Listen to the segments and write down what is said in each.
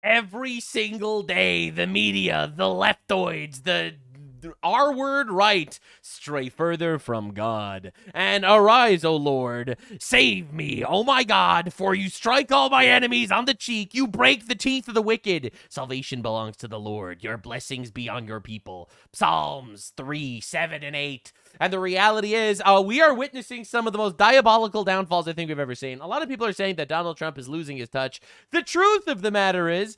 every single day, the media, the leftoids, the R-word right, stray further from God. And arise, O Lord, save me, oh my God, for you strike all my enemies on the cheek, you break the teeth of the wicked. Salvation belongs to the Lord, your blessings be on your people. Psalms 3, 7, and 8. And the reality is, we are witnessing some of the most diabolical downfalls I think we've ever seen. A lot of people are saying that Donald Trump is losing his touch. The truth of the matter is,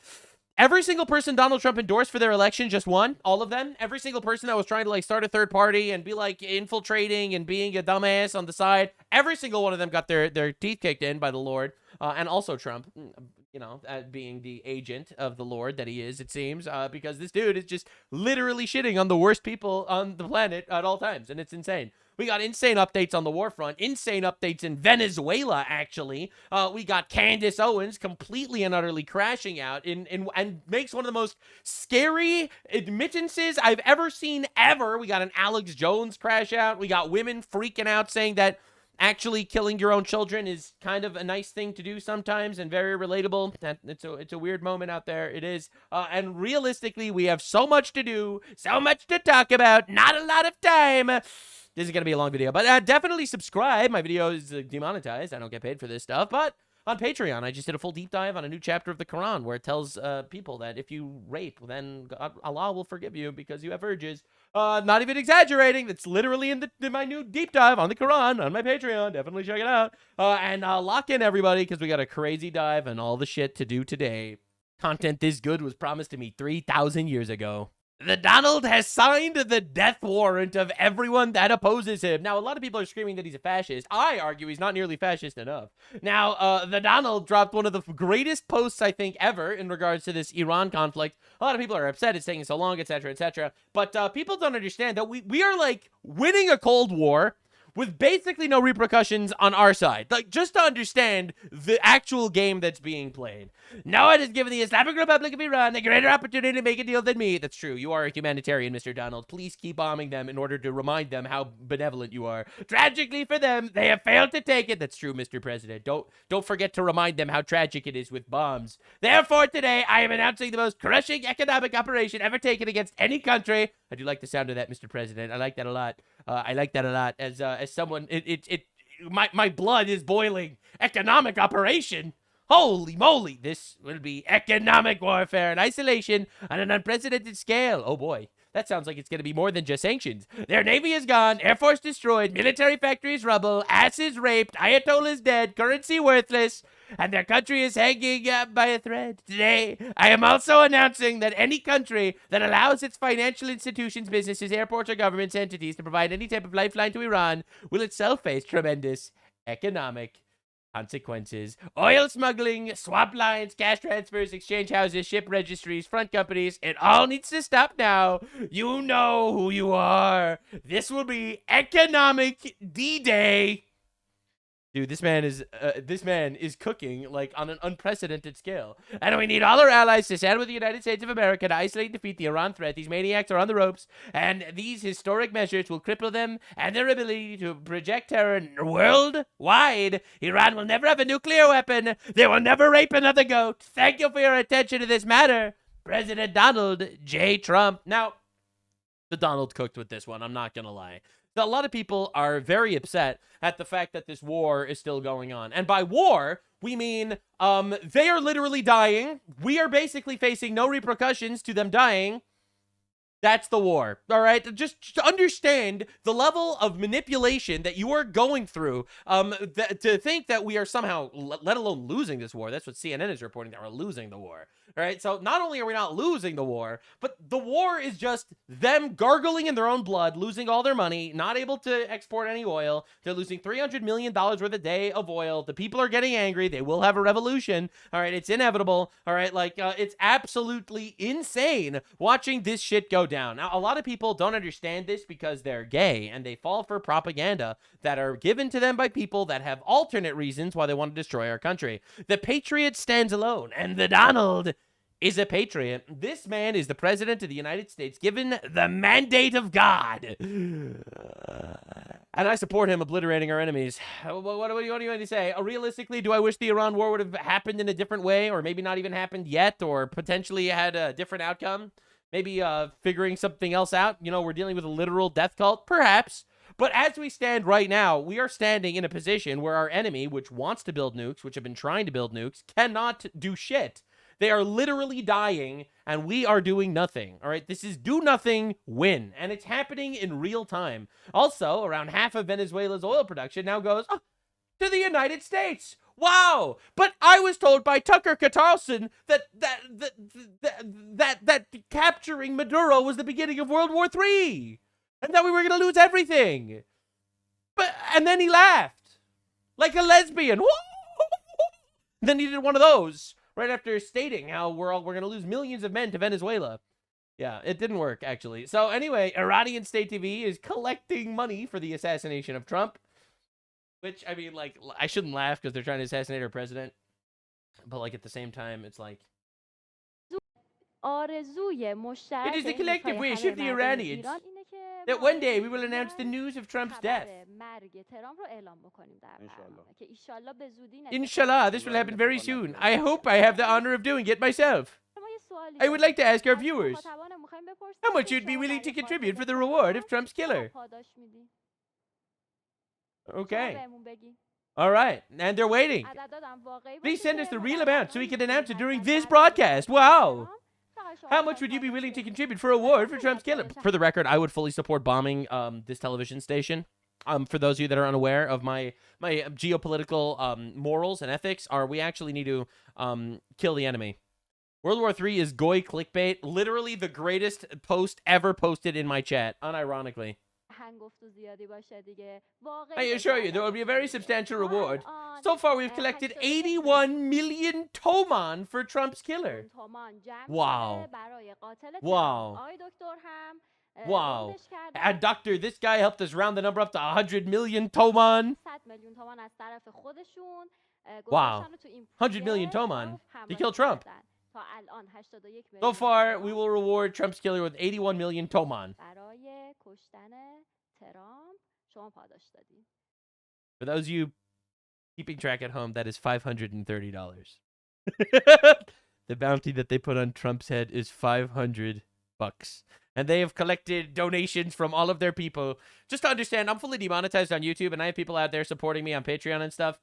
every single person Donald Trump endorsed for their election just won. All of them. Every single person that was trying to start a third party and be infiltrating and being a dumbass on the side. Every single one of them got their teeth kicked in by the Lord. And also Trump, being the agent of the Lord that he is, it seems, because this dude is just literally shitting on the worst people on the planet at all times. And it's insane. We got insane updates on the war front, insane updates in Venezuela, actually. We got Candace Owens completely and utterly crashing out and makes one of the most scary admittances I've ever seen ever. We got an Alex Jones crash out. We got women freaking out saying that actually killing your own children is kind of a nice thing to do sometimes and very relatable. It's a weird moment out there. It is. And realistically, we have so much to do, so much to talk about, not a lot of time. This is going to be a long video, but definitely subscribe. My video is demonetized. I don't get paid for this stuff, but on Patreon, I just did a full deep dive on a new chapter of the Quran where it tells people that if you rape, then Allah will forgive you because you have urges. Not even exaggerating. That's literally in my new deep dive on the Quran on my Patreon. Definitely check it out. And lock in, everybody, because we got a crazy dive and all the shit to do today. Content this good was promised to me 3,000 years ago. The Donald has signed the death warrant of everyone that opposes him. Now, a lot of people are screaming that he's a fascist. I argue he's not nearly fascist enough. Now, the Donald dropped one of the greatest posts, I think, ever in regards to this Iran conflict. A lot of people are upset it's taking so long, etc., etc. But people don't understand that we are, winning a Cold War with basically no repercussions on our side. Just to understand the actual game that's being played. No one has given the Islamic Republic of Iran a greater opportunity to make a deal than me. That's true. You are a humanitarian, Mr. Donald. Please keep bombing them in order to remind them how benevolent you are. Tragically for them, they have failed to take it. That's true, Mr. President. Don't forget to remind them how tragic it is with bombs. Therefore, today, I am announcing the most crushing economic operation ever taken against any country. I do like the sound of that, Mr. President. I like that a lot. I like that a lot. As someone, my blood is boiling. Economic operation. Holy moly, this will be economic warfare and isolation on an unprecedented scale. Oh boy, that sounds like it's going to be more than just sanctions. Their navy is gone, air force destroyed, military factories rubble, asses raped, ayatollahs dead, currency worthless, and their country is hanging by a thread. Today, I am also announcing that any country that allows its financial institutions, businesses, airports, or government entities to provide any type of lifeline to Iran will itself face tremendous economic consequences. Oil smuggling, swap lines, cash transfers, exchange houses, ship registries, front companies, it all needs to stop now. You know who you are. This will be economic D-Day. Dude, this man is cooking on an unprecedented scale. And we need all our allies to stand with the United States of America to isolate and defeat the Iran threat. These maniacs are on the ropes, and these historic measures will cripple them and their ability to project terror worldwide. Iran will never have a nuclear weapon. They will never rape another goat. Thank you for your attention to this matter, President Donald J. Trump. Now, the Donald cooked with this one, I'm not gonna lie. A lot of people are very upset at the fact that this war is still going on. And by war, we mean they are literally dying. We are basically facing no repercussions to them dying. That's the war, all right? Just understand the level of manipulation that you are going through to think that we are somehow, let alone losing this war. That's what CNN is reporting, that we're losing the war, all right? So not only are we not losing the war, but the war is just them gargling in their own blood, losing all their money, not able to export any oil. They're losing $300 million worth a day of oil. The people are getting angry. They will have a revolution, all right? It's inevitable, all right? It's absolutely insane watching this shit go down. Now, a lot of people don't understand this because they're gay and they fall for propaganda that are given to them by people that have alternate reasons why they want to destroy our country. The patriot stands alone, and the Donald is a patriot. This man is the president of the United States, given the mandate of God. And I support him obliterating our enemies. What do you want to say? Realistically, do I wish the Iran war would have happened in a different way, or maybe not even happened yet, or potentially had a different outcome? Maybe figuring something else out. You know, we're dealing with a literal death cult, perhaps. But as we stand right now, we are standing in a position where our enemy, which wants to build nukes, which have been trying to build nukes, cannot do shit. They are literally dying, and we are doing nothing. All right, this is do nothing, win. And it's happening in real time. Also, around half of Venezuela's oil production now goes to the United States. Wow! But I was told by Tucker Carlson that capturing Maduro was the beginning of World War III, and that we were going to lose everything. And then he laughed like a lesbian. Then he did one of those right after stating how we're going to lose millions of men to Venezuela. Yeah, it didn't work, actually. So anyway, Iranian State TV is collecting money for the assassination of Trump. Which, I mean, like, I shouldn't laugh because they're trying to assassinate our president. But, like, at the same time, it's like... It is the collective wish of the Iranians that one day we will announce the news of Trump's death. Inshallah, this will happen very soon. I hope I have the honor of doing it myself. I would like to ask our viewers, how much you'd be willing to contribute for the reward of Trump's killer? Okay. All right. And they're waiting. Please send us the real amount so we can announce it during this broadcast. Wow. How much would you be willing to contribute for a reward for Trump's killer? For the record, I would fully support bombing this television station. For those of you that are unaware of my geopolitical morals and ethics, we actually need to kill the enemy. World War III is goy clickbait. Literally the greatest post ever posted in my chat, unironically. I assure you, there will be a very substantial reward. So far, we've collected 81 million toman for Trump's killer. Wow. Wow. Wow. And doctor, this guy helped us round the number up to 100 million toman. Wow. 100 million toman to kill Trump. So far, we will reward Trump's killer with 81 million toman. For those of you keeping track at home, that is $530. The bounty that they put on Trump's head is $500. And they have collected donations from all of their people. Just to understand, I'm fully demonetized on YouTube, and I have people out there supporting me on Patreon and stuff.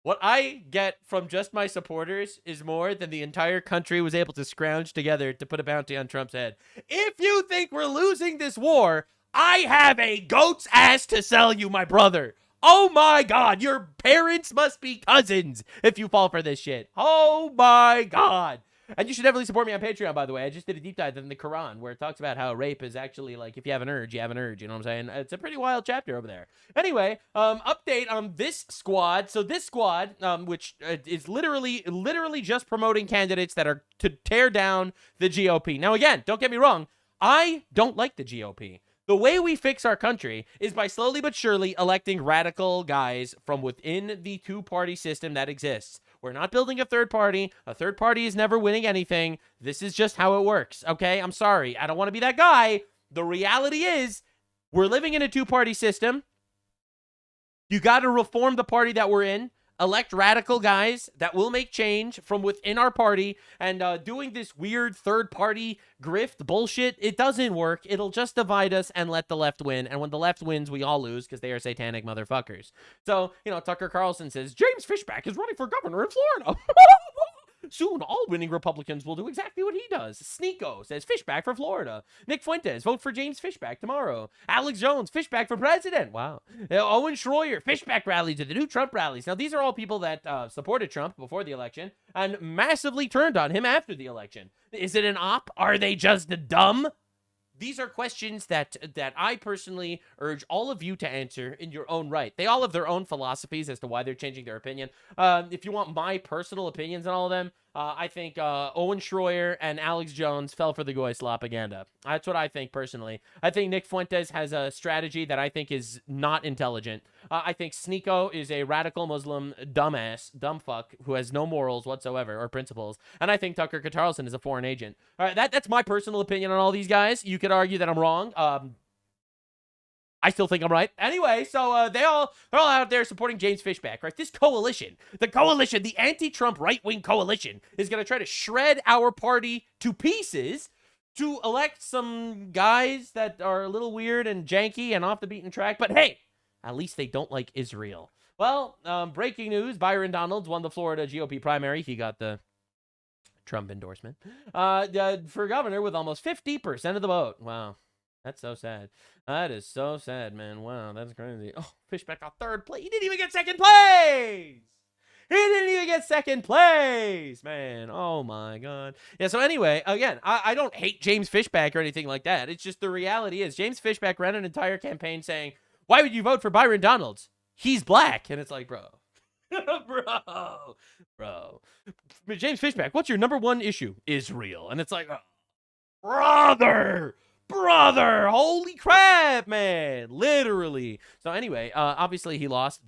What I get from just my supporters is more than the entire country was able to scrounge together to put a bounty on Trump's head. If you think we're losing this war, I have a goat's ass to sell you, my brother. Oh my God, your parents must be cousins if you fall for this shit. Oh my God. And you should definitely support me on Patreon, by the way. I just did a deep dive in the Quran where it talks about how rape is actually like, if you have an urge, you have an urge. You know what I'm saying? It's a pretty wild chapter over there. Anyway, update on this squad. So this squad, which is literally just promoting candidates that are to tear down the GOP. Now, again, don't get me wrong. I don't like the GOP. The way we fix our country is by slowly but surely electing radical guys from within the two-party system that exists. We're not building a third party. A third party is never winning anything. This is just how it works, okay? I'm sorry. I don't want to be that guy. The reality is we're living in a two-party system. You got to reform the party that we're in. Elect radical guys that will make change from within our party, and doing this weird third-party grift bullshit, it doesn't work. It'll just divide us and let the left win, and when the left wins, we all lose because they are satanic motherfuckers. So, you know, Tucker Carlson says, James Fishback is running for governor in Florida. Soon, all winning Republicans will do exactly what he does. Sneeko says, Fishback for Florida. Nick Fuentes, vote for James Fishback tomorrow. Alex Jones, Fishback for president. Wow. Owen Schroyer, Fishback rallies at the new Trump rallies. Now, these are all people that supported Trump before the election and massively turned on him after the election. Is it an op? Are they just dumb? These are questions that I personally urge all of you to answer in your own right. They all have their own philosophies as to why they're changing their opinion. If you want my personal opinions on all of them, I think Owen Schroyer and Alex Jones fell for the goy slopaganda. That's what I think personally. I think Nick Fuentes has a strategy that I think is not intelligent. I think Sneeko is a radical Muslim dumbass, dumb fuck, who has no morals whatsoever or principles. And I think Tucker Carlson is a foreign agent. All right, that's my personal opinion on all these guys. You could argue that I'm wrong. I still think I'm right. Anyway, so they're all out there supporting James Fishback, right? This coalition, the anti-Trump right-wing coalition, is going to try to shred our party to pieces to elect some guys that are a little weird and janky and off the beaten track. But hey, at least they don't like Israel. Well, breaking news, Byron Donalds won the Florida GOP primary. He got the Trump endorsement for governor with almost 50% of the vote. Wow. That's so sad. That is so sad, man. Wow, that's crazy. Oh, Fishback got third place. He didn't even get second place. He didn't even get second place, man. Oh, my God. Yeah, so anyway, again, I don't hate James Fishback or anything like that. It's just the reality is James Fishback ran an entire campaign saying, why would you vote for Byron Donalds? He's black. And it's like, bro. bro. James Fishback, what's your number one issue? Israel. And it's like, brother, holy crap, man, literally. So anyway, obviously he lost,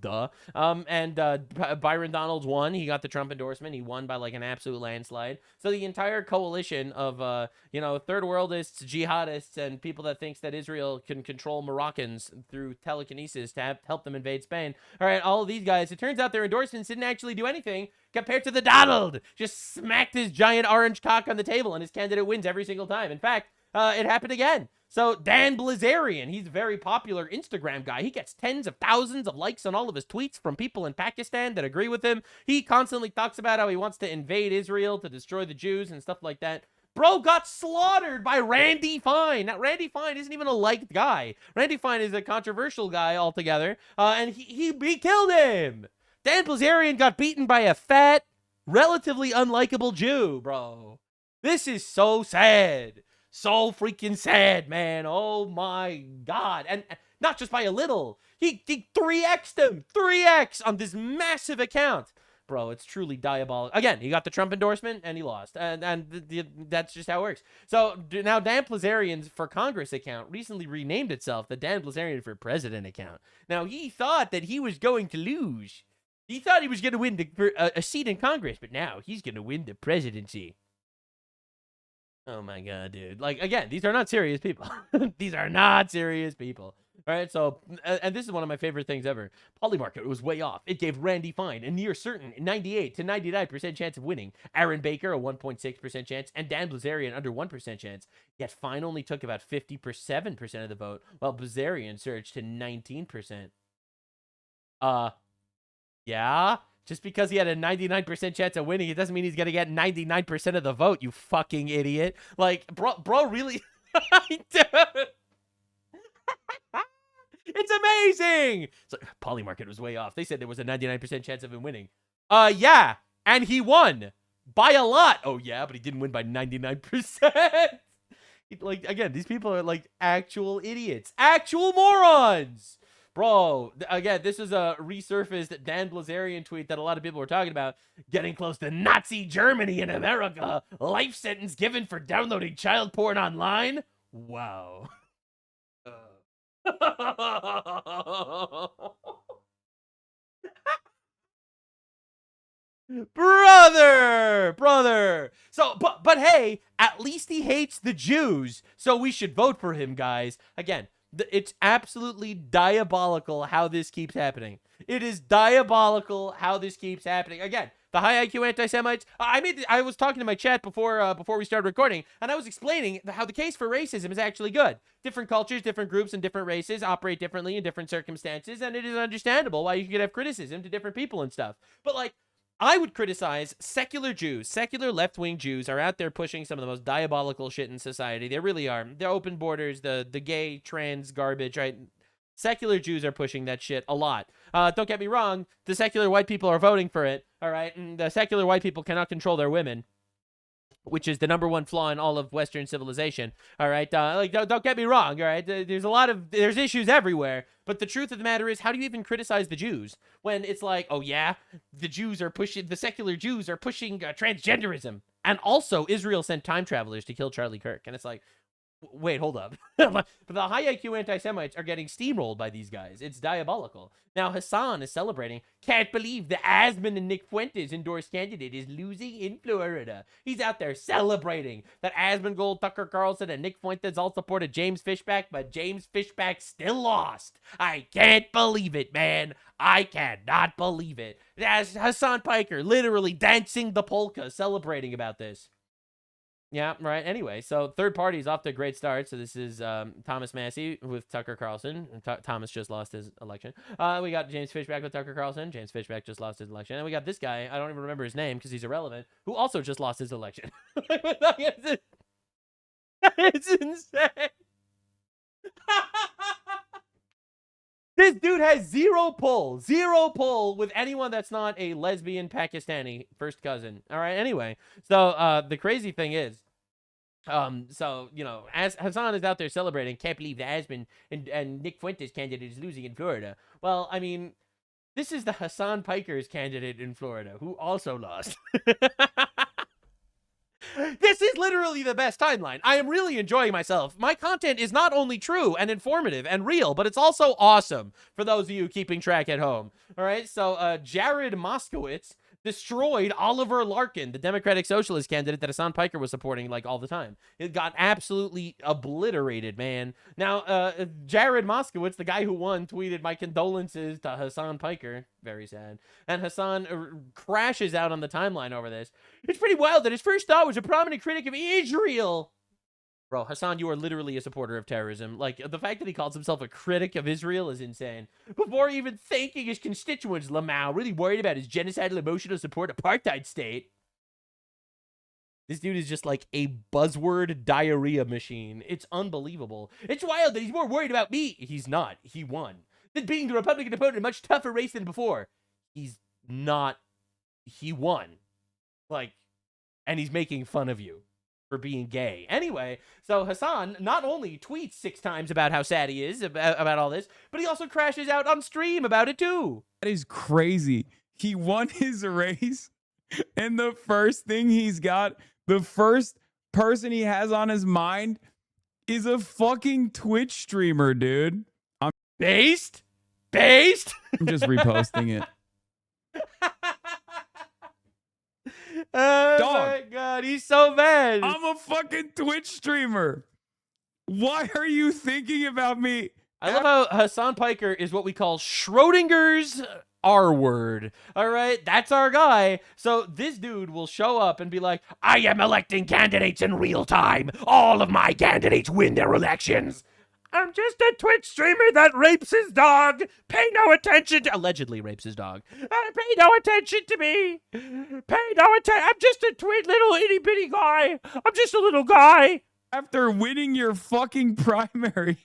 and Byron Donalds won. He got the Trump endorsement. He won by like an absolute landslide. So the entire coalition of third worldists, jihadists, and people that thinks that Israel can control Moroccans through telekinesis to help them invade Spain, all right, all of these guys, it turns out their endorsements didn't actually do anything compared to the Donald. Just smacked his giant orange cock on the table and his candidate wins every single time. In fact, it happened again. So Dan Bilzerian, he's a very popular Instagram guy. He gets tens of thousands of likes on all of his tweets from people in Pakistan that agree with him. He constantly talks about how he wants to invade Israel to destroy the Jews and stuff like that. Bro got slaughtered by Randy Fine. Now, Randy Fine isn't even a liked guy. Randy Fine is a controversial guy altogether, and he killed him. Dan Bilzerian got beaten by a fat, relatively unlikable Jew, bro. This is so sad. So freaking sad, man. Oh my God. And not just by a little. He 3x'd him. 3x on this massive account. Bro, it's truly diabolical. Again, he got the Trump endorsement and he lost. And that's just how it works. So now Dan Bilzerian's for Congress account recently renamed itself the Dan Bilzerian for President account. Now, he thought that he was going to lose. He thought he was going to win a seat in Congress, but now he's going to win the presidency. Oh my God, dude. Like, again, these are not serious people. These are not serious people. All right, so, and this is one of my favorite things ever. Polymarket was way off. It gave Randy Fine a near certain 98 to 99% chance of winning. Aaron Baker, a 1.6% chance, and Dan Bilzerian, under 1% chance. Yet Fine only took about 57% of the vote, while Bilzerian surged to 19%. Yeah? Just because he had a 99% chance of winning, it doesn't mean he's going to get 99% of the vote, you fucking idiot. Like, bro really... It's amazing! So, Polymarket was way off. They said there was a 99% chance of him winning. Yeah, and he won. By a lot. Oh, yeah, but he didn't win by 99%. Like, again, these people are, like, actual idiots. Actual morons! Bro, again, this is a resurfaced Dan Bilzerian tweet that a lot of people were talking about. Getting close to Nazi Germany in America. Life sentence given for downloading child porn online. Wow. Brother. So, but hey, at least he hates the Jews. So we should vote for him, guys. Again, it's absolutely diabolical how this keeps happening. It is diabolical how this keeps happening. Again, the high IQ anti-Semites. I was talking to my chat before we started recording, and I was explaining how the case for racism is actually good. Different cultures, different groups, and different races operate differently in different circumstances, and it is understandable why you could have criticism to different people and stuff. But like, I would criticize secular Jews. Secular left-wing Jews are out there pushing some of the most diabolical shit in society. They really are. The open borders, the gay, trans garbage, right? Secular Jews are pushing that shit a lot. Don't get me wrong. The secular white people are voting for it, all right? And the secular white people cannot control their women, which is the number one flaw in all of Western civilization, all right? Like, don't get me wrong, all right? There's issues everywhere, but the truth of the matter is, how do you even criticize the Jews when it's like, oh yeah, the secular Jews are pushing transgenderism, and also Israel sent time travelers to kill Charlie Kirk, and it's like, Wait, hold up. But the high IQ anti-Semites are getting steamrolled by these guys. It's diabolical. Now, Hassan is celebrating. Can't believe the Asman and Nick Fuentes endorsed candidate is losing in Florida. He's out there celebrating that Asmongold, Tucker Carlson, and Nick Fuentes all supported James Fishback, but James Fishback still lost. I can't believe it, man. I cannot believe it. That's Hassan Piker literally dancing the polka, celebrating about this. Yeah, right. Anyway, so third party is off to a great start. So this is Thomas Massey with Tucker Carlson. Thomas just lost his election. We got James Fishback with Tucker Carlson. James Fishback just lost his election. And we got this guy, I don't even remember his name because he's irrelevant, who also just lost his election. It's insane. This dude has zero pull with anyone that's not a lesbian Pakistani first cousin. All right. Anyway, so the crazy thing is, so you know, as Hassan is out there celebrating, can't believe the Asman and Nick Fuentes candidate is losing in Florida. Well, I mean, this is the Hassan Piker's candidate in Florida who also lost. This is literally the best timeline. I am really enjoying myself. My content is not only true and informative and real, but it's also awesome for those of you keeping track at home. All right, so Jared Moskowitz destroyed Oliver Larkin, the Democratic Socialist candidate that Hassan Piker was supporting like all the time. It got absolutely obliterated, man. Now, Jared Moskowitz, the guy who won, tweeted, "My condolences to Hassan Piker." Very sad. And Hassan crashes out on the timeline over this. It's pretty wild that his first thought was a prominent critic of Israel. Bro, Hassan, you are literally a supporter of terrorism. Like, the fact that he calls himself a critic of Israel is insane. Before even thanking his constituents, Lamau, really worried about his genocidal emotional support apartheid state. This dude is just like a buzzword diarrhea machine. It's unbelievable. It's wild that he's more worried about me. He's not. He won. Than being the Republican opponent in a much tougher race than before. He's not. He won. Like, and he's making fun of you for being gay. Anyway, so Hassan not only tweets 6 times about how sad he is about all this, but he also crashes out on stream about it too. That is crazy. He won his race, and the first thing he's got, the first person he has on his mind is a fucking Twitch streamer, dude. Based? I'm just reposting it. Oh Dog. my god, he's so bad. I'm a fucking Twitch streamer. Why are you thinking about me? I love how Hassan Piker is what we call Schrodinger's R word. All right, that's our guy. So this dude will show up and be like, "I am electing candidates in real time. All of my candidates win their elections. I'm just a Twitch streamer that rapes his dog. Pay no attention to..." Allegedly rapes his dog. "Pay no attention to me. Pay no attention. I'm just a little itty bitty guy. I'm just a little guy." After winning your fucking primary.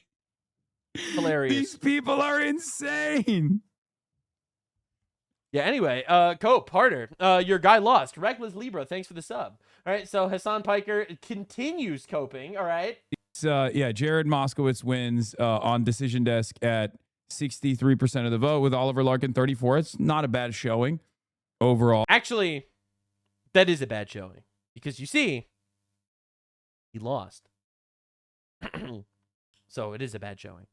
Hilarious. These people are insane. Yeah, anyway, Cope, harder. Your guy lost. Reckless Libra, thanks for the sub. All right, so Hassan Piker continues coping, all right? Yeah, Jared Moskowitz wins on Decision Desk at 63% of the vote with Oliver Larkin 34. It's not a bad showing overall. Actually, that is a bad showing because you see, he lost. So it is a bad showing.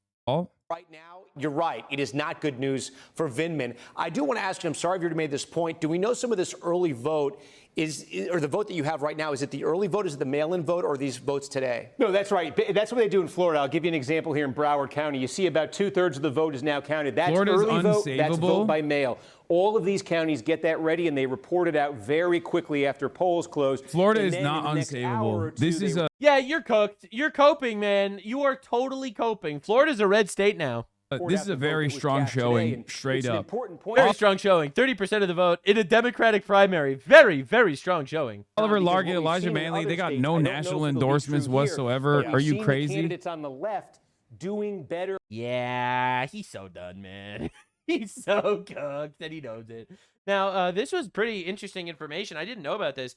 Right now, you're right. It is not good news for Vindman. I do want to ask you, I'm sorry if you made this point. Do we know some of this early vote or the vote that you have right now, is it the early vote, is it the mail-in vote, or are these votes today? No, that's right. That's what they do in Florida. I'll give you an example here in Broward County. You see about 2/3 of the vote is now counted. That's Florida's early vote. That's unsavable. vote by mail. All of these counties get that ready, and they report it out very quickly after polls close. Florida And is then not in the next hour or unsavable. two, This they is a Yeah, you're cooked. You're coping, man. You are totally coping. Florida's a red state now. this is a very strong showing, straight it's an up. important point. Very strong showing. 30% of the vote in a Democratic primary. Very, very strong showing. Oliver Because Larkin, what we've Elijah seen in Manley, other they got states, no I don't know national if it'll be endorsements true here, whatsoever. but Are we've you seen the crazy? candidates on the left doing better. Yeah, he's so done, man. He's so cooked and he knows it. Now, this was pretty interesting information. I didn't know about this.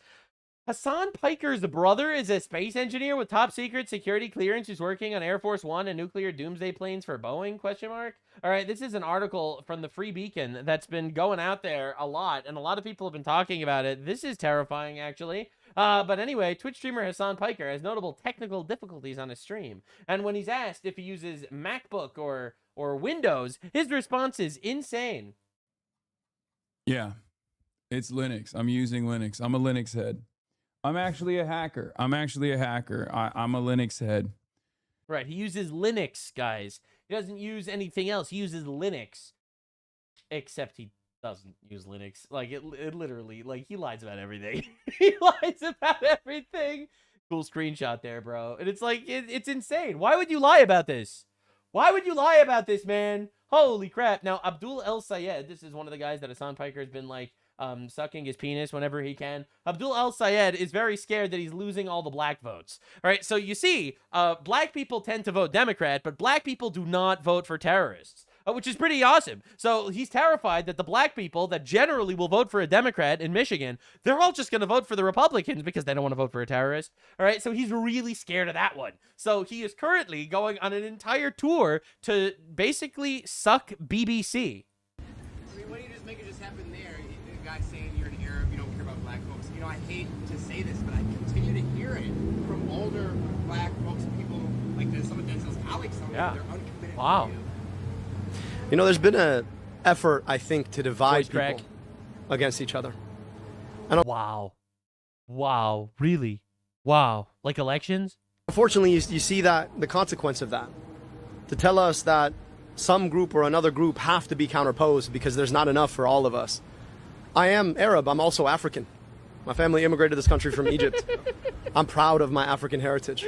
Hassan Piker's brother is a space engineer with top secret security clearance who's working on Air Force One and nuclear doomsday planes for Boeing, question mark? All right, this is an article from the Free Beacon that's been going out there a lot, and a lot of people have been talking about it. This is terrifying, actually. But anyway, Twitch streamer Hassan Piker has notable technical difficulties on his stream. And when he's asked if he uses MacBook or Windows, his response is insane. Yeah, it's Linux. I'm using Linux. I'm a Linux head. I'm actually a hacker. I'm a Linux head. Right, he uses Linux, guys. He doesn't use anything else. He uses Linux. Except he doesn't use Linux. Like, it literally, like, he lies about everything. He lies about everything. Cool screenshot there, bro. And it's like, it's insane. Why would you lie about this? Why would you lie about this, man? Holy crap. Now, Abdul El Sayed, this is one of the guys that Hassan Piker has been, like, sucking his penis whenever he can. Abdul El Sayed is very scared that he's losing all the black votes. All right, so you see, black people tend to vote Democrat, but black people do not vote for terrorists. Which is pretty awesome. So he's terrified that the black people that generally will vote for a Democrat in Michigan, they're all just going to vote for the Republicans because they don't want to vote for a terrorist. All right, so he's really scared of that one. So he is currently going on an entire tour to basically suck BBC. I mean, why don't you just make it just happen there? The guy saying you're an Arab, you don't care about black folks. You know, I hate to say this, but I continue to hear it from older black folks, people like some of Denzel's colleagues. Some of them, they're uncommitted. Wow. You know, there's been an effort, I think, to divide people crack. against each other. Wow. Wow. Really? Wow. Like elections? Unfortunately, you see that the consequence of that. To tell us that some group or another group have to be counterposed because there's not enough for all of us. I am Arab. I'm also African. My family immigrated to this country from Egypt. I'm proud of my African heritage.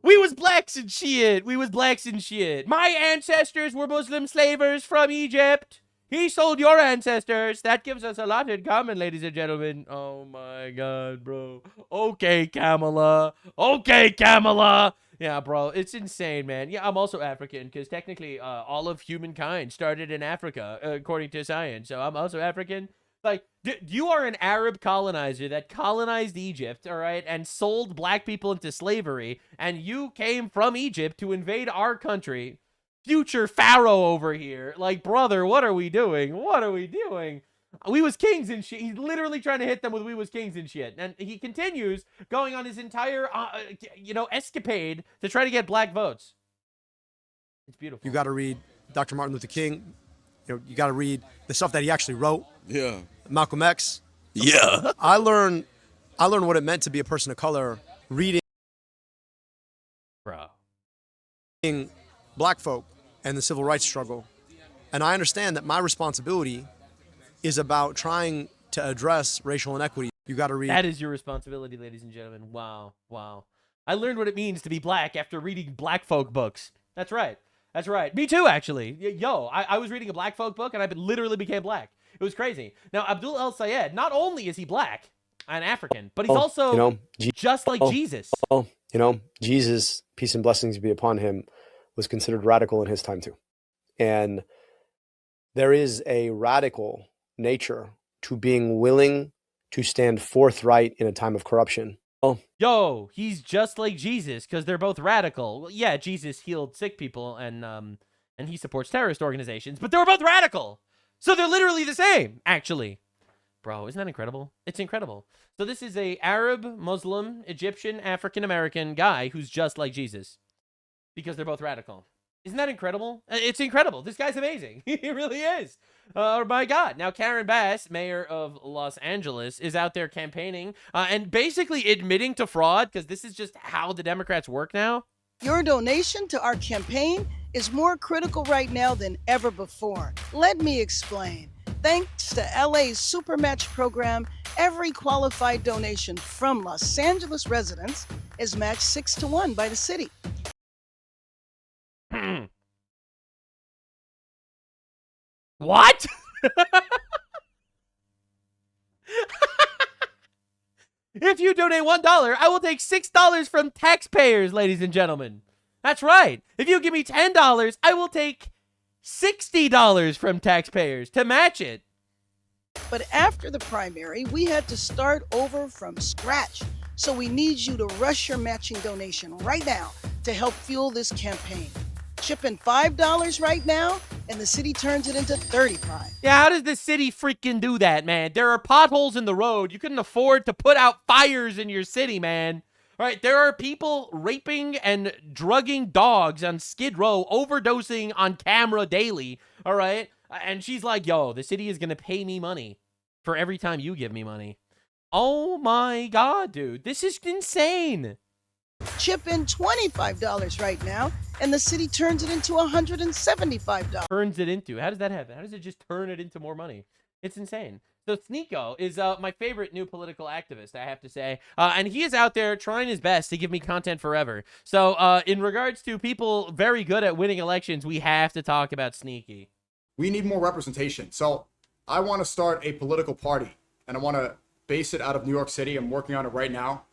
We was blacks and shit. We was blacks and shit. My ancestors were Muslim slavers from Egypt. He sold your ancestors. That gives us a lot in common, ladies and gentlemen. Oh my God, bro. Okay, Kamala. Okay, Kamala. Yeah, bro, it's insane, man. Yeah, I'm also African because technically all of humankind started in Africa, according to science. So I'm also African. Like, you are an Arab colonizer that colonized Egypt, all right, and sold black people into slavery, and you came from Egypt to invade our country. Future Pharaoh over here. Like, brother, what are we doing? What are we doing? We was kings and shit. He's literally trying to hit them with we was kings and shit. And he continues going on his entire, escapade to try to get black votes. It's beautiful. You got to read Dr. Martin Luther King. You got to read the stuff that he actually wrote. Yeah. Malcolm X. Yeah. I learned what it meant to be a person of color reading Bro. black folk and the civil rights struggle. And I understand that my responsibility is about trying to address racial inequity. You got to read. That is your responsibility, ladies and gentlemen. Wow. Wow. I learned what it means to be black after reading black folk books. That's right. That's right. Me too, actually. Yo, I was reading a black folk book and I literally became black. It was crazy. Now, Abdul El Sayed, not only is he black and African, but he's also just like Jesus. Jesus, peace and blessings be upon him, was considered radical in his time too. And there is a radical nature to being willing to stand forthright in a time of corruption. Yo, he's just like Jesus because they're both radical. Well, yeah, Jesus healed sick people and he supports terrorist organizations, but they were both radical. So they're literally the same, actually. Bro, isn't that incredible? It's incredible. So this is a Arab, Muslim, Egyptian, African-American guy who's just like Jesus because they're both radical. Isn't that incredible? It's incredible. This guy's amazing. He really is. Oh, my God. Now, Karen Bass, mayor of Los Angeles, is out there campaigning and basically admitting to fraud because this is just how the Democrats work now. Your donation to our campaign is more critical right now than ever before. Let me explain. Thanks to LA's Supermatch program, every qualified donation from Los Angeles residents is matched 6-1 by the city. What? If you donate $1, I will take $6 from taxpayers, ladies and gentlemen. That's right. If you give me $10, I will take $60 from taxpayers to match it. But after the primary, we had to start over from scratch. So we need you to rush your matching donation right now to help fuel this campaign. Chip in $5 right now and the city turns it into 35. Yeah, how does the city freaking do that, man? There are potholes in the road. You couldn't afford to put out fires in your city, man. All right, there are people raping and drugging dogs on Skid Row, overdosing on camera daily, all right? And she's like, yo, the city is going to pay me money for every time you give me money. Oh my God, dude. This is insane. Chip in $25 right now, and the city turns it into $175. Turns it into. How does that happen? How does it just turn it into more money? It's insane. So Sneeko is my favorite new political activist, I have to say. And he is out there trying his best to give me content forever. So in regards to people very good at winning elections, we have to talk about Sneaky. We need more representation. So I want to start a political party, and I want to base it out of New York City. I'm working on it right now.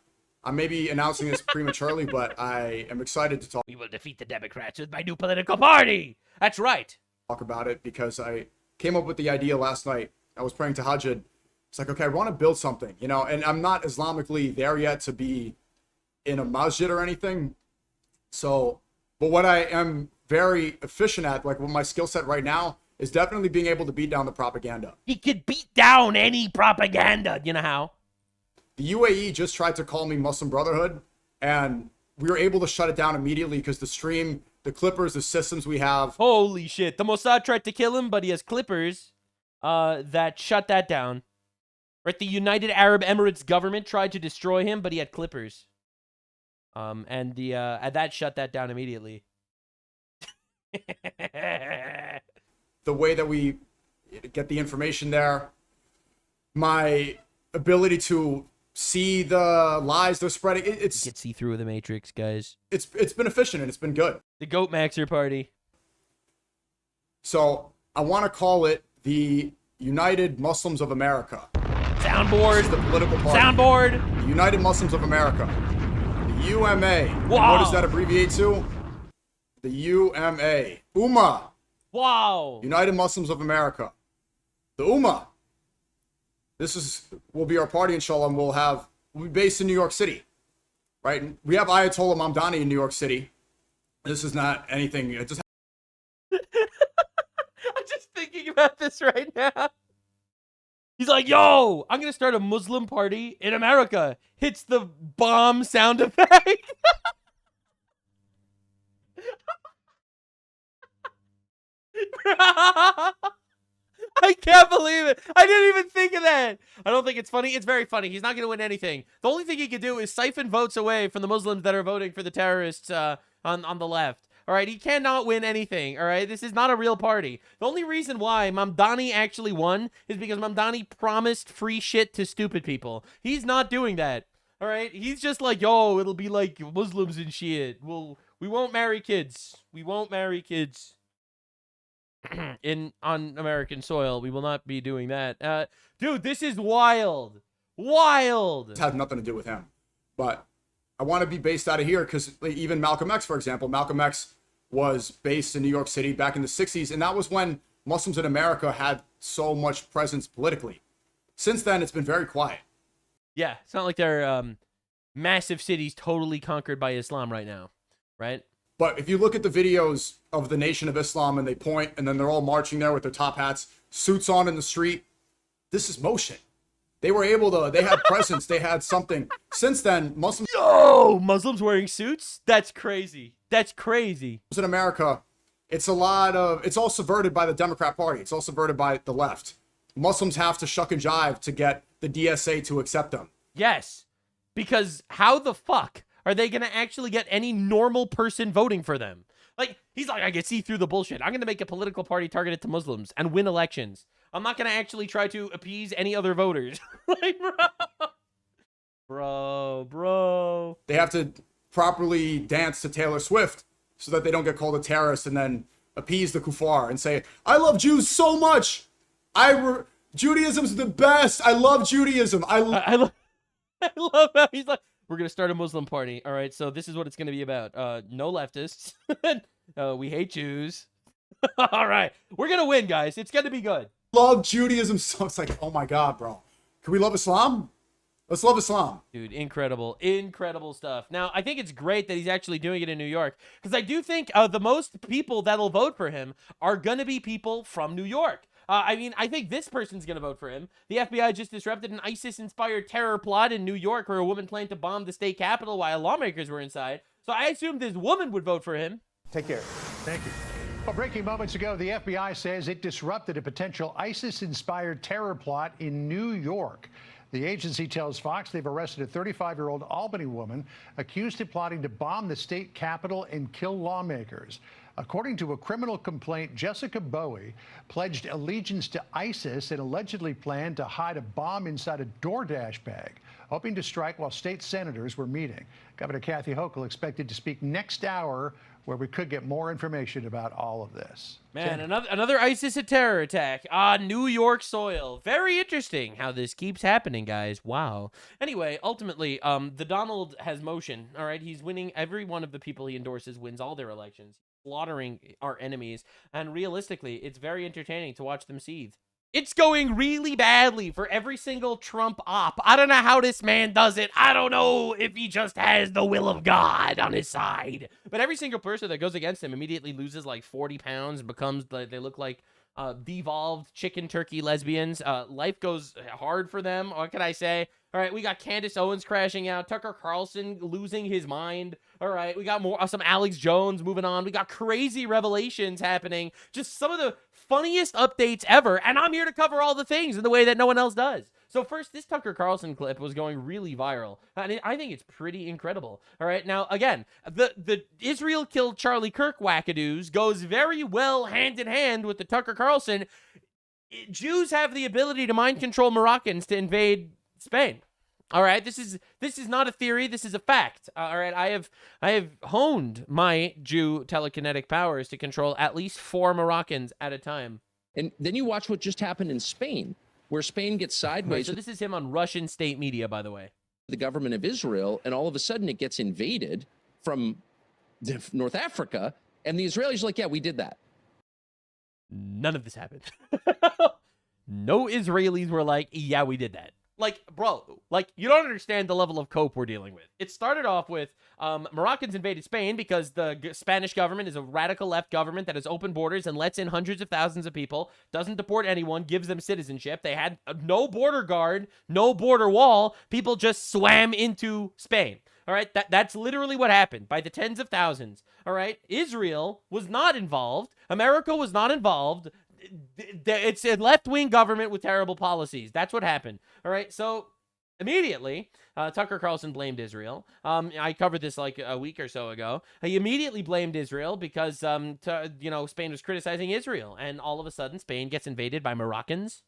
I may be announcing this prematurely, but I am excited to We will defeat the Democrats with my new political party. That's right. talk about it because I came up with the idea last night. I was praying to Hajjad. It's like, okay, I want to build something, you know, and I'm not Islamically there yet to be in a masjid or anything. So, but what I am very efficient at, like what my skill set right now, is definitely being able to beat down the propaganda. He could beat down any propaganda. You know how? The UAE just tried to call me Muslim Brotherhood, and we were able to shut it down immediately because the stream, the clippers, the systems we have. Holy shit. The Mossad tried to kill him, but he has clippers that shut that down. Right? The United Arab Emirates government tried to destroy him, but he had clippers. And that shut that down immediately. The way that we get the information there, my ability to see the lies they're spreading, You can see through the Matrix, guys. it's been efficient and it's been good. The Goat Maxer party. So I want to call it the United Muslims of America. Soundboard. This is the political party. Soundboard. The United Muslims of America. The UMA. And Wow. what does that abbreviate to? The UMA. Ummah. Wow. United Muslims of America. The Ummah. This will be our party, inshallah, and we'll be based in New York City. Right? And we have Ayatollah Mamdani in New York City. This is not anything. It just I'm just thinking about this right now. He's like, yo, I'm going to start a Muslim party in America. Hits the bomb sound effect. I can't believe it. I didn't even think of that. I don't think it's funny. It's very funny. He's not going to win anything. The only thing he could do is siphon votes away from the Muslims that are voting for the terrorists on the left. All right, he cannot win anything. All right, this is not a real party. The only reason why Mamdani actually won is because Mamdani promised free shit to stupid people. He's not doing that. All right, he's just like, yo, it'll be like Muslims and shit. We won't marry kids. We won't marry kids on American soil. We will not be doing that. Dude, this is wild. Wild. has nothing to do with him. But I want to be based out of here because even Malcolm X, for example, Malcolm X was based in New York City back in the 60s. And that was when Muslims in America had so much presence politically. Since then, it's been very quiet. Yeah, it's not like they're massive cities totally conquered by Islam right now, right? But if you look at the videos of the Nation of Islam and they point and then they're all marching there with their top hats, suits on in the street, this is motion. They were able to, they had presence, they had something. Since then, Muslims Muslims wearing suits? That's crazy. That's crazy. in America, it's all subverted by the Democrat Party. It's all subverted by the left. Muslims have to shuck and jive to get the DSA to accept them. Yes, because how the fuck are they going to actually get any normal person voting for them? Like, he's like, I can see through the bullshit. I'm going to make a political party targeted to Muslims and win elections. I'm not going to actually try to appease any other voters. Like, bro. They have to properly dance to Taylor Swift so that they don't get called a terrorist and then appease the kuffar and say, I love Jews so much. Judaism's the best. I love Judaism. I love how he's like, we're going to start a Muslim party. All right, so this is what it's going to be about. No leftists. We hate Jews. All right, we're going to win, guys. It's going to be good. love Judaism so it's like, oh my God, bro. Can we love Islam? Let's love Islam. Dude, incredible, incredible stuff. Now, I think it's great that he's actually doing it in New York, because I do think the most people that'll vote for him are going to be people from New York. I mean, I think this person's going to vote for him. The FBI just disrupted an ISIS-inspired terror plot in New York where a woman planned to bomb the state capitol while lawmakers were inside. So I assume this woman would vote for him. Take care. Thank you. Well, breaking moments ago, the FBI says it disrupted a potential ISIS-inspired terror plot in New York. The agency tells Fox they've arrested a 35-year-old Albany woman accused of plotting to bomb the state capitol and kill lawmakers. According to a criminal complaint, Jessica Bowie pledged allegiance to ISIS and allegedly planned to hide a bomb inside a DoorDash bag, hoping to strike while state senators were meeting. Governor Kathy Hochul expected to speak next hour, where we could get more information about all of this. Man, another ISIS terror attack on New York soil. Very interesting how this keeps happening, guys. Wow. Anyway, ultimately, the Donald has motion. All right, he's winning. Every one of the people he endorses wins all their elections, slaughtering our enemies. And realistically, it's very entertaining to watch them seethe. It's going really badly for every single Trump op. I don't know how this man does it. I don't know if he just has the will of God on his side. But every single person that goes against him immediately loses like 40 pounds, becomes, they look like devolved chicken turkey lesbians. Life goes hard for them. What can I say? All right, we got Candace Owens crashing out, Tucker Carlson losing his mind. All right, we got more some Alex Jones moving on. We got crazy revelations happening. Just some of the funniest updates ever, and I'm here to cover all the things in the way that no one else does. So first, this Tucker Carlson clip was going really viral, and I think it's pretty incredible. All right, now again, the Israel killed Charlie Kirk wackadoos goes very well hand in hand with the Tucker Carlson. Jews have the ability to mind control Moroccans to invade Spain. All right, this is not a theory. This is a fact. All right, I have honed my Jew telekinetic powers to control at least 4 Moroccans at a time. And then you watch what just happened in Spain, where Spain gets sideways. So this is him on Russian state media, by the way. The government of Israel, and all of a sudden it gets invaded from North Africa, and the Israelis are like, yeah, we did that. None of this happened. No Israelis were like, yeah, we did that. Like, bro, like, you don't understand the level of cope we're dealing with. It started off with Moroccans invaded Spain because the Spanish government is a radical left government that has open borders and lets in hundreds of thousands of people, doesn't deport anyone, gives them citizenship. They had no border guard, no border wall. People just swam into Spain. All right, that's literally what happened by the tens of thousands. All right, Israel was not involved. America was not involved. It's a left-wing government with terrible policies. That's what happened. All right, so immediately, Tucker Carlson blamed Israel. I covered this like a week or so ago. He immediately blamed Israel because, Spain was criticizing Israel, and all of a sudden, Spain gets invaded by Moroccans.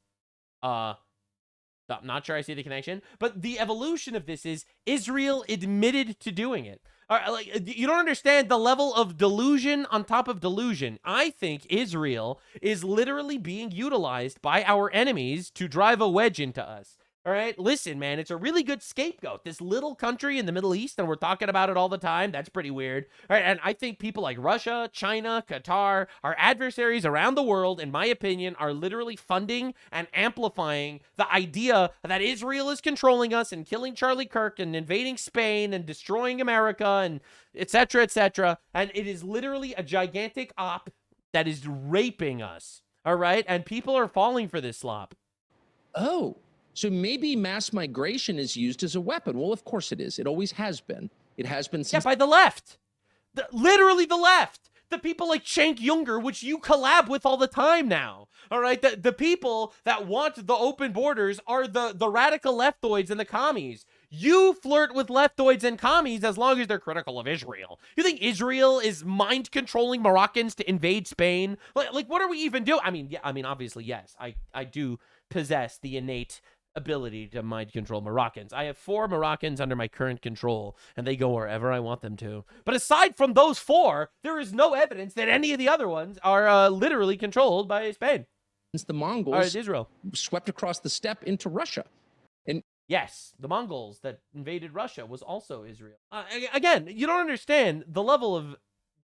I'm not sure I see the connection, but the evolution of this is Israel admitted to doing it. Like, you don't understand the level of delusion on top of delusion. I think Israel is literally being utilized by our enemies to drive a wedge into us. All right, listen, man, it's a really good scapegoat. This little country in the Middle East, and we're talking about it all the time. That's pretty weird. All right, and I think people like Russia, China, Qatar, our adversaries around the world, in my opinion, are literally funding and amplifying the idea that Israel is controlling us and killing Charlie Kirk and invading Spain and destroying America and et cetera, et cetera. And it is literally a gigantic op that is raping us. All right, and people are falling for this slop. Oh. So maybe mass migration is used as a weapon. Well, of course it is. It always has been. It has been since... Yeah, by the left. Literally the left. The people like Cenk Uygur, which you collab with all the time now. All right? The people that want the open borders are the radical leftoids and the commies. You flirt with leftoids and commies as long as they're critical of Israel. You think Israel is mind-controlling Moroccans to invade Spain? Like what are we even doing? Obviously, yes. I do possess the innate ability to mind control Moroccans. I have 4 Moroccans under my current control, and they go wherever I want them to. But aside from those 4, there is no evidence that any of the other ones are literally controlled by Spain. Since the Mongols Israel swept across the steppe into Russia. And yes, the Mongols that invaded Russia was also Israel. Again, you don't understand the level of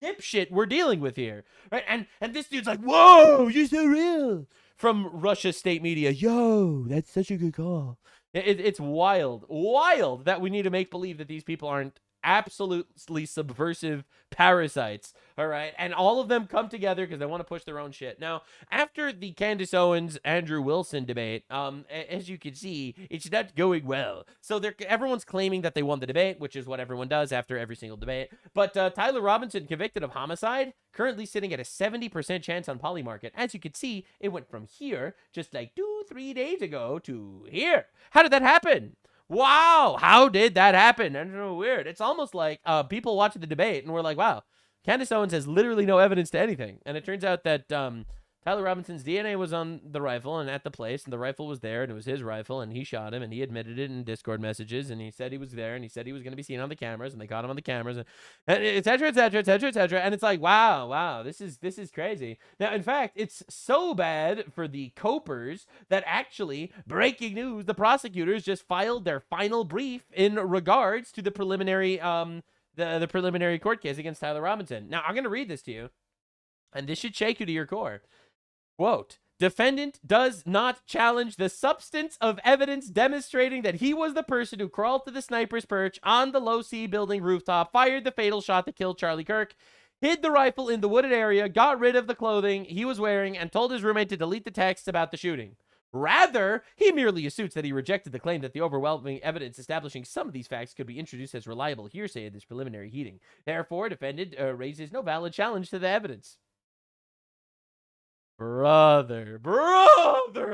dipshit we're dealing with here, right? And this dude's like, whoa, you're so real. From Russia state media, yo, that's such a good call. It's wild that we need to make believe that these people aren't absolutely subversive parasites, all right? And all of them come together because they want to push their own shit. Now, after the Candace Owens Andrew Wilson debate, as you can see, it's not going well. So everyone's claiming that they won the debate, which is what everyone does after every single debate. But Tyler Robinson, convicted of homicide, currently sitting at a 70% chance on Polymarket. As you can see, it went from here just like 2-3 days ago to here. How did that happen? Wow, how did that happen? I don't know, weird. It's almost like people watching the debate and we're like, wow, Candace Owens has literally no evidence to anything. And it turns out that Tyler Robinson's DNA was on the rifle and at the place, and the rifle was there, and it was his rifle, and he shot him, and he admitted it in Discord messages, and he said he was there, and he said he was going to be seen on the cameras, and they caught him on the cameras, and et cetera, et cetera, et cetera, et cetera. And it's like, wow, this is crazy. Now, in fact, it's so bad for the Copers that actually, breaking news, the prosecutors just filed their final brief in regards to the preliminary the preliminary court case against Tyler Robinson. Now, I'm going to read this to you, and this should shake you to your core. Quote, defendant does not challenge the substance of evidence demonstrating that he was the person who crawled to the sniper's perch on the low C building rooftop, fired the fatal shot that killed Charlie Kirk, hid the rifle in the wooded area, got rid of the clothing he was wearing, and told his roommate to delete the texts about the shooting. Rather, he merely asserts that he rejected the claim that the overwhelming evidence establishing some of these facts could be introduced as reliable hearsay in this preliminary hearing. Therefore, defendant raises no valid challenge to the evidence. Brother,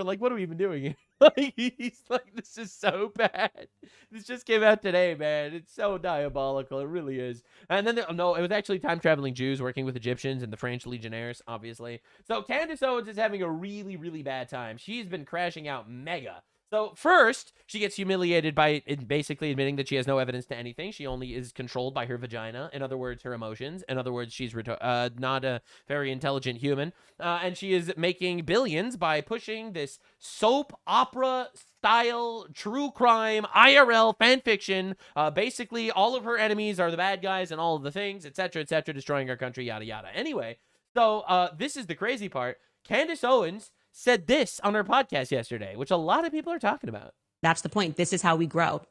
like, what are we even doing here? Like, he's like, this is so bad. This just came out today, man. It's so diabolical. It really is. And then, no, it was actually time-traveling Jews working with Egyptians and the French legionnaires, obviously. So Candace Owens is having a really, really bad time. She's been crashing out mega. So first, she gets humiliated by basically admitting that she has no evidence to anything. She only is controlled by her vagina. In other words, her emotions. In other words, she's not a very intelligent human. And she is making billions by pushing this soap opera style true crime IRL fan fiction. Basically, all of her enemies are the bad guys and all of the things, etc., destroying our country, yada, yada. Anyway, so this is the crazy part. Candace Owens said this on her podcast yesterday, which a lot of people are talking about. That's the point. This is how we grow.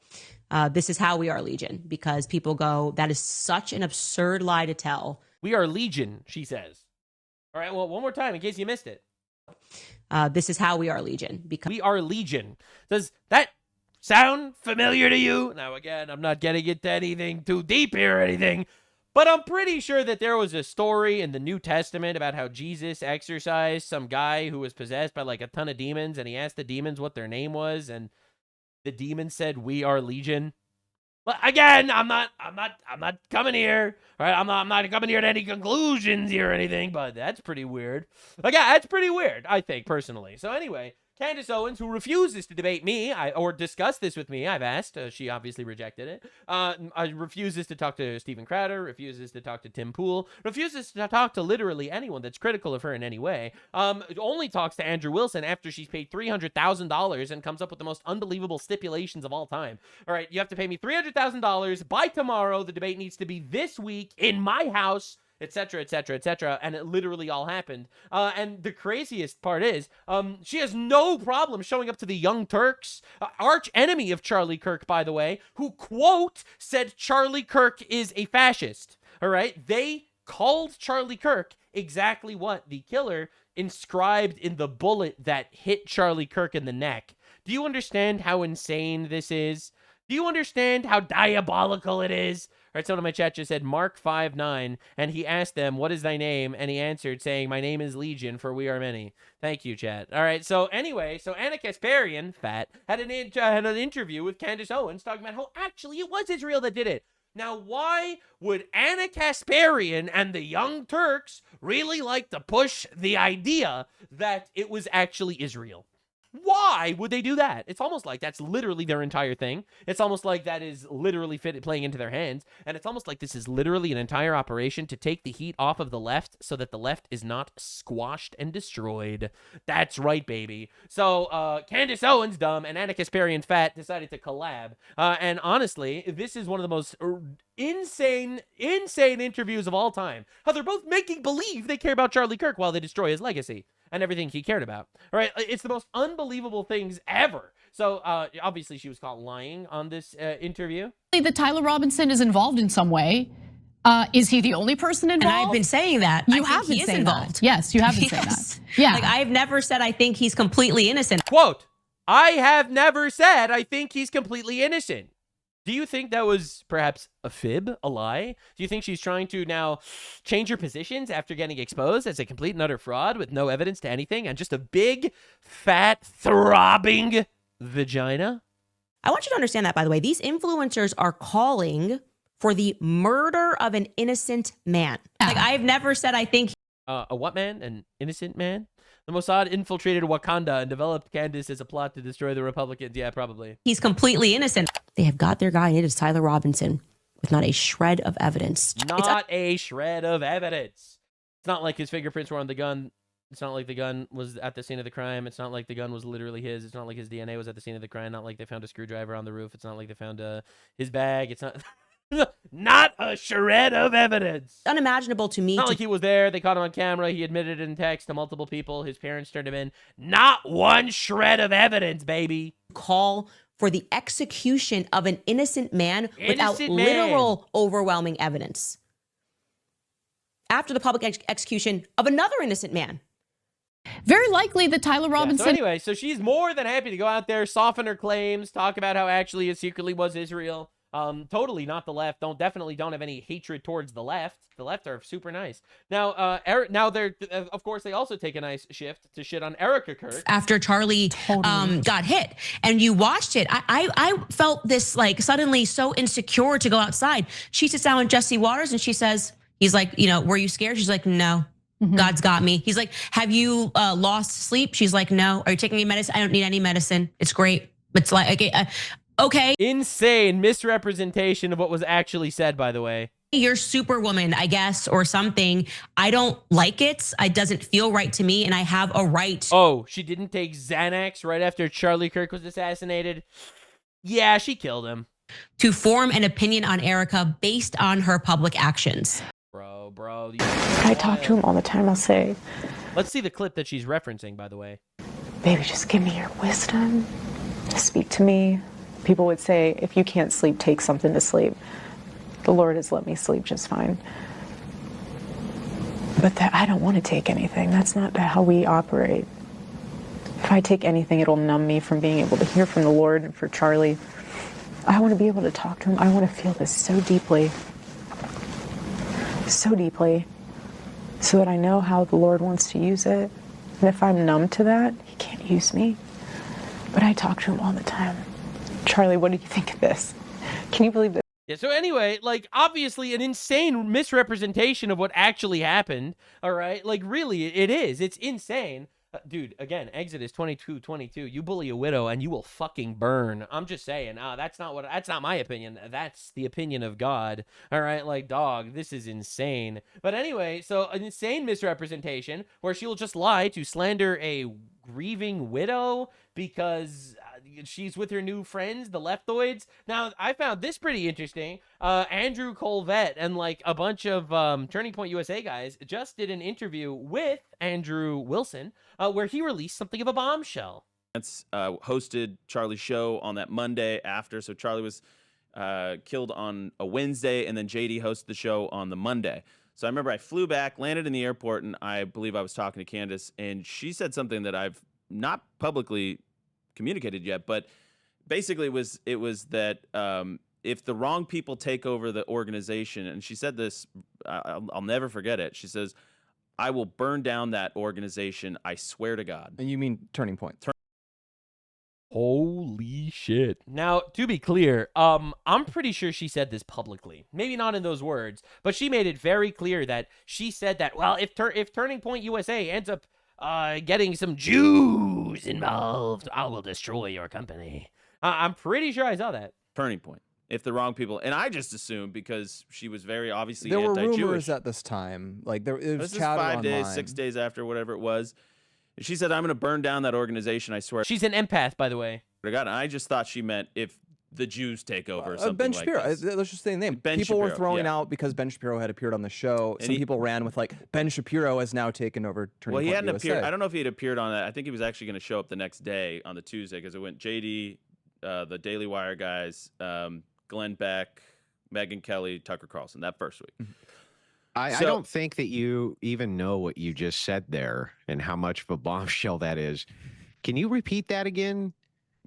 This is how we are Legion, because people go, that is such an absurd lie to tell. We are Legion, she says. All right, well, one more time in case you missed it. This is how we are Legion. Because we are Legion. Does that sound familiar to you? Now, again, I'm not getting into anything too deep here or anything, but I'm pretty sure that there was a story in the New Testament about how Jesus exorcised some guy who was possessed by like a ton of demons, and he asked the demons what their name was, and the demons said, "We are Legion." But again, I'm not coming here. All right, I'm not coming here to any conclusions here or anything, but that's pretty weird. Again, that's pretty weird, I think, personally. So anyway, Candace Owens, who refuses to debate me or discuss this with me, I've asked. She obviously rejected it. Refuses to talk to Stephen Crowder, refuses to talk to Tim Pool, refuses to talk to literally anyone that's critical of her in any way. Only talks to Andrew Wilson after she's paid $300,000 and comes up with the most unbelievable stipulations of all time. All right, you have to pay me $300,000 by tomorrow. The debate needs to be this week in my house, etc., and it literally all happened. And the craziest part is, she has no problem showing up to the Young Turks, arch enemy of Charlie Kirk, by the way, who, quote, said Charlie Kirk is a fascist. All right, they called Charlie Kirk exactly what the killer inscribed in the bullet that hit Charlie Kirk in the neck. Do you understand how insane this is? Do you understand how diabolical it is? All right, someone in my chat just said Mark59, and he asked them, what is thy name? And he answered saying, my name is Legion, for we are many. Thank you, chat. All right, so anyway, so Anna Kasparian, fat, had an interview with Candace Owens talking about how actually it was Israel that did it. Now, why would Anna Kasparian and the Young Turks really like to push the idea that it was actually Israel? Why would they do that? It's almost like that's literally their entire thing. It's almost like that is literally playing into their hands. And it's almost like this is literally an entire operation to take the heat off of the left so that the left is not squashed and destroyed. That's right, baby. So Candace Owens, dumb, and Anna Kasparian, fat, decided to collab. And honestly, this is one of the most insane interviews of all time. How they're both making believe they care about Charlie Kirk while they destroy his legacy and everything he cared about. All right, it's the most unbelievable things ever. So obviously she was caught lying on this interview. That Tyler Robinson is involved in some way. Is he the only person involved? And I've been saying that. You have been saying that. Yes, you have been saying that. Yeah. Like, I've never said I think he's completely innocent. Quote, I have never said I think he's completely innocent. Do you think that was perhaps a fib, a lie? Do you think she's trying to now change her positions after getting exposed as a complete and utter fraud with no evidence to anything and just a big, fat, throbbing vagina? I want you to understand that, by the way. These influencers are calling for the murder of an innocent man. Like, I've never said I think... A what man? An innocent man? The Mossad infiltrated Wakanda and developed Candace as a plot to destroy the Republicans. Yeah, probably. He's completely innocent. They have got their guy, and it is Tyler Robinson, with not a shred of evidence. Not a shred of evidence. It's not like his fingerprints were on the gun. It's not like the gun was at the scene of the crime. It's not like the gun was literally his. It's not like his DNA was at the scene of the crime. Not like they found a screwdriver on the roof. It's not like they found his bag. It's not... Not a shred of evidence. Unimaginable to me. Not like he was there. They caught him on camera. He admitted in text to multiple people. His parents turned him in. Not one shred of evidence, baby. Call for the execution of an innocent man without literal overwhelming evidence. After the public execution of another innocent man. Very likely that Tyler Robinson... So anyway, so she's more than happy to go out there, soften her claims, talk about how actually it secretly was Israel. Totally not the left. Definitely don't have any hatred towards the left. The left are super nice. Now, now they're, of course, they also take a nice shift to shit on Erica Kirk. After Charlie got hit and you watched it, I felt this like suddenly so insecure to go outside. She sits down with Jesse Waters and she says, he's like, you know, were you scared? She's like, no. God's got me. He's like, have you lost sleep? She's like, no. Are you taking any medicine? I don't need any medicine. It's great. It's like, okay. Insane misrepresentation of what was actually said, by the way. You're Superwoman, I guess, or something. I don't like it. It doesn't feel right to me, and I have a right. Oh, she didn't take Xanax right after Charlie Kirk was assassinated? Yeah, she killed him. To form an opinion on Erica based on her public actions. Bro. I talk to him all the time. I'll say, let's see the clip that she's referencing, by the way. Baby, just give me your wisdom. Speak to me. People would say, if you can't sleep, take something to sleep. The Lord has let me sleep just fine. But I don't want to take anything. That's not how we operate. If I take anything, it'll numb me from being able to hear from the Lord. And for Charlie, I want to be able to talk to him. I want to feel this so deeply, so that I know how the Lord wants to use it. And if I'm numb to that, he can't use me. But I talk to him all the time. Charlie, what do you think of this? Can you believe this? Yeah, so anyway, like, obviously an insane misrepresentation of what actually happened, all right? Like, really, it is. It's insane. Dude, again, Exodus 22:22. You bully a widow and you will fucking burn. I'm just saying. That's not my opinion. That's the opinion of God. All right, like, dog, this is insane. But anyway, so an insane misrepresentation where she'll just lie to slander a grieving widow because she's with her new friends, the leftoids. Now, I found this pretty interesting. Andrew Colvette and like a bunch of Turning Point USA guys just did an interview with Andrew Wilson where he released something of a bombshell. Hosted Charlie's show on that Monday after. So Charlie was killed on a Wednesday, and then JD hosted the show on the Monday. So I remember I flew back, landed in the airport, and I believe I was talking to Candace, and she said something that I've not publicly communicated yet, but basically it was that if the wrong people take over the organization, and she said this, I'll never forget it. She says, I will burn down that organization. I swear to God. And you mean Turning Point? Holy shit. Now, to be clear, I'm pretty sure she said this publicly. Maybe not in those words, but she made it very clear that she said that, well, if Turning Point USA ends up getting some Jews involved, I will destroy your company. I'm pretty sure I saw that. Turning Point. If the wrong people, and I just assumed because she was very obviously there were anti-Jewish. rumors at this time, like it was this is chatter 5 days, online. 6 days after, whatever it was. She said, "I'm going to burn down that organization. I swear." She's an empath, by the way. God, I just thought she meant if the Jews take over or Ben something Shapiro. like this. Let's just say the name. Ben People were Shapiro, throwing yeah. out because Ben Shapiro had appeared on the show. And Some he- people ran with like Ben Shapiro has now taken over Turning Well, he Point hadn't USA. appeared. I don't know if he had appeared on that. I think he was actually going to show up the next day on the Tuesday because it went JD, the Daily Wire guys, Glenn Beck, Megyn Kelly, Tucker Carlson that first week. I don't think that you even know what you just said there and how much of a bombshell that is. Can you repeat that again?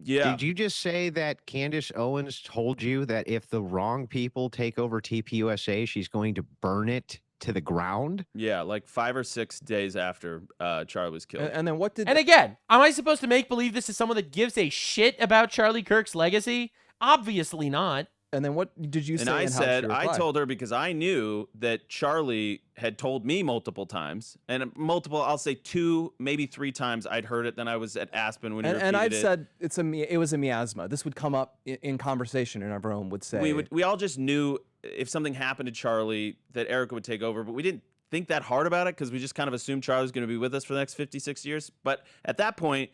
Yeah. Did you just say that Candace Owens told you that if the wrong people take over TPUSA, she's going to burn it to the ground? Yeah, like 5 or 6 days after Charlie was killed. And then what did? And again, am I supposed to make believe this is someone that gives a shit about Charlie Kirk's legacy? Obviously not. And then what did you say? And I how did said, she I reply? told her because I knew that Charlie had told me multiple times, and multiple, I'll say 2, maybe 3 times I'd heard it. Then I was at Aspen when he repeated And I've it. said it was a miasma. This would come up in conversation, and everyone would say We all just knew if something happened to Charlie that Erica would take over, but we didn't think that hard about it because we just kind of assumed Charlie was going to be with us for the next 56 years. But at that point,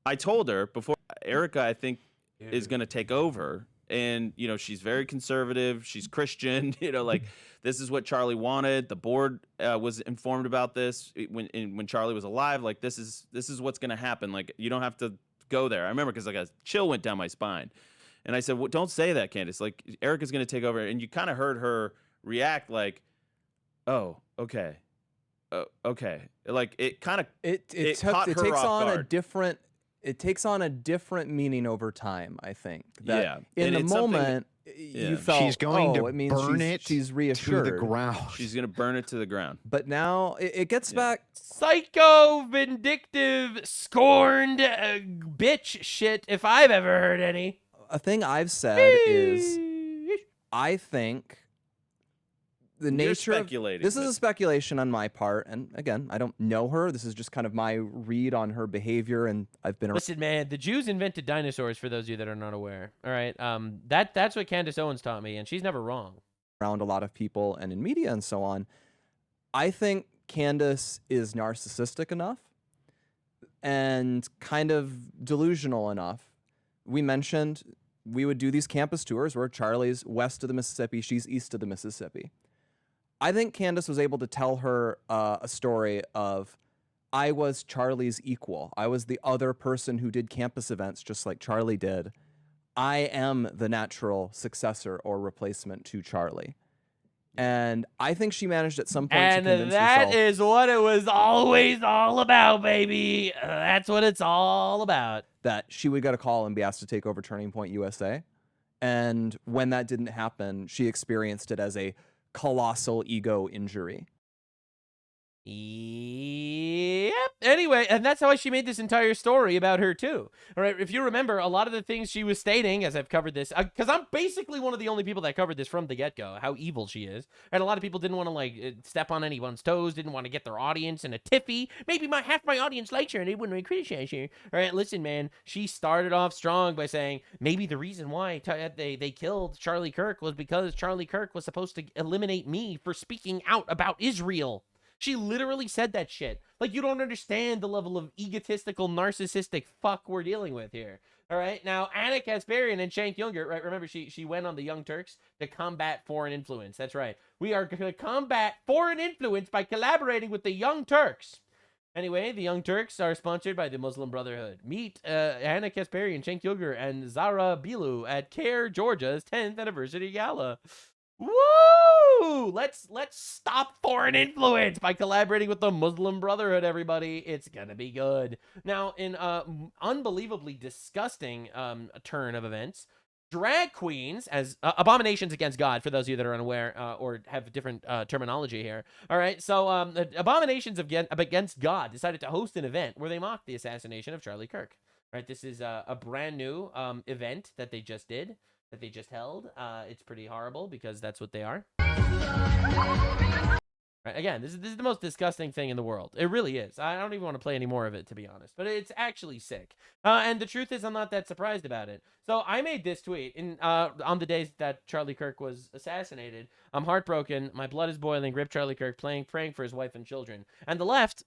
I told her before Erica, I think, is going to take over. And, you know, she's very conservative. She's Christian. You know, like this is what Charlie wanted. The board was informed about this when Charlie was alive. Like this is what's going to happen. Like you don't have to go there. I remember because like a chill went down my spine. And I said, well, don't say that, Candace. Like Erica's going to take over. And you kind of heard her react like, oh, okay. Okay. Like it kind of it takes on a different. It takes on a different meaning over time, I think. That Yeah. In And the it's something- moment, Yeah. you felt, She's going to it means burn she's it reassured. to the ground. She's going to burn it to the ground. But now it gets back. Psycho, vindictive, scorned, bitch shit, if I've ever heard any. A thing I've said is, I think the You're nature of speculating, this is but- a speculation on my part, and again, I don't know her. This is just kind of my read on her behavior, and I've been Listen, man, the Jews invented dinosaurs, for those of you that are not aware. All right, that's what Candace Owens taught me, and she's never wrong. around a lot of people and in media and so on. I think Candace is narcissistic enough and kind of delusional enough. We mentioned we would do these campus tours where Charlie's west of the Mississippi, she's east of the Mississippi. I think Candace was able to tell her a story of, I was Charlie's equal. I was the other person who did campus events just like Charlie did. I am the natural successor or replacement to Charlie. And I think she managed at some point to convince And that herself. is what it was always all about, baby. That's what it's all about. That she would get a call and be asked to take over Turning Point USA. And when that didn't happen, she experienced it as a colossal ego injury. Yep. Anyway, and that's how she made this entire story about her too. All right. If you remember, a lot of the things she was stating, as I've covered this, because I'm basically one of the only people that covered this from the get-go, how evil she is. And a lot of people didn't want to like step on anyone's toes, didn't want to get their audience in a tiffy. Maybe half my audience likes her and they wouldn't really criticize her. All right. Listen, man, she started off strong by saying maybe the reason why they killed Charlie Kirk was because Charlie Kirk was supposed to eliminate me for speaking out about Israel. She literally said that shit. Like, you don't understand the level of egotistical, narcissistic fuck we're dealing with here. All right? Now, Anna Kasparian and Cenk Uygur, right? Remember, she went on the Young Turks to combat foreign influence. That's right. We are going to combat foreign influence by collaborating with the Young Turks. Anyway, the Young Turks are sponsored by the Muslim Brotherhood. Meet Anna Kasparian, Cenk Uygur, and Zara Bilu at CARE Georgia's 10th anniversary gala. Woo! Let's stop foreign influence by collaborating with the Muslim Brotherhood, everybody. It's gonna be good. Now, in unbelievably disgusting turn of events, drag queens as abominations against God, for those of you that are unaware or have different terminology here. All right, so abominations against God decided to host an event where they mocked the assassination of Charlie Kirk. Right, this is a brand new event that they just did. That they just held. It's pretty horrible because that's what they are. Right, again, this is the most disgusting thing in the world. It really is. I don't even want to play any more of it, to be honest. But it's actually sick. And the truth is, I'm not that surprised about it. So I made this tweet on the days that Charlie Kirk was assassinated. I'm heartbroken. My blood is boiling. Rip Charlie Kirk, praying for his wife and children. And the left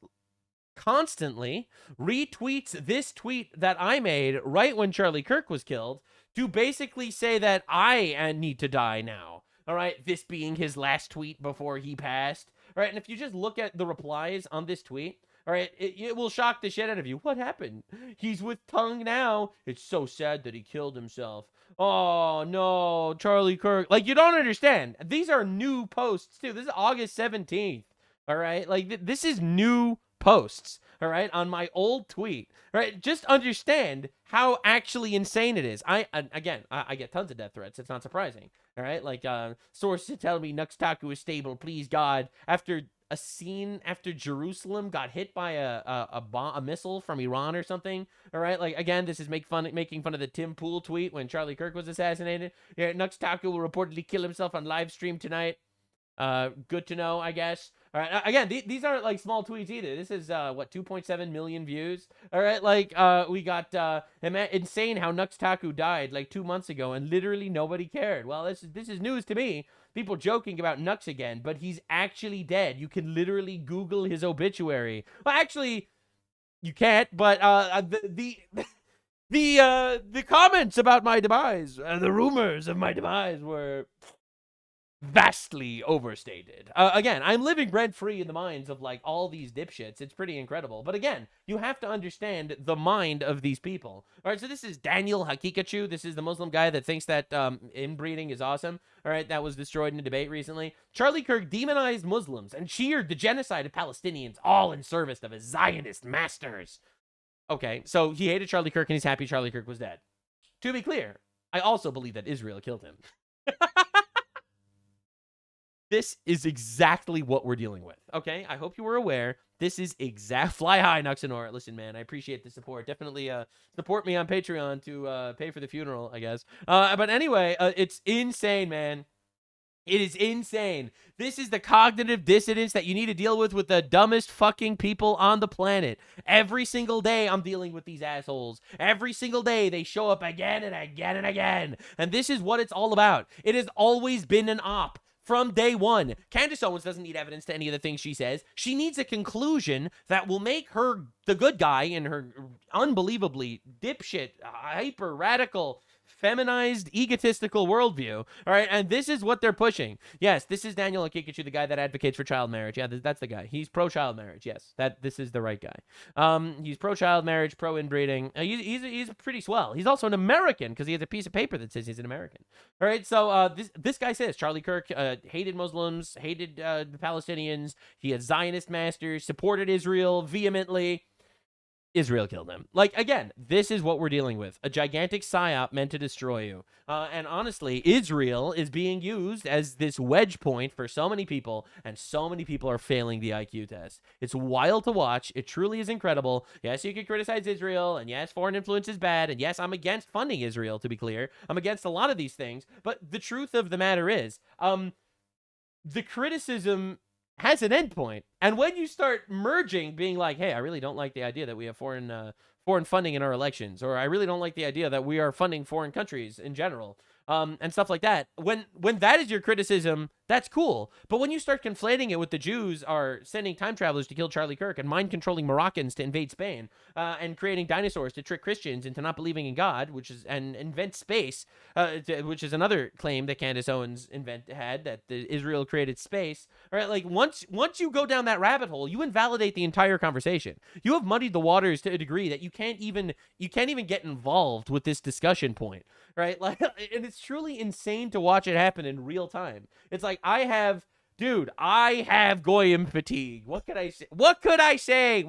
constantly retweets this tweet that I made right when Charlie Kirk was killed to basically say that I need to die now. All right, this being his last tweet before he passed. All right, and if you just look at the replies on this tweet, all right, it will shock the shit out of you. What happened? He's with Tongue now. It's so sad that he killed himself. Oh, no, Charlie Kirk. Like, you don't understand. These are new posts, too. This is August 17th, all right? Like, this is new posts, all right, on my old tweet, all right? Just understand how actually insane it is. I get tons of death threats. It's not surprising, all right? Like, sources tell me Taku is stable, please, God. After a scene after Jerusalem got hit by a missile from Iran or something. All right, like again, this is making fun of the Tim Pool tweet when Charlie Kirk was assassinated. Yeah, Taku will reportedly kill himself on live stream tonight. Good to know, I guess. All right, again, these aren't like small tweets either. This is what 2.7 million views. All right, like we got insane how Taku died like 2 months ago and literally nobody cared. Well, this is news to me. People joking about Nux again, but he's actually dead. You can literally Google his obituary. Well, actually, you can't. But the comments about my demise, the rumors of my demise were vastly overstated. Again, I'm living rent-free in the minds of like all these dipshits. It's pretty incredible. But again, you have to understand the mind of these people. All right, so this is Daniel Hakikachu. This is the Muslim guy that thinks that inbreeding is awesome. All right, that was destroyed in a debate recently. Charlie Kirk demonized Muslims and cheered the genocide of Palestinians, all in service of his Zionist masters. Okay, so he hated Charlie Kirk and he's happy Charlie Kirk was dead. To be clear, I also believe that Israel killed him. This is exactly what we're dealing with, okay? I hope you were aware. This is fly high, Nuxanor. Listen, man, I appreciate the support. Definitely support me on Patreon to pay for the funeral, I guess. But anyway, it's insane, man. It is insane. This is the cognitive dissonance that you need to deal with the dumbest fucking people on the planet. Every single day, I'm dealing with these assholes. Every single day, they show up again and again and again. And this is what it's all about. It has always been an op. From day one. Candace Owens doesn't need evidence to any of the things she says. She needs a conclusion that will make her the good guy in her unbelievably dipshit, hyper radical, feminized, egotistical worldview. All right, and this is what they're pushing. Yes, this is Daniel Akikachu, the guy that advocates for child marriage. Yeah, that's the guy. He's pro-child marriage. Yes, this is the right guy. He's pro-child marriage, pro-inbreeding. He's pretty swell. He's also an American because he has a piece of paper that says he's an American. All right, so this guy says Charlie Kirk hated Muslims, hated the Palestinians. He had Zionist masters, supported Israel vehemently. Israel killed him. Like, again, this is what we're dealing with. A gigantic psyop meant to destroy you. And honestly, Israel is being used as this wedge point for so many people, and so many people are failing the IQ test. It's wild to watch. It truly is incredible. Yes, you can criticize Israel, and yes, foreign influence is bad, and yes, I'm against funding Israel, to be clear. I'm against a lot of these things, but the truth of the matter is, the criticism has an endpoint. And when you start merging, being like, hey, I really don't like the idea that we have foreign funding in our elections, or I really don't like the idea that we are funding foreign countries in general, and stuff like that. When that is your criticism, that's cool. But when you start conflating it with the Jews are sending time travelers to kill Charlie Kirk and mind-controlling Moroccans to invade Spain, and creating dinosaurs to trick Christians into not believing in God, and invent space, which is another claim that Candace Owens had, that Israel created space. All right, like once you go down that rabbit hole, you invalidate the entire conversation. You have muddied the waters to a degree that you can't even get involved with this discussion point, right? Like, and it's truly insane to watch it happen in real time. It's like I have goyim fatigue. What could I say? What could I say?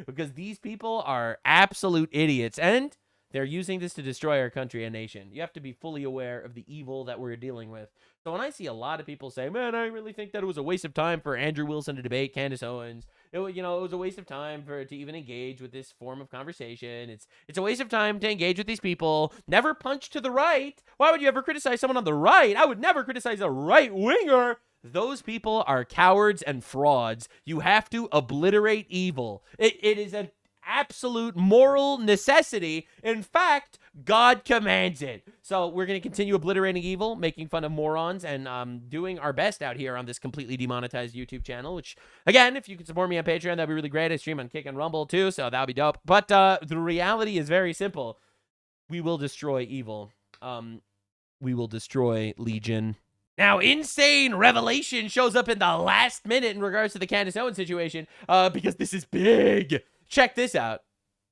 Because these people are absolute idiots, and they're using this to destroy our country and nation. You have to be fully aware of the evil that we're dealing with. So when I see a lot of people say, man, I really think that it was a waste of time for Andrew Wilson to debate Candace Owens. It was a waste of time to even engage with this form of conversation. It's a waste of time to engage with these people. Never punch to the right. Why would you ever criticize someone on the right? I would never criticize a right-winger. Those people are cowards and frauds. You have to obliterate evil. It is an absolute moral necessity. In fact, God commands it. So we're going to continue obliterating evil, making fun of morons, and doing our best out here on this completely demonetized YouTube channel, which, again, if you could support me on Patreon, that'd be really great. I stream on Kick and Rumble, too, so that'll be dope. But the reality is very simple. we will destroy evil. We will destroy Legion. Now, insane revelation shows up in the last minute in regards to the Candace Owens situation, because this is big. Check this out.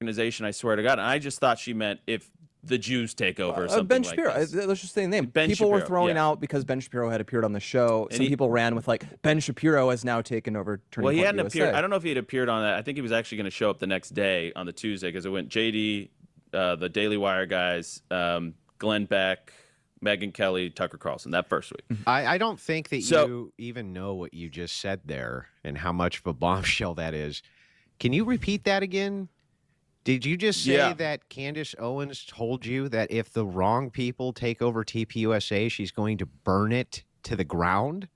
Organization, I swear to God. And I just thought she meant if the Jews take over or something Ben like Shapiro. this. Let's just say the name. Ben People were Shapiro, throwing yeah. out because Ben Shapiro had appeared on the show. And Some people ran with like, Ben Shapiro has now taken over Turning Well, he Point hadn't USA. appeared. I don't know if he had appeared on that. I think he was actually going to show up the next day on the Tuesday because it went JD, the Daily Wire guys, Glenn Beck, Megyn Kelly, Tucker Carlson that first week. I don't think that you even know what you just said there and how much of a bombshell that is. Can you repeat that again? Did you just say that Candace Owens told you that if the wrong people take over TPUSA, she's going to burn it to the ground?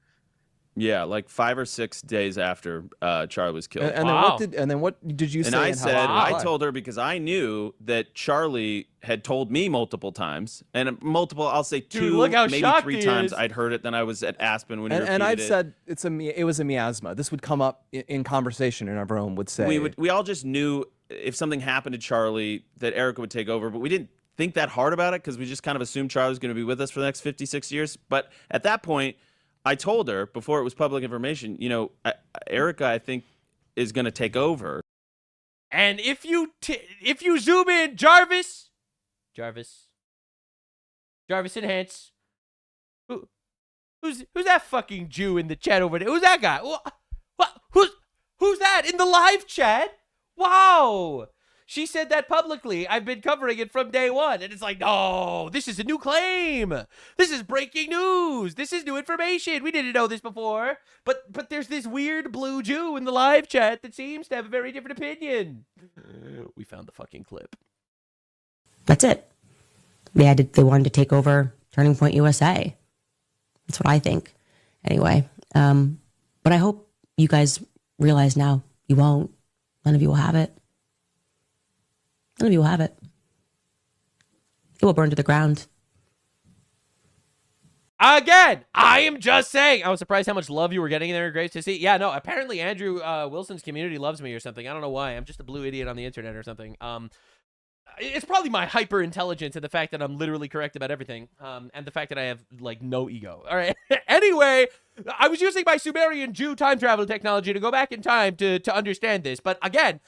Yeah, like 5 or 6 days after Charlie was killed. And then what did you say? And I said, how I told her because I knew that Charlie had told me multiple times, and multiple, I'll say two, look how maybe shocked 3 he times is. I'd heard it. Then I was at Aspen when he and I'd repeated it. said it was a miasma. This would come up in conversation, and everyone would say We all just knew if something happened to Charlie that Erica would take over, but we didn't think that hard about it because we just kind of assumed Charlie was going to be with us for the next 56 years. But at that point, I told her before it was public information, you know, Erica, I think, is going to take over. And if you zoom in, Jarvis enhance. Who's that fucking Jew in the chat over there? Who's that guy? Who's that in the live chat? Wow. She said that publicly. I've been covering it from day one. And it's like, no, this is a new claim. This is breaking news. This is new information. We didn't know this before. But there's this weird blue Jew in the live chat that seems to have a very different opinion. We found the fucking clip. That's it. They wanted to take over Turning Point USA. That's what I think. Anyway, but I hope you guys realize now you won't. None of you will have it. None of you will have it. It will burn to the ground. Again, I am just saying. I was surprised how much love you were getting there. Great to see. Yeah, no, apparently Andrew Wilson's community loves me or something. I don't know why. I'm just a blue idiot on the internet or something. It's probably my hyper intelligence and the fact that I'm literally correct about everything, and the fact that I have like no ego. All right. Anyway, I was using my Sumerian Jew time travel technology to go back in time to understand this. But again,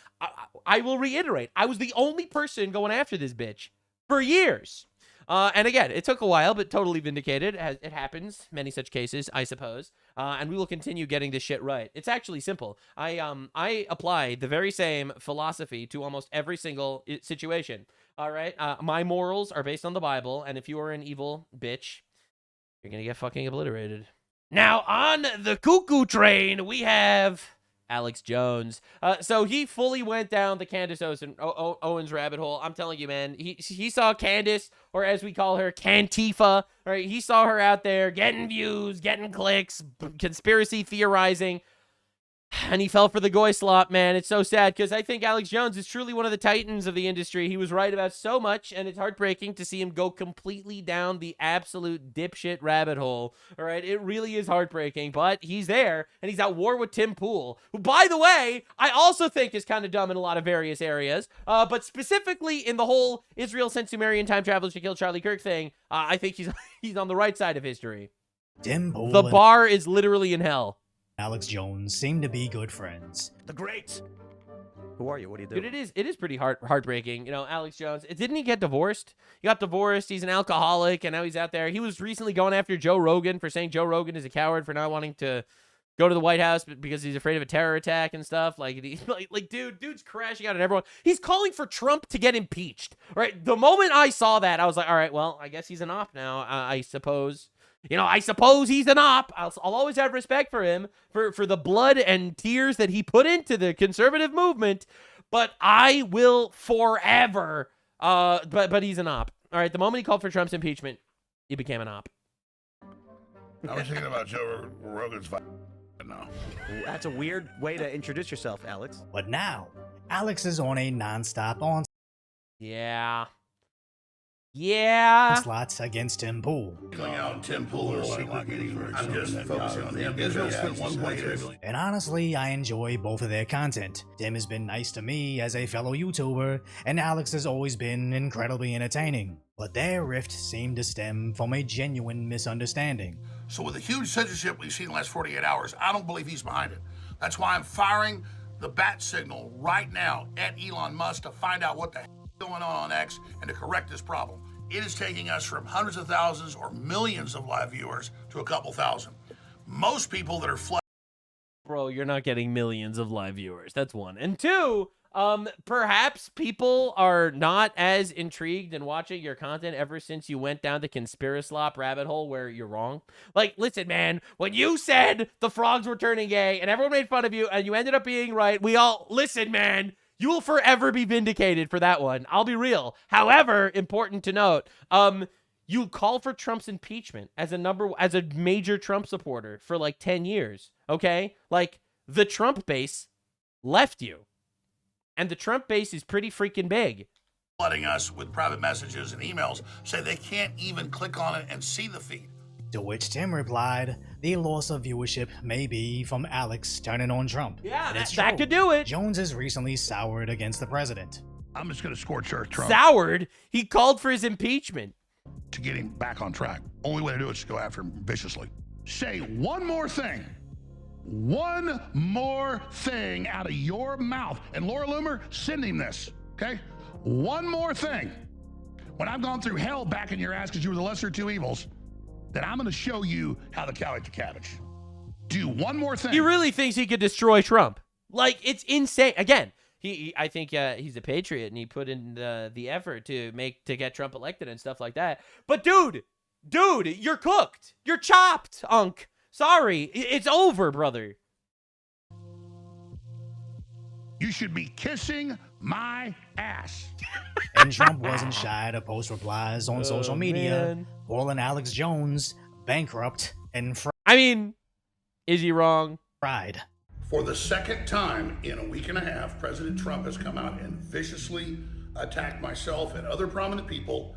I will reiterate, I was the only person going after this bitch for years. And again, it took a while, but totally vindicated. It happens, many such cases, I suppose. And we will continue getting this shit right. It's actually simple. I apply the very same philosophy to almost every single situation. All right? My morals are based on the Bible, and if you are an evil bitch, you're gonna get fucking obliterated. Now, on the cuckoo train, we have Alex Jones. So he fully went down the Candace Owens rabbit hole. I'm telling you, man, he saw Candace, or as we call her, Cantifa. Right? He saw her out there getting views, getting clicks, conspiracy theorizing. And he fell for the goy slop, man. It's so sad because I think Alex Jones is truly one of the titans of the industry. He was right about so much, and it's heartbreaking to see him go completely down the absolute dipshit rabbit hole. All right, it really is heartbreaking, but he's there, and he's at war with Tim Pool, who, by the way, I also think is kind of dumb in a lot of various areas, but specifically in the whole Israel sent Sumerian time travelers to kill Charlie Kirk thing, I think he's on the right side of history. Tim Pool The bar is literally in hell. Alex Jones seem to be good friends. The greats. Who are you? What do you do? Dude, it is pretty heartbreaking. You know, Alex Jones, didn't he get divorced? He got divorced. He's an alcoholic, and now he's out there. He was recently going after Joe Rogan for saying Joe Rogan is a coward for not wanting to go to the White House because he's afraid of a terror attack and stuff. Dude's crashing out on everyone. He's calling for Trump to get impeached. Right? The moment I saw that, I was like, all right, well, I guess he's an op now, I suppose. You know, I suppose he's an op. I'll always have respect for him for the blood and tears that he put into the conservative movement, but I will forever. But he's an op. All right, the moment he called for Trump's impeachment, he became an op. I was thinking about Joe Rogan's fight now. That's a weird way to introduce yourself, Alex. But now, Alex is on a non-stop on. Yeah. Yeah. slots against Tim Pool. Out Tim Pool or something. I'm just focusing on him. Israel spent 1.3 billion. And honestly, I enjoy both of their content. Tim has been nice to me as a fellow YouTuber, and Alex has always been incredibly entertaining. But their rift seemed to stem from a genuine misunderstanding. So with the huge censorship we've seen in the last 48 hours, I don't believe he's behind it. That's why I'm firing the bat signal right now at Elon Musk to find out what the hell is going on X and to correct this problem. It is taking us from hundreds of thousands or millions of live viewers to a couple thousand. Most people that are Bro, you're not getting millions of live viewers. That's one. And two, perhaps people are not as intrigued in watching your content ever since you went down the conspiraslop rabbit hole where you're wrong. Like, listen, man, when you said the frogs were turning gay and everyone made fun of you and you ended up being right, listen, man, you will forever be vindicated for that one. I'll be real. However, important to note, you call for Trump's impeachment as a major Trump supporter for like 10 years, okay? Like, the Trump base left you. And the Trump base is pretty freaking big. flooding us with private messages and emails say they can't even click on it and see the feed. To which Tim replied, the loss of viewership may be from Alex turning on Trump. Yeah, it's that could do it. Jones has recently soured against the president. I'm just going to scorch earth Trump. Soured? He called for his impeachment. To get him back on track. Only way to do it is to go after him viciously. Say one more thing. One more thing out of your mouth. And Laura Loomer, send him this, okay? One more thing. When I've gone through hell back in your ass because you were the lesser of two evils, then I'm going to show you how the cow ate the cabbage. Do one more thing. He really thinks he could destroy Trump. Like, it's insane. Again, I think he's a patriot and he put in the effort to get Trump elected and stuff like that. But dude, you're cooked. You're chopped, Unc. Sorry, it's over, brother. You should be kissing my ass. And Trump wasn't shy to post replies on social media, man. calling Alex Jones bankrupt and I mean, is he wrong? fried. For the second time in a week and a half, President Trump has come out and viciously attacked myself and other prominent people.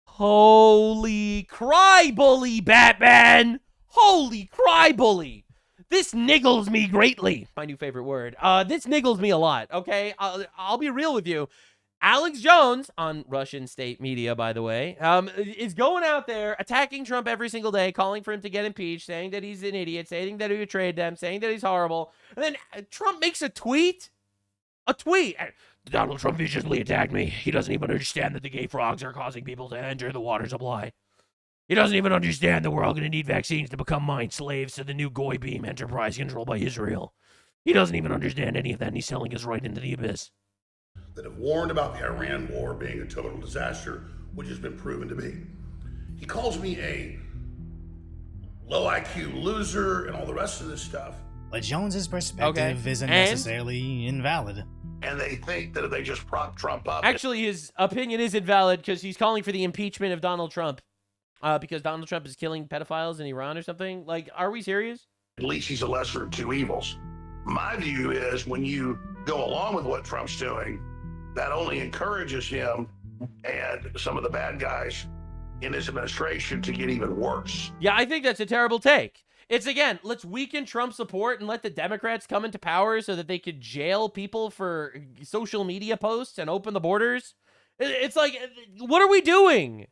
Holy cry bully, Batman! Holy cry bully! This niggles me greatly. My new favorite word. This niggles me a lot, okay? I'll be real with you. Alex Jones, on Russian state media, by the way, is going out there attacking Trump every single day, calling for him to get impeached, saying that he's an idiot, saying that he betrayed them, saying that he's horrible. And then Trump makes a tweet. Donald Trump viciously attacked me. He doesn't even understand that the gay frogs are causing people to enter the water supply. He doesn't even understand that we're all going to need vaccines to become mind slaves to the new Goy Beam enterprise controlled by Israel. He doesn't even understand any of that, and he's selling us right into the abyss. That have warned about the Iran war being a total disaster, which has been proven to be. He calls me a low IQ loser and all the rest of this stuff. But Jones's perspective isn't And? necessarily invalid. And they think that if they just prop Trump up. Actually, his opinion is invalid because he's calling for the impeachment of Donald Trump. Because Donald Trump is killing pedophiles in Iran or something? Like, are we serious? At least he's a lesser of two evils. My view is when you go along with what Trump's doing, that only encourages him and some of the bad guys in his administration to get even worse. Yeah, I think that's a terrible take. It's, again, let's weaken Trump support and let the Democrats come into power so that they could jail people for social media posts and open the borders. It's like, what are we doing?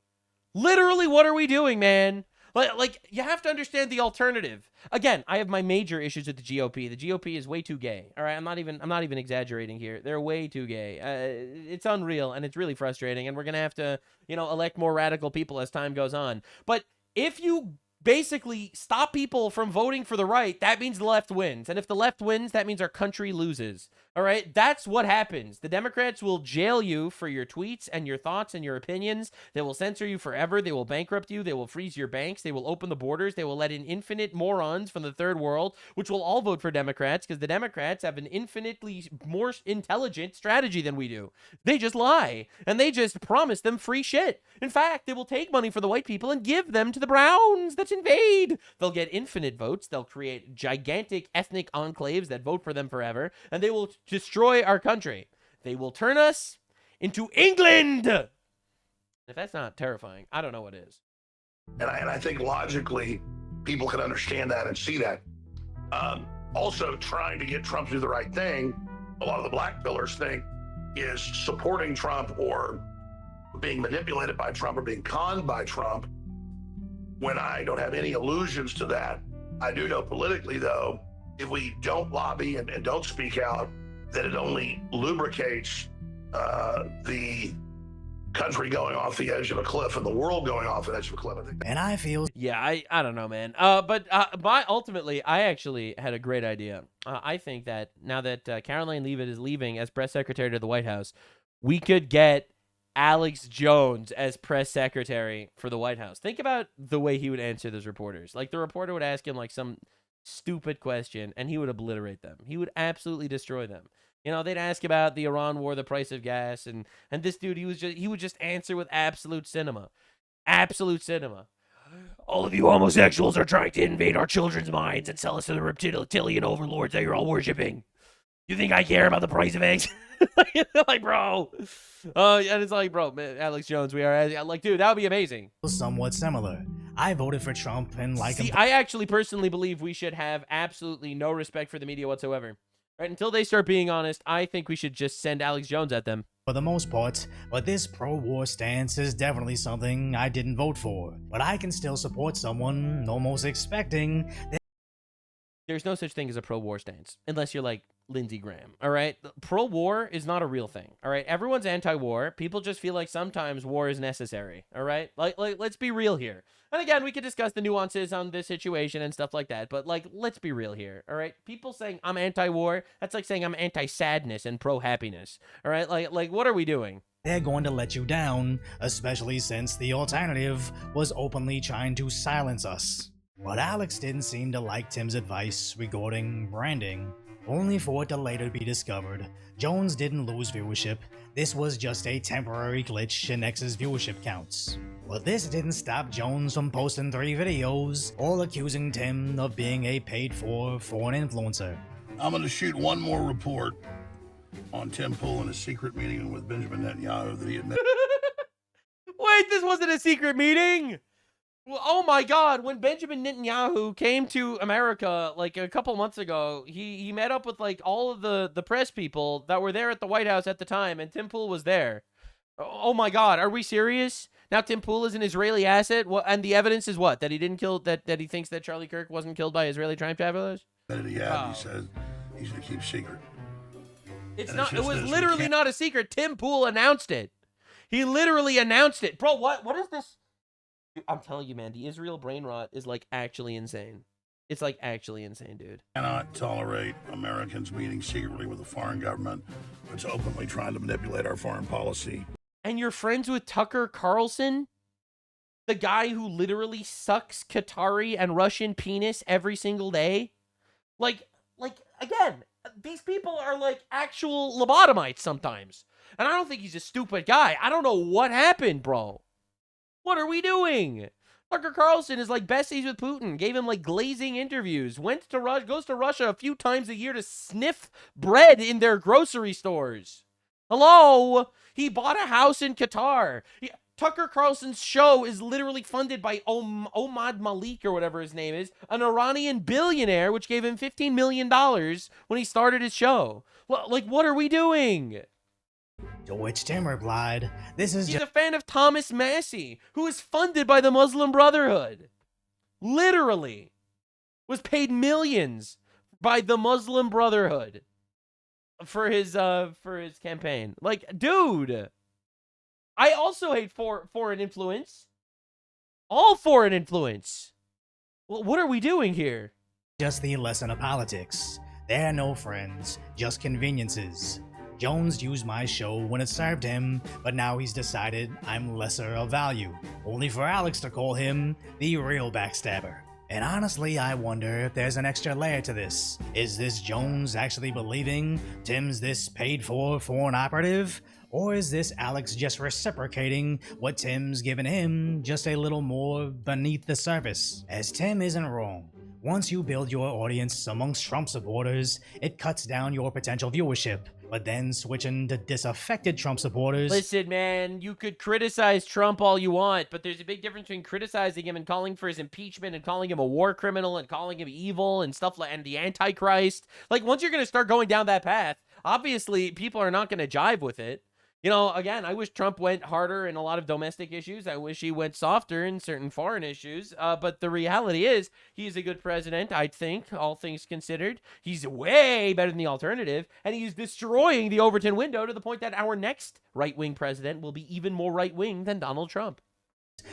Literally, what are we doing, man? Like, you have to understand the alternative. Again, I have my major issues with the GOP. The GOP is way too gay. All right, I'm not even exaggerating here. They're way too gay. It's unreal, and it's really frustrating. And we're gonna have to, elect more radical people as time goes on. But if you basically stop people from voting for the right, that means the left wins. And if the left wins, that means our country loses. All right, that's what happens. The Democrats will jail you for your tweets and your thoughts and your opinions. They will censor you forever. They will bankrupt you. They will freeze your banks. They will open the borders. They will let in infinite morons from the third world, which will all vote for Democrats because the Democrats have an infinitely more intelligent strategy than we do. They just lie, and they just promise them free shit. In fact, they will take money for the white people and give them to the browns that invade. They'll get infinite votes. They'll create gigantic ethnic enclaves that vote for them forever, and they will destroy our country. They will turn us into England. If that's not terrifying, I don't know what is. And I think logically, people can understand that and see that. Also, trying to get Trump to do the right thing, a lot of the black pillars think, is supporting Trump or being manipulated by Trump or being conned by Trump, when I don't have any illusions to that. I do know politically, though, if we don't lobby and don't speak out, that it only lubricates the country going off the edge of a cliff and the world going off the edge of a cliff. And I feel... Yeah, I don't know, man. But ultimately, I actually had a great idea. I think that now that Caroline Leavitt is leaving as press secretary to the White House, we could get Alex Jones as press secretary for the White House. Think about the way he would answer those reporters. Like, the reporter would ask him, like, some stupid question, and he would obliterate them. He would absolutely destroy them. You know, they'd ask about the Iran war, the price of gas, and this dude, he would just answer with absolute cinema. Absolute cinema. All of you homosexuals are trying to invade our children's minds and sell us to the reptilian overlords that you're all worshiping. You think I care about the price of eggs? Like, bro. And it's like, bro, man, Alex Jones, we are like, dude, that would be amazing. Somewhat similar. I voted for Trump and like him. I actually personally believe we should have absolutely no respect for the media whatsoever. Right, until they start being honest, I think we should just send Alex Jones at them. For the most part, but this pro-war stance is definitely something I didn't vote for. But I can still support someone almost expecting that. There's no such thing as a pro-war stance, unless you're like Lindsey Graham, all right? Pro-war is not a real thing, all right? Everyone's anti-war. People just feel like sometimes war is necessary, all right? Like let's be real here. And again, we could discuss the nuances on this situation and stuff like that, but, like, let's be real here, all right? People saying I'm anti-war, that's like saying I'm anti-sadness and pro-happiness, all right? Like, what are we doing? They're going to let you down, especially since the alternative was openly trying to silence us. But Alex didn't seem to like Tim's advice regarding branding, only for it to later be discovered Jones didn't lose viewership. This was just a temporary glitch in X's viewership counts. But this didn't stop Jones from posting 3 videos, all accusing Tim of being a paid-for foreign influencer. I'm going to shoot one more report on Tim Pool in a secret meeting with Benjamin Netanyahu that he admitted. Wait, this wasn't a secret meeting? Well, oh my God, when Benjamin Netanyahu came to America like a couple months ago, he met up with like all of the press people that were there at the White House at the time, and Tim Pool was there. Oh my God, are we serious? Now Tim Pool is an Israeli asset, and the evidence is what? That he didn't kill, that he thinks that Charlie Kirk wasn't killed by Israeli time travelers? That he had, he said he's going to keep secret. It's not, it was literally not a secret. Tim Pool announced it. He literally announced it. Bro, what is this? I'm telling you, man, the Israel brain rot is like actually insane. It's like actually insane, dude. Cannot tolerate Americans meeting secretly with a foreign government that's openly trying to manipulate our foreign policy. And you're friends with Tucker Carlson? The guy who literally sucks Qatari and Russian penis every single day? Like, again, these people are like actual lobotomites sometimes. And I don't think he's a stupid guy. I don't know what happened, bro. What are we doing? Tucker Carlson is like besties with Putin, gave him like glazing interviews, goes to Russia a few times a year to sniff bread in their grocery stores. Hello? He bought a house in Qatar. Tucker Carlson's show is literally funded by Omad Malik or whatever his name is, an Iranian billionaire, which gave him $15 million when he started his show. Like, what are we doing? To which Tim replied, this is He's a fan of Thomas Massey, who is funded by the Muslim Brotherhood. Literally. Was paid millions by the Muslim Brotherhood for his campaign. Like, dude. I also hate foreign influence. All foreign influence. Well, what are we doing here? Just the lesson of politics. They're no friends, just conveniences. Jones used my show when it served him, but now he's decided I'm lesser of value, only for Alex to call him the real backstabber. And honestly, I wonder if there's an extra layer to this. Is this Jones actually believing Tim's this paid-for foreign operative? Or is this Alex just reciprocating what Tim's given him, just a little more beneath the surface? As Tim isn't wrong. Once you build your audience amongst Trump supporters, it cuts down your potential viewership. but then switching to disaffected Trump supporters. Listen, man, you could criticize Trump all you want, but there's a big difference between criticizing him and calling for his impeachment and calling him a war criminal and calling him evil and stuff like, and the Antichrist. Like, once you're going to start going down that path, obviously people are not going to jive with it. You know, again, I wish Trump went harder in a lot of domestic issues. I wish he went softer in certain foreign issues. But the reality is, he's a good president, I think, all things considered. He's way better than the alternative. And he's destroying the Overton window to the point that our next right-wing president will be even more right-wing than Donald Trump.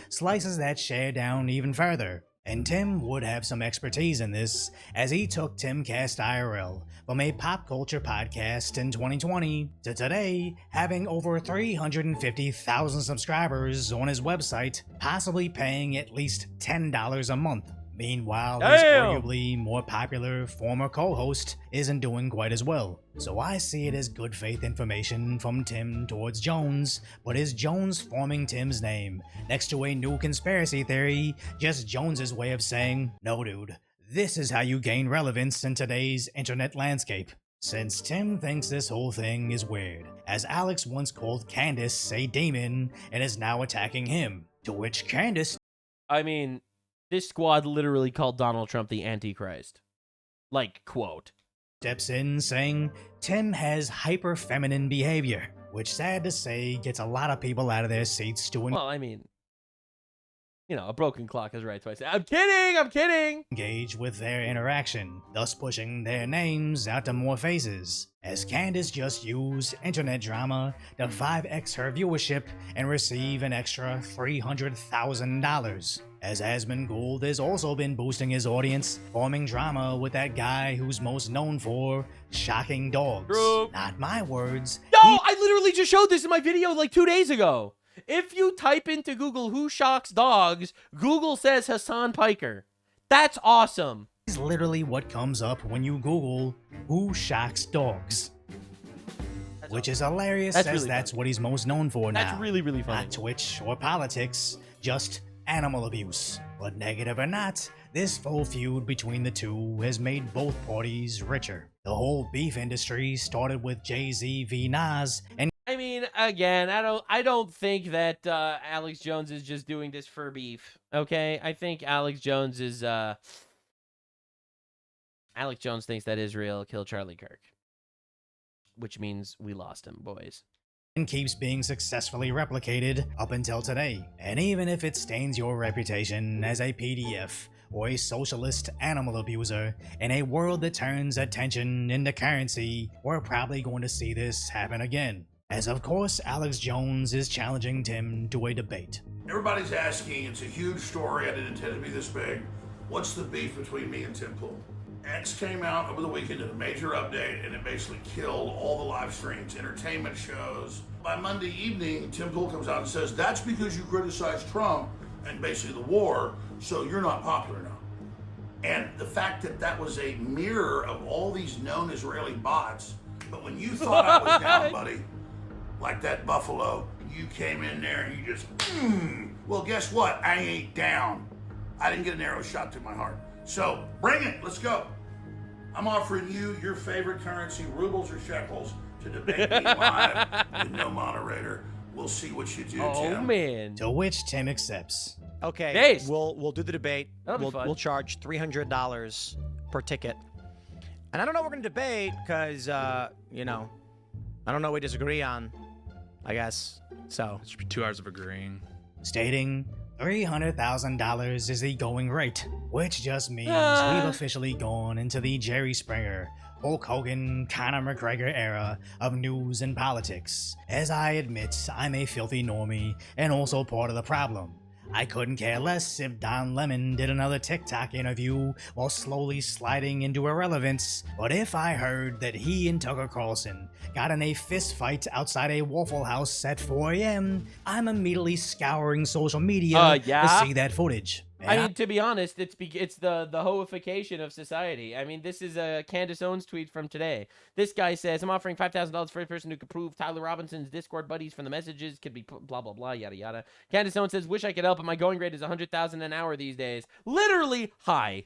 Slices that share down even further. And Tim would have some expertise in this, as he took Timcast IRL from a pop culture podcast in 2020 to today having over 350,000 subscribers on his website, possibly paying at least $10 a month. Meanwhile, his arguably more popular former co-host isn't doing quite as well. So I see it as good faith information from Tim towards Jones, but is Jones forming Tim's name next to a new conspiracy theory, just Jones's way of saying, no dude, this is how you gain relevance in today's internet landscape. Since Tim thinks this whole thing is weird, as Alex once called Candace a demon and is now attacking him, to which Candace... I mean, this squad literally called Donald Trump the Antichrist. Like, quote. Steps in saying Tim has hyper-feminine behavior, which sad to say gets a lot of people out of their seats doing... Well, I mean, you know, a broken clock is right twice. I'm kidding! Engage with their interaction, thus pushing their names out to more faces, as Candace just used internet drama to 5x her viewership and receive an extra $300,000. As Asmongold has also been boosting his audience, forming drama with that guy who's most known for shocking dogs. True. Not my words. No, I literally just showed this in my video like 2 days ago. If you type into Google who shocks dogs, Google says Hassan Piker. That's awesome. Is literally what comes up when you Google who shocks dogs. Which is hilarious, That's as really that's funny. what he's most known for now. That's really, really funny. Not Twitch or politics, just animal abuse. But negative or not, this full feud between the two has made both parties richer. The whole beef industry started with Jay-Z v. Nas, and I mean, again, I don't think that Alex Jones is just doing this for beef. Okay, I think Alex Jones is Alex Jones thinks that Israel killed Charlie Kirk, which means we lost him, boys. and keeps being successfully replicated up until today. And even if it stains your reputation as a PDF or a socialist animal abuser in a world that turns attention into currency, we're probably going to see this happen again. As of course, Alex Jones is challenging Tim to a debate. Everybody's asking, it's a huge story, I didn't intend to be this big. What's the beef between me and Tim Pool? X came out over the weekend in a major update and it basically killed all the live streams, entertainment shows. By Monday evening, Tim Pool comes out and says, that's because you criticized Trump and basically the war, so you're not popular now. And the fact that that was a mirror of all these known Israeli bots, but when you thought I was down, buddy, like that buffalo, you came in there and you just, well, guess what? I ain't down. I didn't get an arrow shot through my heart. So bring it, let's go. I'm offering you your favorite currency, rubles or shekels, to debate me live with no moderator. We'll see what you do, Tim. Oh, man. To which Tim accepts. Okay, Based. we'll do the debate. That'll be fun. We'll charge $300 per ticket. And I don't know what we're gonna debate because you know, I don't know what we disagree on, I guess. So it should be 2 hours of agreeing. Stating $300,000 is the going rate, which just means we've officially gone into the Jerry Springer, Hulk Hogan, Conor McGregor era of news and politics. As I admit, I'm a filthy normie and also part of the problem. I couldn't care less if Don Lemon did another TikTok interview while slowly sliding into irrelevance, but if I heard that he and Tucker Carlson got in a fist fight outside a Waffle House at 4 a.m., I'm immediately scouring social media to see that footage. I mean, to be honest, it's the hoification of society. I mean, this is a Candace Owens tweet from today. This guy says, I'm offering $5,000 for a person who could prove Tyler Robinson's Discord buddies from the messages could be blah, blah, blah, yada, yada. Candace Owens says, wish I could help, but my going rate is $100,000 an hour these days. Literally, hi,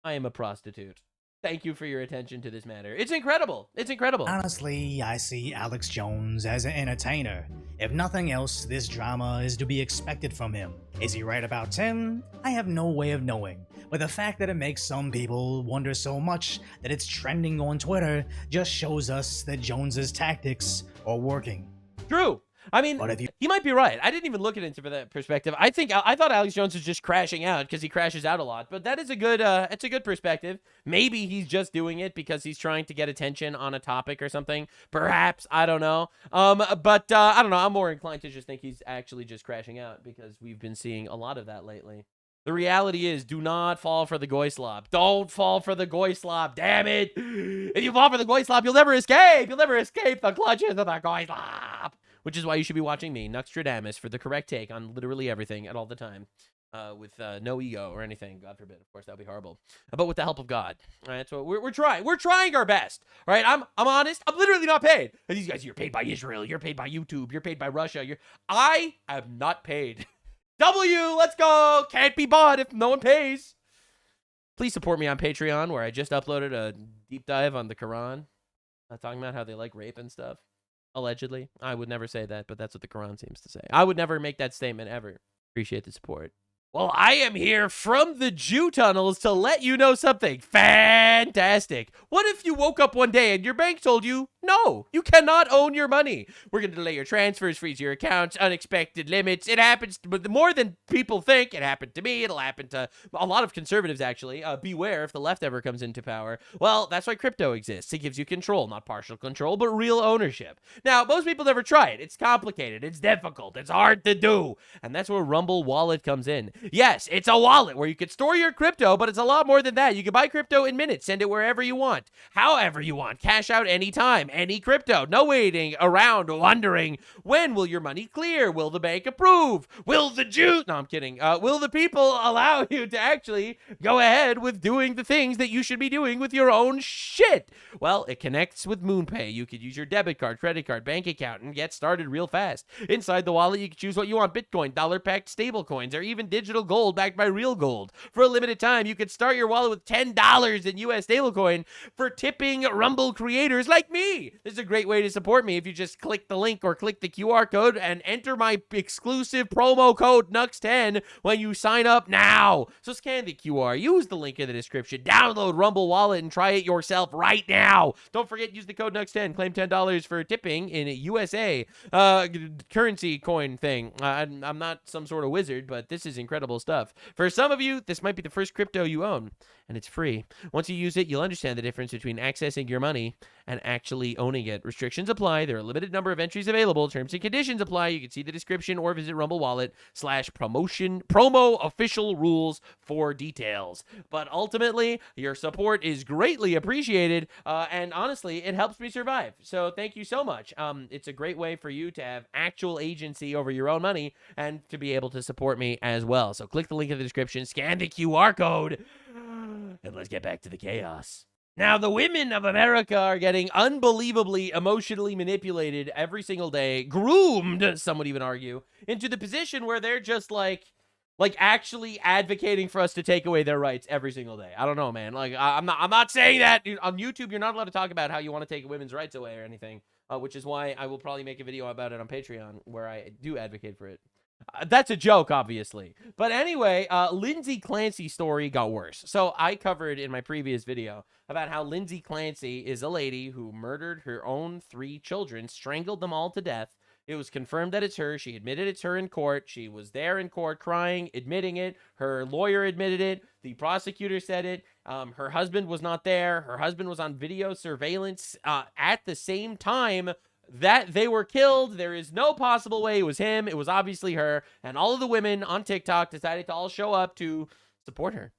I am a prostitute. Thank you for your attention to this matter. It's incredible. It's incredible. Honestly, I see Alex Jones as an entertainer. If nothing else, this drama is to be expected from him. Is he right about Tim? I have no way of knowing. But the fact that it makes some people wonder so much that it's trending on Twitter just shows us that Jones's tactics are working. True. I mean, he might be right. I didn't even look at it from that perspective. I thought Alex Jones was just crashing out because he crashes out a lot. But that is a good, it's a good perspective. Maybe he's just doing it because he's trying to get attention on a topic or something. Perhaps, I don't know. But I don't know. I'm more inclined to just think he's actually just crashing out because we've been seeing a lot of that lately. The reality is, do not fall for the goy slop. Don't fall for the goy slop. Damn it. If you fall for the goy slop, you'll never escape. You'll never escape the clutches of the goy slop. Which is why you should be watching me, Nuxtradamus, for the correct take on literally everything at all the time, with no ego or anything. God forbid, of course, that would be horrible. But with the help of God, all right? So we're trying. We're trying our best, all right? I'm honest. I'm literally not paid. And these guys, you're paid by Israel. You're paid by YouTube. You're paid by Russia. I am not paid. Let's go. Can't be bought if no one pays. Please support me on Patreon, where I just uploaded a deep dive on the Quran, talking about how they like rape and stuff. Allegedly. I would never say that, but that's what the Quran seems to say. I would never make that statement ever. Appreciate the support. Well, I am here from the Jew tunnels to let you know something fantastic. What if you woke up one day and your bank told you, no, you cannot own your money. We're going to delay your transfers, freeze your accounts, unexpected limits. It happens, but more than people think. It happened to me. It'll happen to a lot of conservatives, actually. Beware if the left ever comes into power. Well, that's why crypto exists. It gives you control, not partial control, but real ownership. Now, most people never try it. It's complicated. It's difficult. It's hard to do. And that's where Rumble Wallet comes in. Yes, it's a wallet where you could store your crypto, but it's a lot more than that. You can buy crypto in minutes, send it wherever you want, however you want, cash out anytime, any crypto. No waiting around wondering, when will your money clear? Will the bank approve? Will the Jews? No, I'm kidding. Will the people allow you to actually go ahead with doing the things that you should be doing with your own shit? Well, it connects with MoonPay. You could use your debit card, credit card, bank account, and get started real fast. Inside the wallet, you can choose what you want: Bitcoin, dollar-backed stablecoins, or even digital gold backed by real gold. For a limited time, you could start your wallet with $10 in US stablecoin for tipping Rumble creators like me. This is a great way to support me if you just click the link or click the QR code and enter my exclusive promo code NUX10 when you sign up now. So scan the QR, use the link in the description, download Rumble Wallet, and try it yourself right now. Don't forget, use the code NUX10, claim $10 for tipping in USA currency coin thing. I'm not some sort of wizard, but this is incredible stuff. For some of you, this might be the first crypto you own, and it's free. Once you use it, you'll understand the difference between accessing your money and actually owning it. Restrictions apply. There are a limited number of entries available. Terms and conditions apply. You can see the description or visit Rumble Wallet /promo official rules for details. But ultimately, your support is greatly appreciated, and honestly, it helps me survive. So thank you so much. It's a great way for you to have actual agency over your own money and to be able to support me as well. So click the link in the description, scan the QR code, and let's get back to the chaos. Now, the women of America are getting unbelievably emotionally manipulated every single day, groomed, some would even argue, into the position where they're just like actually advocating for us to take away their rights every single day. I don't know, man. Like, I'm not saying that on YouTube. You're not allowed to talk about how you want to take women's rights away or anything, which is why I will probably make a video about it on Patreon where I do advocate for it. That's a joke, obviously. But anyway, Lindsay Clancy's story got worse. So I covered in my previous video about how Lindsay Clancy is a lady who murdered her own 3 children, strangled them all to death. It was confirmed that it's her. She admitted it's her in court. She was there in court crying, admitting it. Her lawyer admitted it. The prosecutor said it. Her husband was not there. Her husband was on video surveillance at the same time that they were killed. There is no possible way it was him. It was obviously her. And all of the women on TikTok decided to all show up to support her.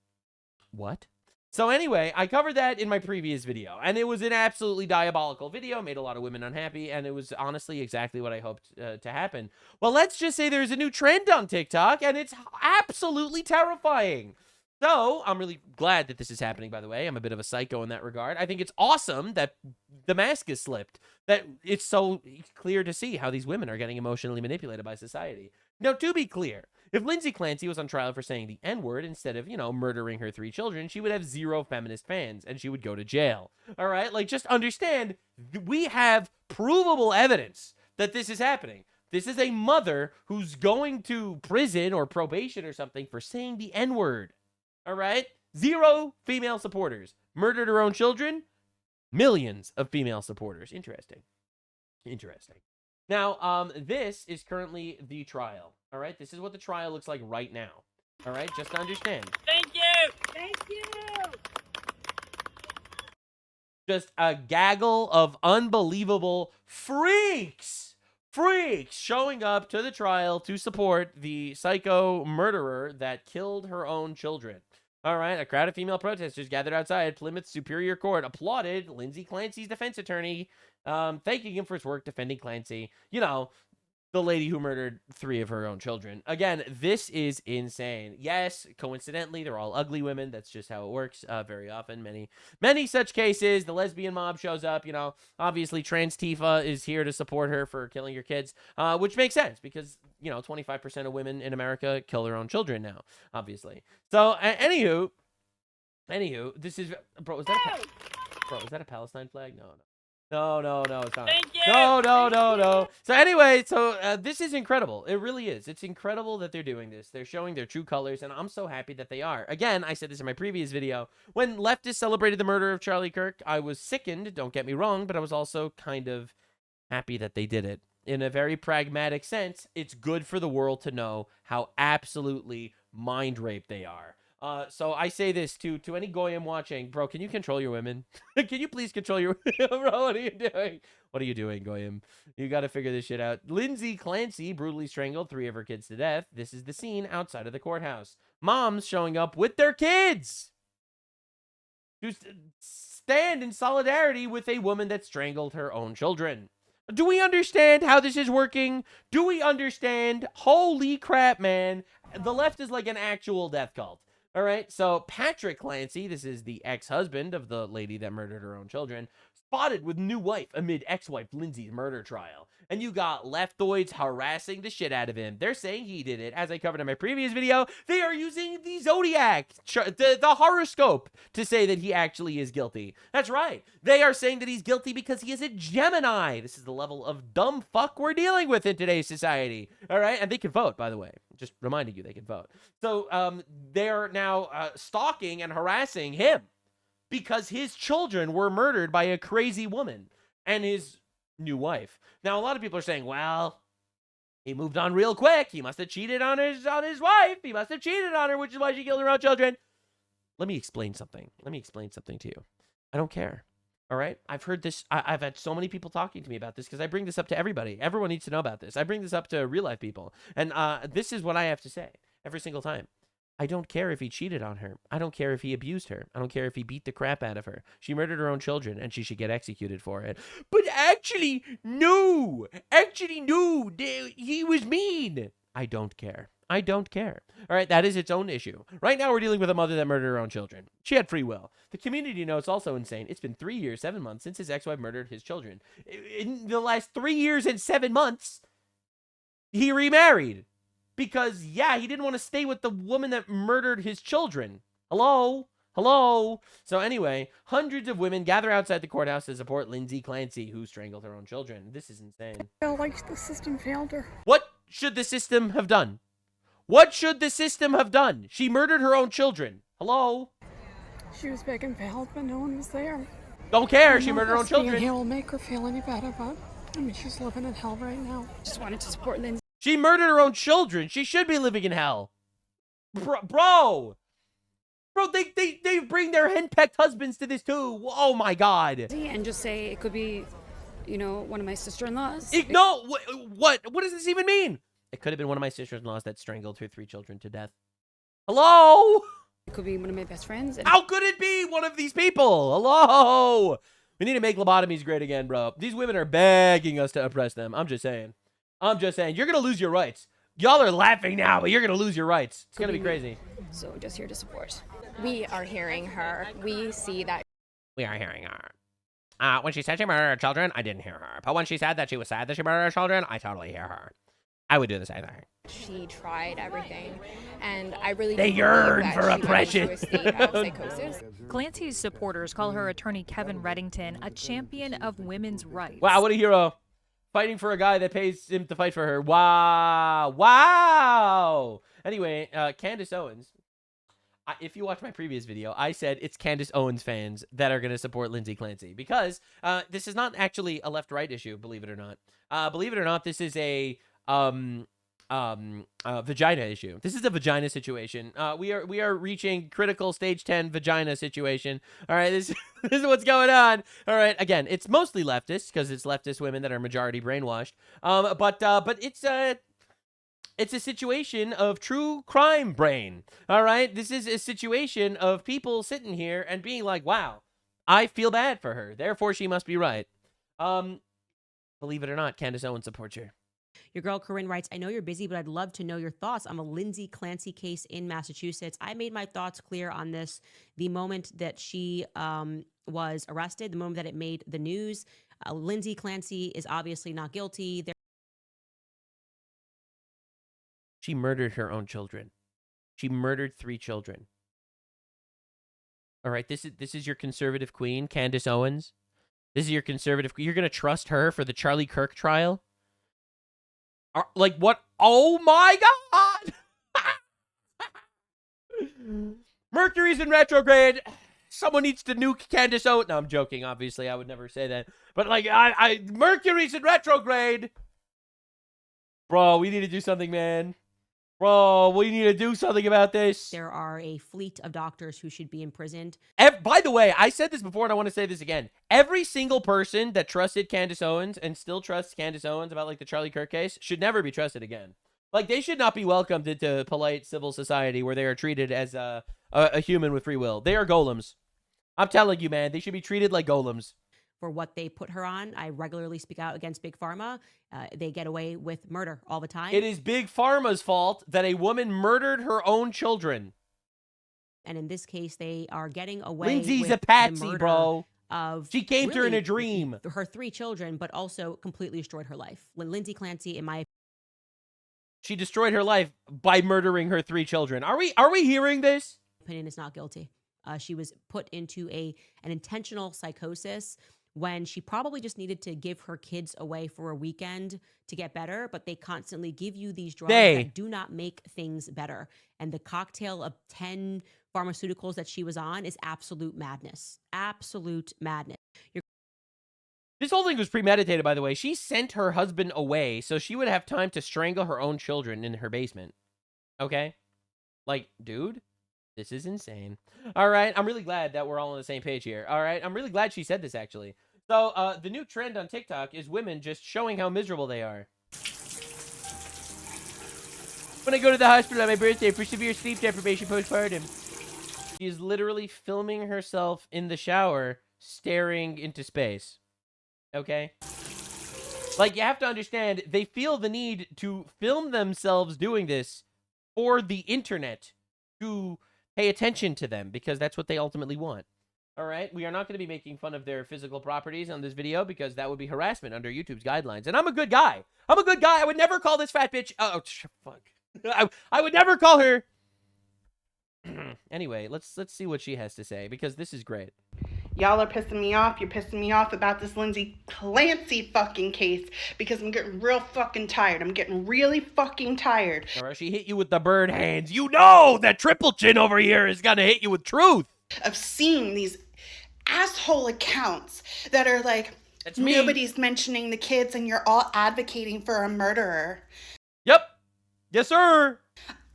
What? So anyway, I covered that in my previous video, and it was an absolutely diabolical video, made a lot of women unhappy, and it was honestly exactly what I hoped to happen. Well, let's just say there's a new trend on TikTok, and it's absolutely terrifying. So, I'm really glad that this is happening, by the way. I'm a bit of a psycho in that regard. I think it's awesome that the mask is slipped, that it's so clear to see how these women are getting emotionally manipulated by society. Now, to be clear, If Lindsay Clancy was on trial for saying the N-word instead of, murdering her 3 children, she would have 0 feminist fans and she would go to jail. All right? Like, just understand, we have provable evidence that this is happening. This is a mother who's going to prison or probation or something for saying the N-word. All right? 0 female supporters. Murdered her own children. Millions of female supporters. Interesting. Now, this is currently the trial. All right? This is what the trial looks like right now. All right? Just to understand. Thank you. Thank you. Just a gaggle of unbelievable freaks showing up to the trial to support the psycho murderer that killed her own children. All right, a crowd of female protesters gathered outside Plymouth Superior Court, applauded Lindsay Clancy's defense attorney, thanking him for his work defending Clancy. The lady who murdered 3 of her own children. Again, this is insane. Yes, coincidentally, they're all ugly women. That's just how it works very often. Many such cases. The lesbian mob shows up. Obviously, Trans Tifa is here to support her for killing your kids, which makes sense because, 25% of women in America kill their own children now, obviously. So, anywho, this is... Bro, was that a Palestine flag? No. No, it's not. Thank you. No. So anyway, this is incredible. It really is. It's incredible that they're doing this. They're showing their true colors, and I'm so happy that they are. Again, I said this in my previous video. When leftists celebrated the murder of Charlie Kirk, I was sickened, don't get me wrong, but I was also kind of happy that they did it. In a very pragmatic sense, it's good for the world to know how absolutely mind-raped they are. So I say this to any goyim watching, bro, can you control your women? Can you please control your bro, what are you doing? What are you doing, goyim? You got to figure this shit out. Lindsay Clancy brutally strangled 3 of her kids to death. This is the scene outside of the courthouse. Moms showing up with their kids to stand in solidarity with a woman that strangled her own children. Do we understand how this is working? Do we understand? Holy crap, man. The left is like an actual death cult. All right, so Patrick Clancy, this is the ex-husband of the lady that murdered her own children, spotted with new wife amid ex-wife Lindsay's murder trial. And you got leftoids harassing the shit out of him. They're saying he did it. As I covered in my previous video, they are using the Zodiac, the horoscope, to say that he actually is guilty. That's right. They are saying that he's guilty because he is a Gemini. This is the level of dumb fuck we're dealing with in today's society. All right, and they can vote, by the way. Just reminding you, they can vote. So they're now stalking and harassing him because his children were murdered by a crazy woman and his new wife. Now, a lot of people are saying, well, he moved on real quick. He must have cheated on his wife. He must have cheated on her, which is why she killed her own children. Let me explain something. To you. I don't care. All right? I've heard this. I've had so many people talking to me about this because I bring this up to everybody. Everyone needs to know about this. I bring this up to real life people. And this is what I have to say every single time. I don't care if he cheated on her. I don't care if he abused her. I don't care if he beat the crap out of her. She murdered her own children, and she should get executed for it. But actually, no. He was mean. I don't care. All right, that is its own issue. Right now, we're dealing with a mother that murdered her own children. She had free will. The community knows also insane. It's been 3 years, 7 months since his ex-wife murdered his children. In the last 3 years and 7 months, he remarried. Because, yeah, he didn't want to stay with the woman that murdered his children. Hello? So anyway, hundreds of women gather outside the courthouse to support Lindsay Clancy, who strangled her own children. This is insane. I felt like the system failed her. What should the system have done? She murdered her own children. Hello? She was begging for help, but no one was there. Don't care. She murdered her own children. Being here will make her feel any better, but she's living in hell right now. Just wanted to support Lindsay. She murdered her own children. She should be living in hell. Bro, they bring their henpecked husbands to this too. Oh my God. And just say it could be, one of my sister-in-laws. No, what does this even mean? It could have been one of my sister-in-laws that strangled her 3 children to death. Hello? It could be one of my best friends. How could it be one of these people? Hello? We need to make lobotomies great again, bro. These women are begging us to oppress them. I'm just saying. You're going to lose your rights. Y'all are laughing now, but you're going to lose your rights. It's going to be crazy. So just here to support. We are hearing her. We see that. We are hearing her. When she said she murdered her children, I didn't hear her. But when she said that she was sad that she murdered her children, I totally hear her. I would do the same thing. She tried everything, and I really They do yearn believe for that she oppression. went into a state of psychosis. Clancy's supporters call her attorney Kevin Reddington a champion of women's rights. Wow, what a hero. Fighting for a guy that pays him to fight for her. Wow. Wow. Anyway, Candace Owens. If you watch my previous video, I said it's Candace Owens fans that are going to support Lindsay Clancy because this is not actually a left-right issue, believe it or not. Believe it or not, this is a vagina issue. This is a vagina situation. We are reaching critical stage 10 vagina situation. All right, this is what's going on. All right, again, it's mostly leftist because it's leftist women that are majority brainwashed. But it's a situation of true crime brain. All right, this is a situation of people sitting here and being like, "Wow, I feel bad for her. Therefore, she must be right." Believe it or not, Candace Owens supports her. Your girl Corinne writes, I know you're busy, but I'd love to know your thoughts on a Lindsay Clancy case in Massachusetts. I made my thoughts clear on this the moment that she was arrested, the moment that it made the news. Lindsay Clancy is obviously not guilty. She murdered her own children. She murdered 3 children. All right, this is your conservative queen, Candace Owens. This is your conservative queen. You're going to trust her for the Charlie Kirk trial? Like what? Oh my God! Mercury's in retrograde. Someone needs to nuke Candace Owens. No, I'm joking. Obviously, I would never say that. But like, Mercury's in retrograde. Bro, we need to do something, man. Bro, we need to do something about this. There are a fleet of doctors who should be imprisoned. By the way, I said this before and I want to say this again. Every single person that trusted Candace Owens and still trusts Candace Owens about like the Charlie Kirk case should never be trusted again. Like they should not be welcomed into polite civil society where they are treated as a human with free will. They are golems. I'm telling you, man, they should be treated like golems. For what they put her on. I regularly speak out against Big Pharma. They get away with murder all the time. It is Big Pharma's fault that a woman murdered her own children. And in this case, they are getting away Lindsay's with a patsy, the murder bro. Of she came to her in really a dream. Her 3 children, but also completely destroyed her life. When Lindsay Clancy, in my she destroyed her life by murdering her 3 children. Are we hearing this? opinion, is not guilty. She was put into an intentional psychosis when she probably just needed to give her kids away for a weekend to get better, but they constantly give you these drugs that do not make things better. And the cocktail of 10 pharmaceuticals that she was on is absolute madness. Absolute madness. This whole thing was premeditated, by the way. She sent her husband away so she would have time to strangle her own children in her basement. Okay? Like, dude, this is insane. All right, I'm really glad that we're all on the same page here. All right, I'm really glad she said this, actually. So, the new trend on TikTok is women just showing how miserable they are. When I go to the hospital on my birthday for severe sleep deprivation postpartum. She is literally filming herself in the shower, staring into space. Okay? Like, you have to understand, they feel the need to film themselves doing this for the internet to pay attention to them, because that's what they ultimately want. All right? We are not going to be making fun of their physical properties on this video, because that would be harassment under YouTube's guidelines. And I'm a good guy. I'm a good guy. I would never call this fat bitch... Oh, fuck. I would never call her... Anyway, let's see what she has to say, because this is great. Y'all are pissing me off. You're pissing me off about this Lindsay Clancy fucking case, because I'm getting real fucking tired. I'm getting really fucking tired. All right, she hit you with the bird hands. You know that Triple Chin over here is gonna hit you with truth. Of seeing these asshole accounts that are like, nobody's mentioning the kids and you're all advocating for a murderer. Yep. Yes, sir.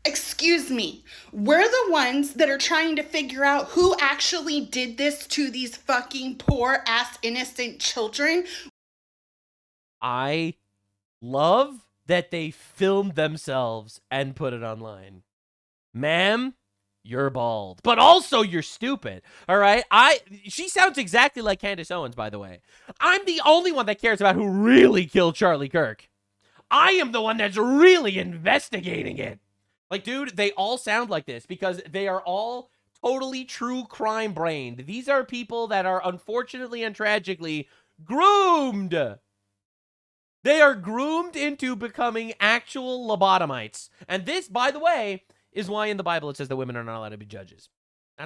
Excuse me, we're the ones that are trying to figure out who actually did this to these fucking poor ass innocent children. I love that they filmed themselves and put it online. Ma'am, you're bald, but also you're stupid. All right? She sounds exactly like Candace Owens, by the way. I'm the only one that cares about who really killed Charlie Kirk. I am the one that's really investigating it. Like, dude, they all sound like this because they are all totally true crime brained. These are people that are unfortunately and tragically groomed They are groomed into becoming actual lobotomites. And this, by the way, is why in the Bible it says that women are not allowed to be judges.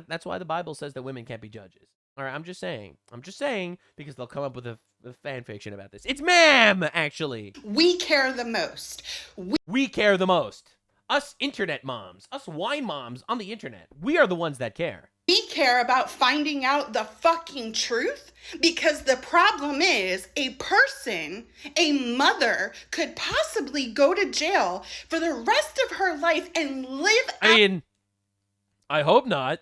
That's why the Bible says that women can't be judges. All right, I'm just saying because they'll come up with a fan fiction about this. It's ma'am, actually. We care the most. We care the most. Us internet moms, us wine moms on the internet. We are the ones that care. We care about finding out the fucking truth because the problem is a person, a mother, could possibly go to jail for the rest of her life and live I mean, I hope not.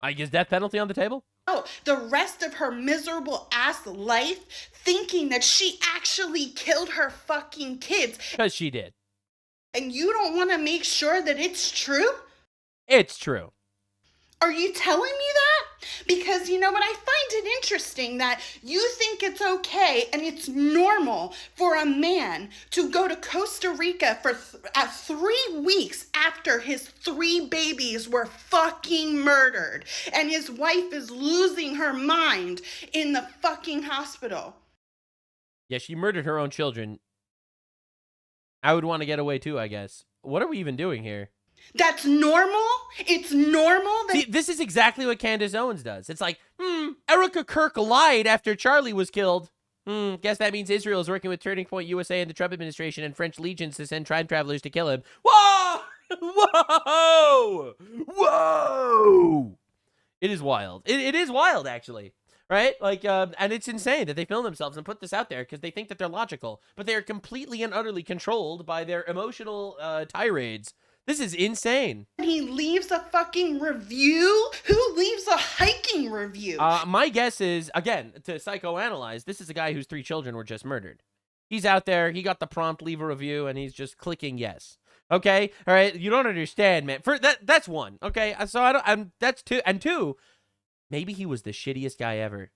I guess death penalty on the table? out the rest of her miserable ass life thinking that she actually killed her fucking kids. Because she did. And you don't want to make sure that it's true? It's true. Are you telling me that? Because you know what? I find it interesting that you think it's okay and it's normal for a man to go to Costa Rica for 3 weeks after his 3 babies were fucking murdered and his wife is losing her mind in the fucking hospital. Yeah, she murdered her own children. I would want to get away too, I guess. What are we even doing here? That's normal? It's normal? See, this is exactly what Candace Owens does. It's like, Erica Kirk lied after Charlie was killed. Guess that means Israel is working with Turning Point USA and the Trump administration and French legions to send time travelers to kill him. Whoa! Whoa! Whoa! It is wild. It is wild, actually. Right? Like, and it's insane that they film themselves and put this out there because they think that they're logical, but they are completely and utterly controlled by their emotional tirades. This is insane. He leaves a fucking review? Who leaves a hiking review? My guess is, again, to psychoanalyze, this is a guy whose 3 children were just murdered. He's out there, he got the prompt, leave a review, and he's just clicking yes. Okay? All right? You don't understand, man. That's one. Okay? So that's 2. And 2, maybe he was the shittiest guy ever.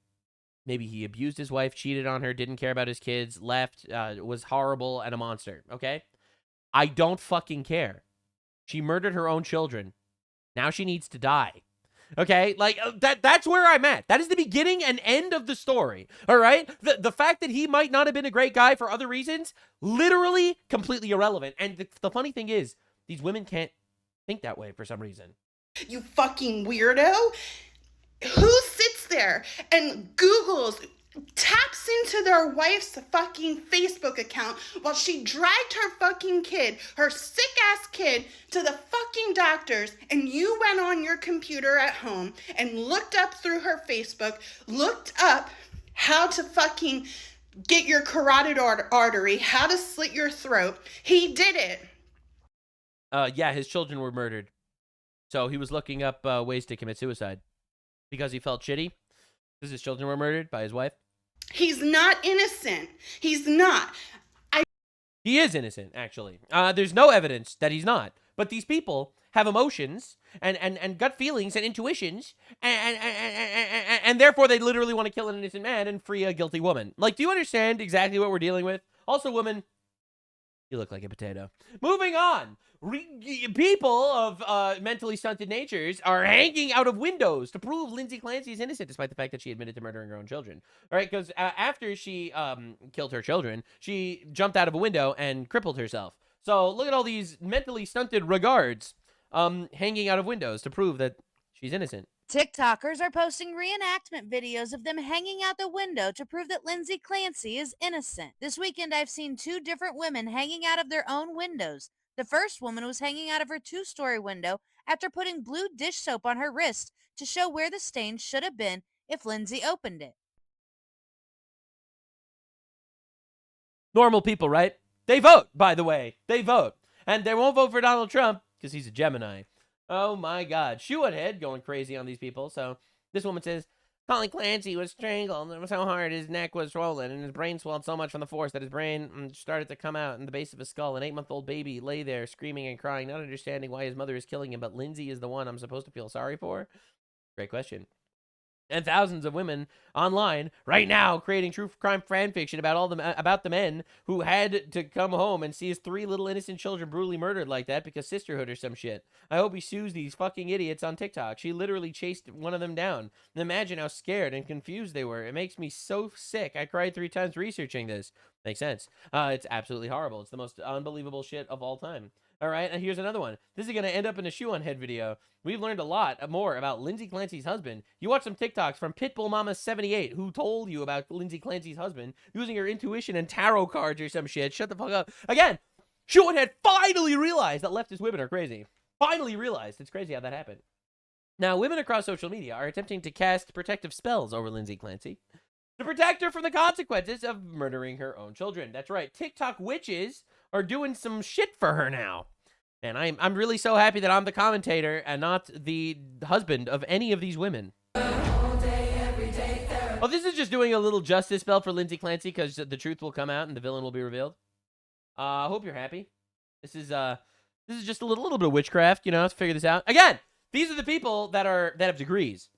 Maybe he abused his wife, cheated on her, didn't care about his kids, left, was horrible, and a monster. Okay? I don't fucking care. She murdered her own children. Now she needs to die. Okay? Like, that's where I'm at. That is the beginning and end of the story. All right? The fact that he might not have been a great guy for other reasons, literally completely irrelevant. And the funny thing is, these women can't think that way for some reason. You fucking weirdo. Who sits there and Googles, taps into their wife's fucking Facebook account while she dragged her fucking kid, her sick ass kid, to the fucking doctors, and you went on your computer at home and looked up through her Facebook, looked up how to fucking get your carotid artery, how to slit your throat. He did it. Yeah, his children were murdered. So he was looking up ways to commit suicide because he felt shitty because his children were murdered by his wife. He's not innocent. He's not. He is innocent, actually. There's no evidence that he's not. But these people have emotions and gut feelings and intuitions, and therefore they literally want to kill an innocent man and free a guilty woman. Like, do you understand exactly what we're dealing with? Also, woman, you look like a potato. Moving on. People of mentally stunted natures are hanging out of windows to prove Lindsay Clancy is innocent, despite the fact that she admitted to murdering her own children. All right, because after she killed her children, she jumped out of a window and crippled herself. So look at all these mentally stunted regards hanging out of windows to prove that she's innocent. TikTokers are posting reenactment videos of them hanging out the window to prove that Lindsay Clancy is innocent. This weekend, I've seen 2 different women hanging out of their own windows. The first woman was hanging out of her 2-story window after putting blue dish soap on her wrist to show where the stain should have been if Lindsay opened it. Normal people, right? They vote, by the way. They vote. And they won't vote for Donald Trump because he's a Gemini. Oh my God. Shoe head going crazy on these people. So this woman says, Colin Clancy was strangled. It was so hard. His neck was swollen and his brain swelled so much from the force that his brain started to come out in the base of his skull. An 8-month-old baby lay there screaming and crying, not understanding why his mother is killing him, but Lindsay is the one I'm supposed to feel sorry for? Great question. And thousands of women online right now creating true crime fan fiction about about the men who had to come home and see his 3 little innocent children brutally murdered like that because sisterhood or some shit. I hope he sues these fucking idiots on TikTok. She literally chased one of them down. And imagine how scared and confused they were. It makes me so sick. I cried 3 times researching this. Makes sense. It's absolutely horrible. It's the most unbelievable shit of all time. All right, and here's another one. This is going to end up in a Shoe on Head video. We've learned a lot more about Lindsay Clancy's husband. You watch some TikToks from Pitbull Mama 78 who told you about Lindsay Clancy's husband using her intuition and tarot cards or some shit. Shut the fuck up. Again, Shoe on Head finally realized that leftist women are crazy. Finally realized. It's crazy how that happened. Now, women across social media are attempting to cast protective spells over Lindsay Clancy to protect her from the consequences of murdering her own children. That's right. TikTok witches are doing some shit for her now. And I'm really so happy that I'm the commentator and not the husband of any of these women. Oh, this is just doing a little justice spell for Lindsay Clancy because the truth will come out and the villain will be revealed. I hope you're happy. This is just a little bit of witchcraft, you know, to figure this out. Again, these are the people that have degrees.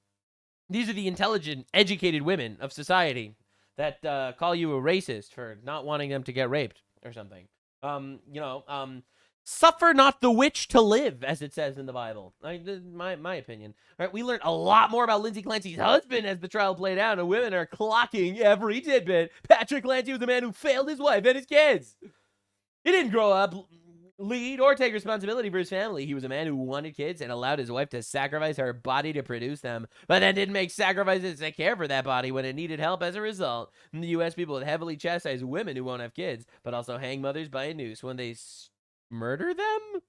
These are the intelligent, educated women of society that call you a racist for not wanting them to get raped or something. Suffer not the witch to live, as it says in the Bible. My opinion. All right, we learned a lot more about Lindsay Clancy's husband as the trial played out, and women are clocking every tidbit. Patrick Clancy was a man who failed his wife and his kids. He didn't grow up, lead, or take responsibility for his family. He was a man who wanted kids and allowed his wife to sacrifice her body to produce them, but then didn't make sacrifices to care for that body when it needed help as a result. In the U.S., people would heavily chastise women who won't have kids, but also hang mothers by a noose when they murder them?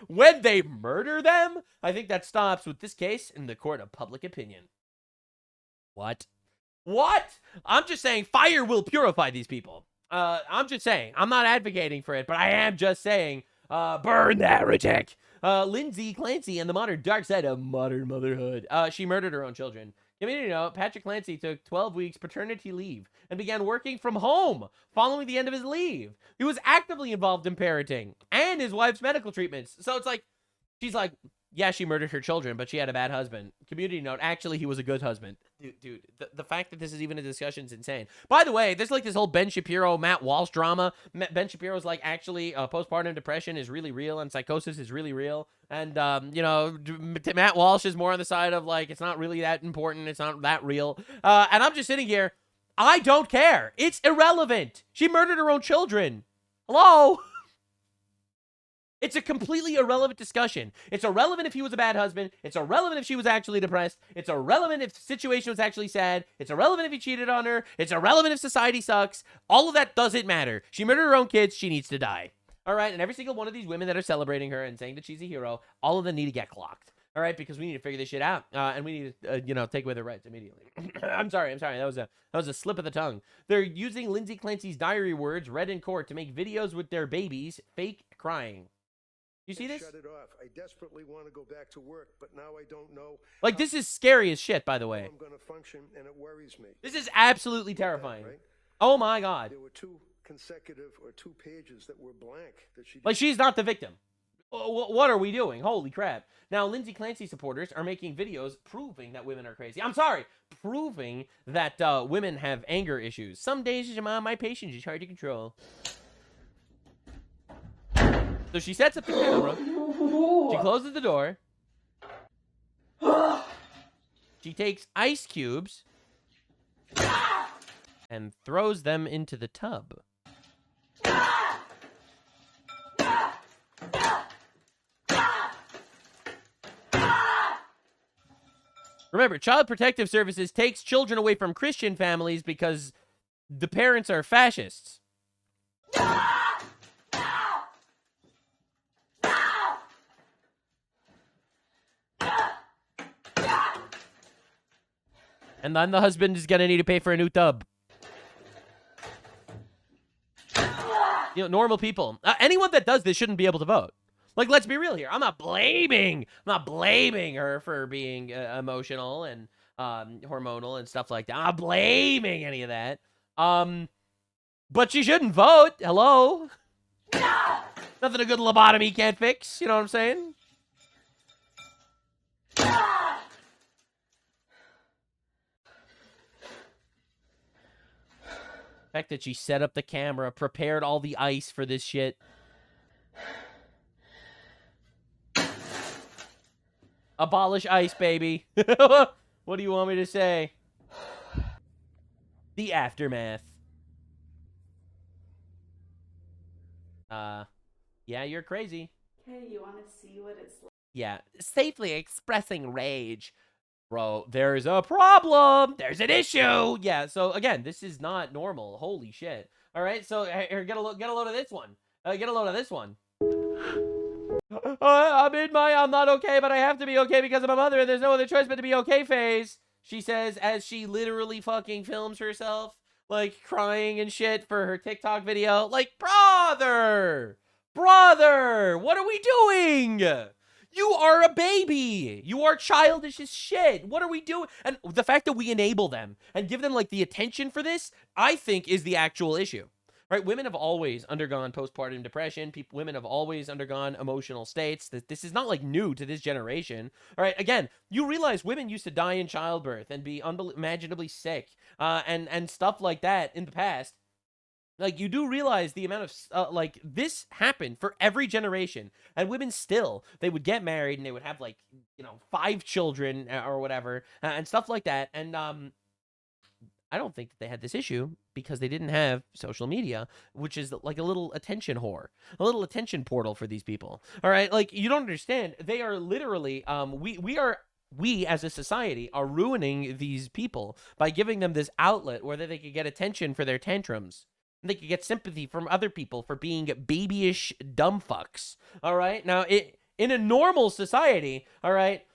when they murder them? I think that stops with this case in the court of public opinion. What? I'm just saying fire will purify these people. I'm just saying. I'm not advocating for it, but I am just saying burn that heretic. Lindsay Clancy and the modern dark side of modern motherhood. She murdered her own children. Community note, Patrick Clancy took 12 weeks paternity leave and began working from home following the end of his leave. He was actively involved in parenting and his wife's medical treatments. So it's like, she's like, yeah, she murdered her children, but she had a bad husband. Community note, actually, he was a good husband. Dude, the fact that this is even a discussion is insane. By the way, there's like this whole Ben Shapiro, Matt Walsh drama. Ben Shapiro's like, actually, postpartum depression is really real and psychosis is really real. And, Matt Walsh is more on the side of like, it's not really that important. It's not that real. And I'm just sitting here. I don't care. It's irrelevant. She murdered her own children. Hello? It's a completely irrelevant discussion. It's irrelevant if he was a bad husband. It's irrelevant if she was actually depressed. It's irrelevant if the situation was actually sad. It's irrelevant if he cheated on her. It's irrelevant if society sucks. All of that doesn't matter. She murdered her own kids. She needs to die. All right? And every single one of these women that are celebrating her and saying that she's a hero, all of them need to get clocked. All right? Because we need to figure this shit out. And we need to, take away their rights immediately. I'm sorry. That was a slip of the tongue. They're using Lindsay Clancy's diary words read in court to make videos with their babies fake crying. You see this? Shut it off. I desperately want to go back to work, but now I don't know. Like, this is scary as shit, by the way. I'm going to function, and it worries me. This is absolutely terrifying. Right? Oh my God. There were 2 consecutive or 2 pages that were blank. That she like, she's not the victim. What are we doing? Holy crap. Now, Lindsay Clancy supporters are making videos proving that women are crazy. I'm sorry. Proving that women have anger issues. Some days, my patience is hard to control. So she sets up the camera. She closes the door. She takes ice cubes and throws them into the tub. Remember, Child Protective Services takes children away from Christian families because the parents are fascists. And then the husband is going to need to pay for a new tub. Normal people. Anyone that does this shouldn't be able to vote. Like, let's be real here. I'm not blaming her for being emotional and hormonal and stuff like that. I'm not blaming any of that. But she shouldn't vote. Hello? Nothing a good lobotomy can't fix. You know what I'm saying? fact that she set up the camera, prepared all the ice for this shit. Abolish ice, baby. What do you want me to say? The aftermath. Yeah, you're crazy. Okay, you want to see what it's like? Yeah, safely expressing rage. Bro, there's a problem. There's an issue. Yeah, so again, this is not normal. Holy shit. All right, so here, get a load of this one. Get a load of this one. I'm not okay, but I have to be okay because I'm a mother and there's no other choice but to be okay phase. She says as she literally fucking films herself, like crying and shit for her TikTok video. Like, brother, what are we doing? You are a baby. You are childish as shit. What are we doing? And the fact that we enable them and give them like the attention for this, I think is the actual issue. Right? Women have always undergone postpartum depression. Women have always undergone emotional states. This is not like new to this generation. All right. Again, you realize women used to die in childbirth and be unimaginably sick and stuff like that in the past. Like, you do realize the amount of, like, this happened for every generation. And women still, they would get married and they would have, like, 5 children or whatever and stuff like that. And, I don't think that they had this issue because they didn't have social media, which is like a little attention whore, a little attention portal for these people. All right. Like, you don't understand. They are literally, we as a society are ruining these people by giving them this outlet where they could get attention for their tantrums. And they could get sympathy from other people for being babyish dumb fucks. All right. Now, in a normal society, all right,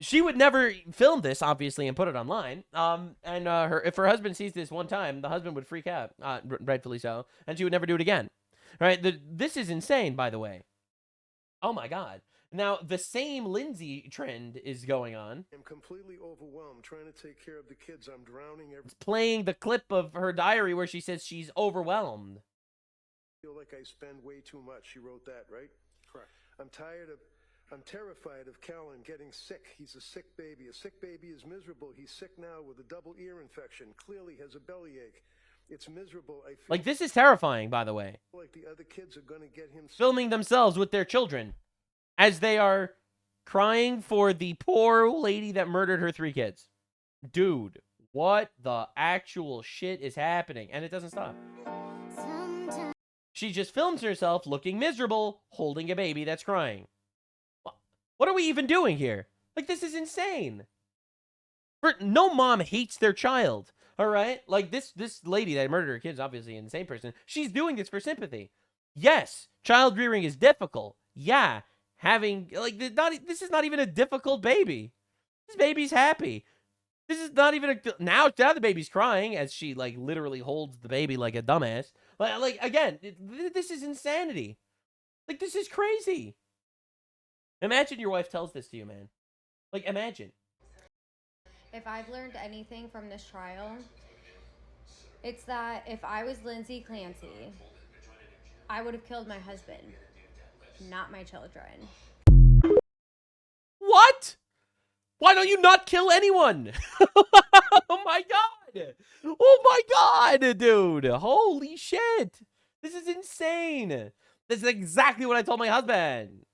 she would never film this, obviously, and put it online. If her husband sees this one time, the husband would freak out, rightfully so, and she would never do it again. All right, this is insane, by the way. Oh my God! Now the same Lindsay trend is going on. I'm completely overwhelmed trying to take care of the kids. I'm drowning. It's playing the clip of her diary where she says she's overwhelmed. I feel like I spend way too much. She wrote that, right? Correct. I'm terrified of Callan getting sick. He's a sick baby. A sick baby is miserable. He's sick now with a double ear infection. Clearly has a bellyache. It's miserable. I feel like this is terrifying, by the way. Like the other kids are going to get him filming themselves with their children as they are crying for the poor lady that murdered her 3 kids. Dude, what the actual shit is happening? And it doesn't stop. She just films herself looking miserable, holding a baby that's crying. What are we even doing here? Like, this is insane. No mom hates their child, all right? Like, this lady that murdered her kids, obviously an insane person, she's doing this for sympathy. Yes, child rearing is difficult. Yeah, this is not even a difficult baby. This baby's happy. This is not even now the baby's crying as she, like, literally holds the baby like a dumbass. Like again, this is insanity. Like, this is crazy. Imagine your wife tells this to you, man. Like, imagine. If I've learned anything from this trial, it's that if I was Lindsay Clancy, I would have killed my husband, not my children. What? Why don't you not kill anyone? Oh my God. Oh my God, dude. Holy shit. This is insane. This is exactly what I told my husband.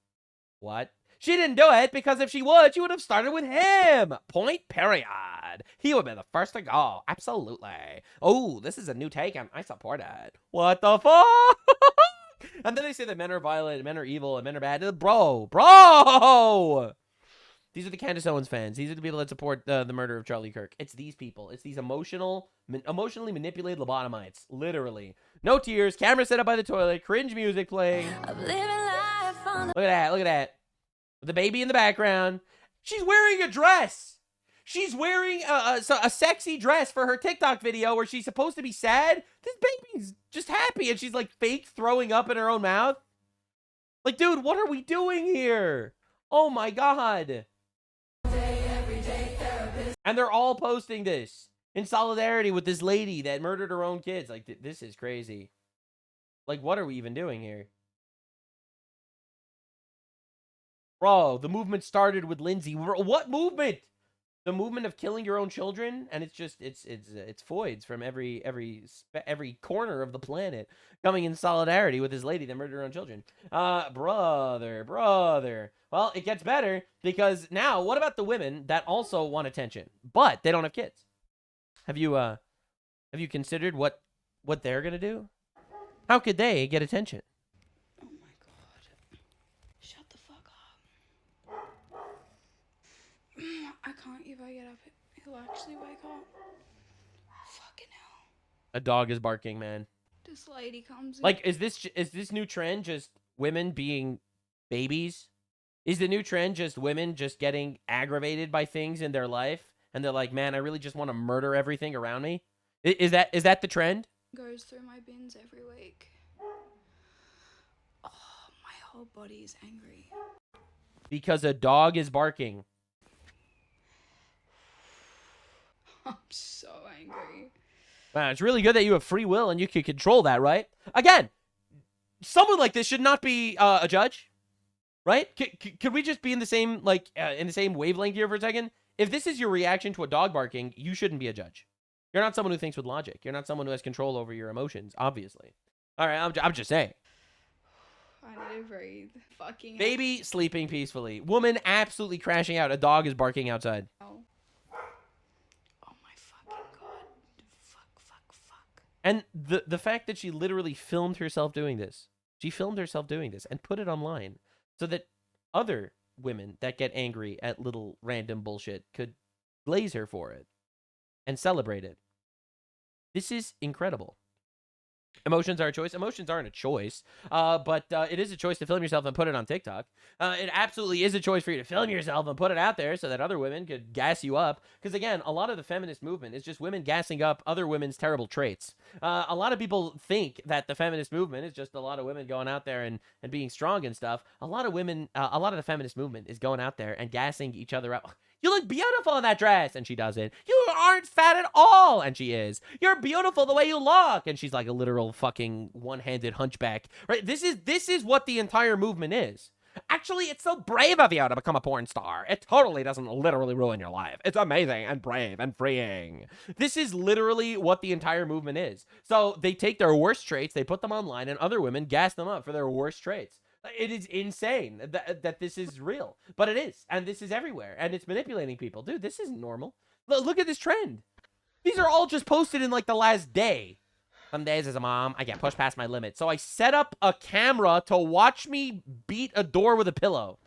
What? She didn't do it because if she would have started with him. Point period. He would be the first to go. Absolutely. Oh, this is a new take and I support it. What the fuck? And then they say that men are violent, men are evil, and men are bad. Bro. These are the Candace Owens fans. These are the people that support the murder of Charlie Kirk. It's these people. It's these emotionally manipulated lobotomites. Literally. No tears. Camera set up by the toilet. Cringe music playing. Look at that. Look at that. With the baby in the background. She's wearing a dress. She's wearing a sexy dress for her TikTok video where she's supposed to be sad. This baby's just happy and she's like fake throwing up in her own mouth. Like, dude, what are we doing here? Oh my God. And they're all posting this in solidarity with this lady that murdered her own kids. Like, this is crazy. Like, what are we even doing here? Bro, the movement started with Lindsay. What movement? The movement of killing your own children, and it's foids from every corner of the planet coming in solidarity with this lady that murdered her own children. Brother. Well, it gets better, because now, what about the women that also want attention, but they don't have kids? Have you considered what they're gonna do? How could they get attention? Oh my god. Shut the fuck up. I can't if I get up. He'll actually wake up. Fucking hell. A dog is barking, man. This lady comes in. Like, is this new trend just women being babies? Is the new trend just women just getting aggravated by things in their life, and they're like, man, I really just want to murder everything around me? Is that the trend? Goes through my bins every week. Oh, my whole body is angry. Because a dog is barking. I'm so angry. Man, it's really good that you have free will and you can control that, right? Again, someone like this should not be a judge, right? Could we just be in the same wavelength here for a second? If this is your reaction to a dog barking, you shouldn't be a judge. You're not someone who thinks with logic. You're not someone who has control over your emotions, obviously. All right, I'm just saying. I need to breathe. Fucking Baby sleeping peacefully. Woman absolutely crashing out. A dog is barking outside. hell. Oh my fucking god. Fuck. And the fact that she literally filmed herself doing this. She filmed herself doing this and put it online so that other women that get angry at little random bullshit could glaze her for it and celebrate it. This is incredible. Emotions are a choice. Emotions aren't a choice, but it is a choice to film yourself and put it on TikTok. It absolutely is a choice for you to film yourself and put it out there so that other women could gas you up. Because again, a lot of the feminist movement is just women gassing up other women's terrible traits. A lot of people think that the feminist movement is just a lot of women going out there and being strong and stuff. A lot of the feminist movement is going out there and gassing each other up. You look beautiful in that dress, and she doesn't. You aren't fat at all, and she is. You're beautiful the way you look, and she's like a literal fucking one-handed hunchback. Right? This is what the entire movement is. Actually, it's so brave of you to become a porn star. It totally doesn't literally ruin your life. It's amazing and brave and freeing. This is literally what the entire movement is. So they take their worst traits, they put them online, and other women gas them up for their worst traits. It is insane that this is real, but it is, and this is everywhere, and it's manipulating people. Dude, this isn't normal. Look at this trend. These are all just posted in like the last day. Some days as a mom, I get pushed past my limit, so I set up a camera to watch me beat a door with a pillow.